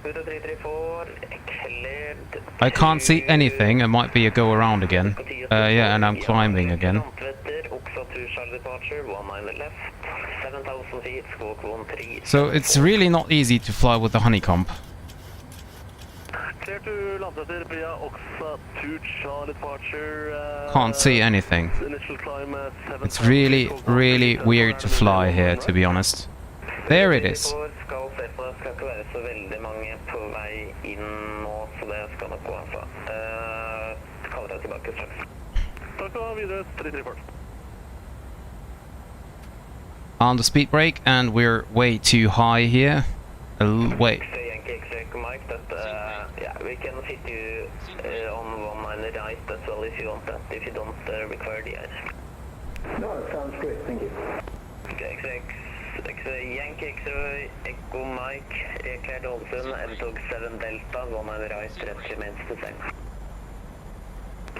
Videre 334, cleared. I can't see anything. It might be a go around again. Yeah, and I'm climbing again. So it's really not easy to fly with the honeycomb. Clear to landsetter via Oxa to Charlie departure. Can't see anything. Initial climb It's really, really weird to fly here, to be honest. There it is. On the speed brake, and we're way too high here. Wait. Yeah, we can fit you on 19 right as well if you want that, if you don't require the ice. No, that sounds great, thank you. Okay, X-ray, Yankee X-ray, Echo Mike, Aircare Dolphin, M-Tog 7 Delta, 19 right, rest remains the same.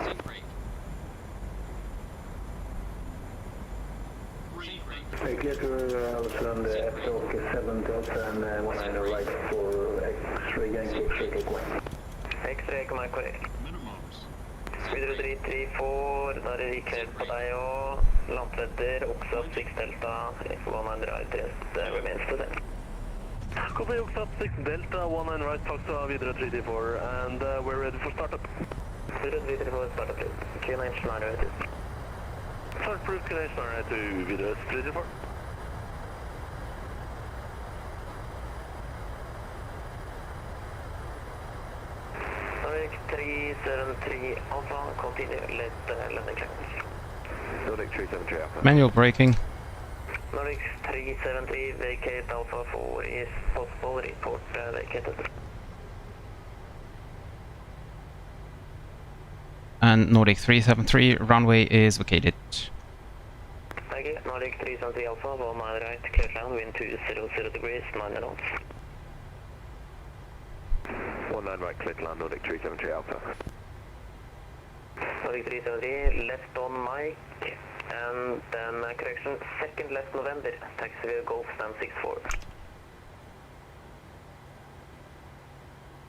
Sync rate. Sync rate. Hey, clear to Alexander, F-Talk 7 Delta and 19 right for X-ray Yankee X-ray Gateway. X-ray, Echo Mike, correct. Minimums. Videre 334, da er det clear på deg og landvetter, Oxford 6 Delta, 19 right, remains the same. Copy Oxford 6 Delta, 19 right, Foxa, videre 334, and we're ready for startup. Videre 334, startup please. QNH 902. Start proof QNH 902, videre 334. Nordic 373 Alpha, continue, let landing clearance. Nordic 373 Alpha. Manual braking. Nordic 373, vacate Alpha 4 is possible, report vacated. And Nordic 373, runway is vacated. Thank you, Nordic 373 Alpha, 19 right, clear land, wind 200 degrees, 9 knots. 19 right, clear to land, Nordic 373 Alpha. Nordic 373, left on mic, and then correction, 2nd left November, taxi via Golf stand 64.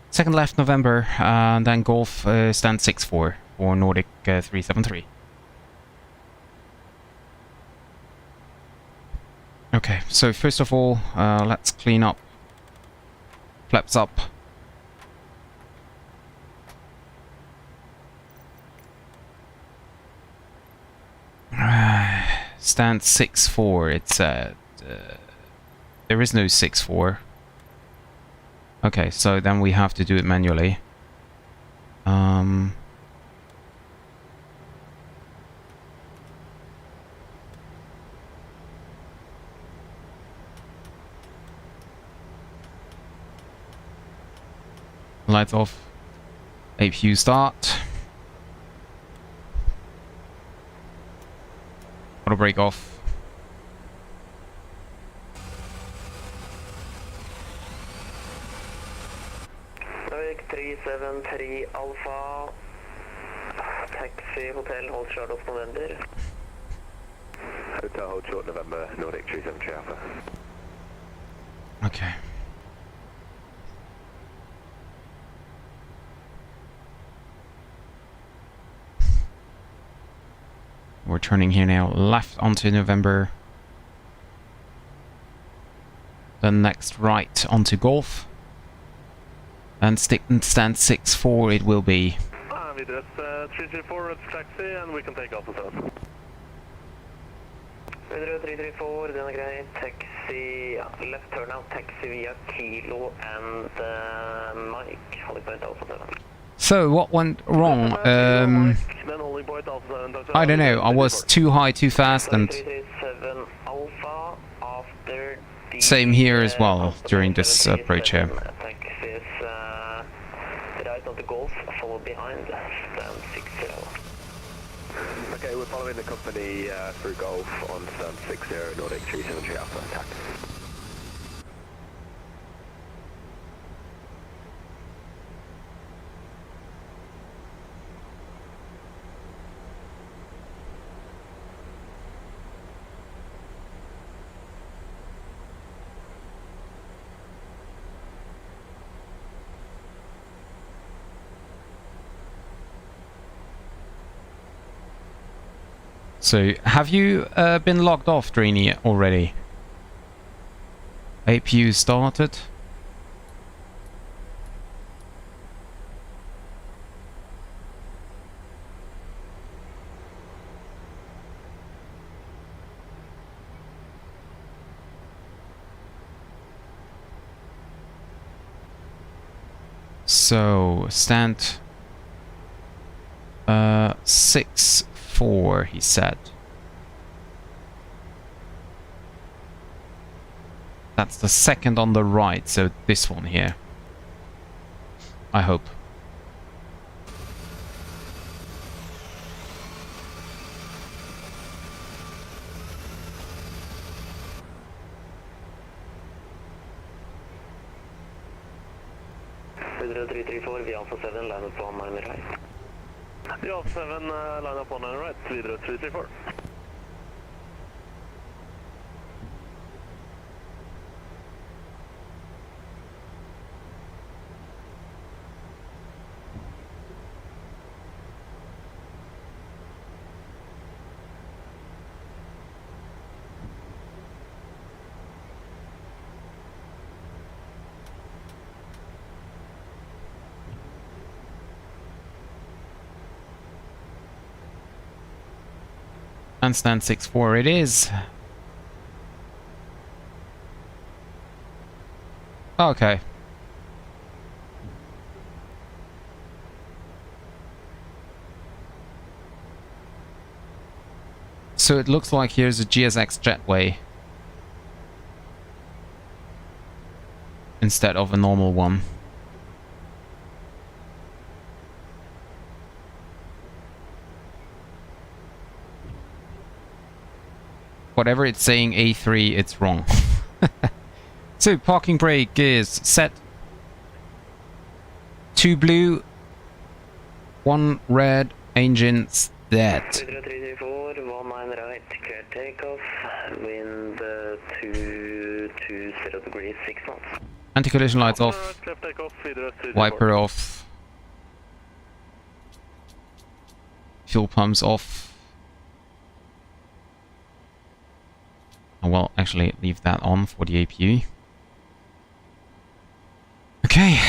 Second left November, then Golf stand 64 for Nordic 373. Okay, so first of all, let's clean up. Flaps up. Stand 6-4, it said. There is no 6-4. Okay, so then we have to do it manually. Lights off. APU start. Auto brake off. Nordic 373 Alpha, taxi hotel, hold short of November. Hotel hold short November, Nordic 373 Alpha. Okay. We're turning here now left onto November. Then next right onto Golf. And stick and stand 6-4 it will be. Videre 334, it's taxi, and we can take off the south. Videre 334, den er grei, taxi, ja, left turn out, taxi via Kilo and Mike, holding point Alpha 7. So what went wrong? I don't know. I was too high, too fast, and 337 Alpha after the same here as well during this approach here. Taxi is right of the Golf, follow behind, stand 60. Okay, we're following the company through Golf on stand 60, Nordic 373 Alpha, attack. So, have you been logged off, Drini, already? APU started. So, stand 6-4, he said. That's the second on the right, so this one here. I hope. Videre 334, vi Alpha 7, line up on 9 right. Vi Alpha 7, line up on 9 right, videre 334. Handstand 6-4 it is. Okay. So it looks like here's a GSX jetway instead of a normal one. Whatever it's saying A3, it's wrong. So parking brake is set. 2 blue, 1 red, engines dead. 334, 19 right, clear takeoff, wind 220 degrees, 6 knots. Anti-collision lights off, Clear takeoff, videre 334. wiper off, fuel pumps off. Oh, well, actually leave that on for the APU. Okay.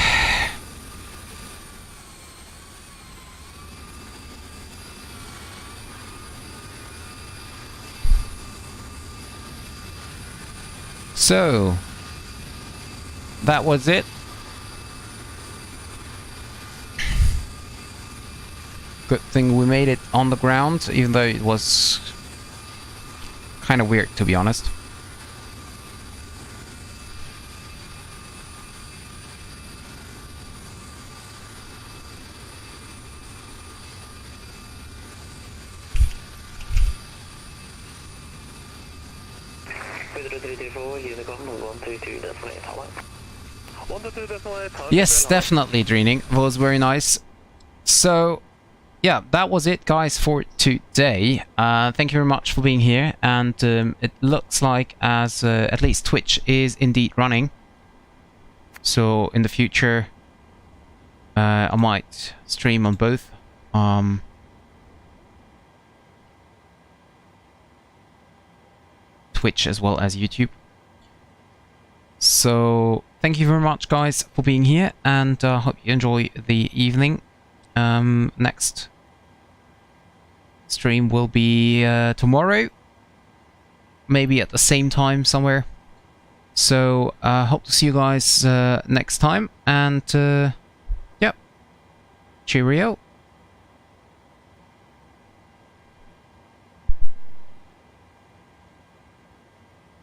So, that was it. Good thing we made it on the ground, even though it was kind of weird, to be honest. Yes, definitely, Dreening. It was very nice. So, yeah, that was it, guys, for today. Thank you very much for being here. And it looks like as at least Twitch is indeed running. So, in the future, I might stream on both. Twitch as well as YouTube. So thank you very much, guys, for being here, and hope you enjoy the evening. Next stream will be tomorrow, maybe at the same time somewhere. So hope to see you guys next time, and yeah, cheerio.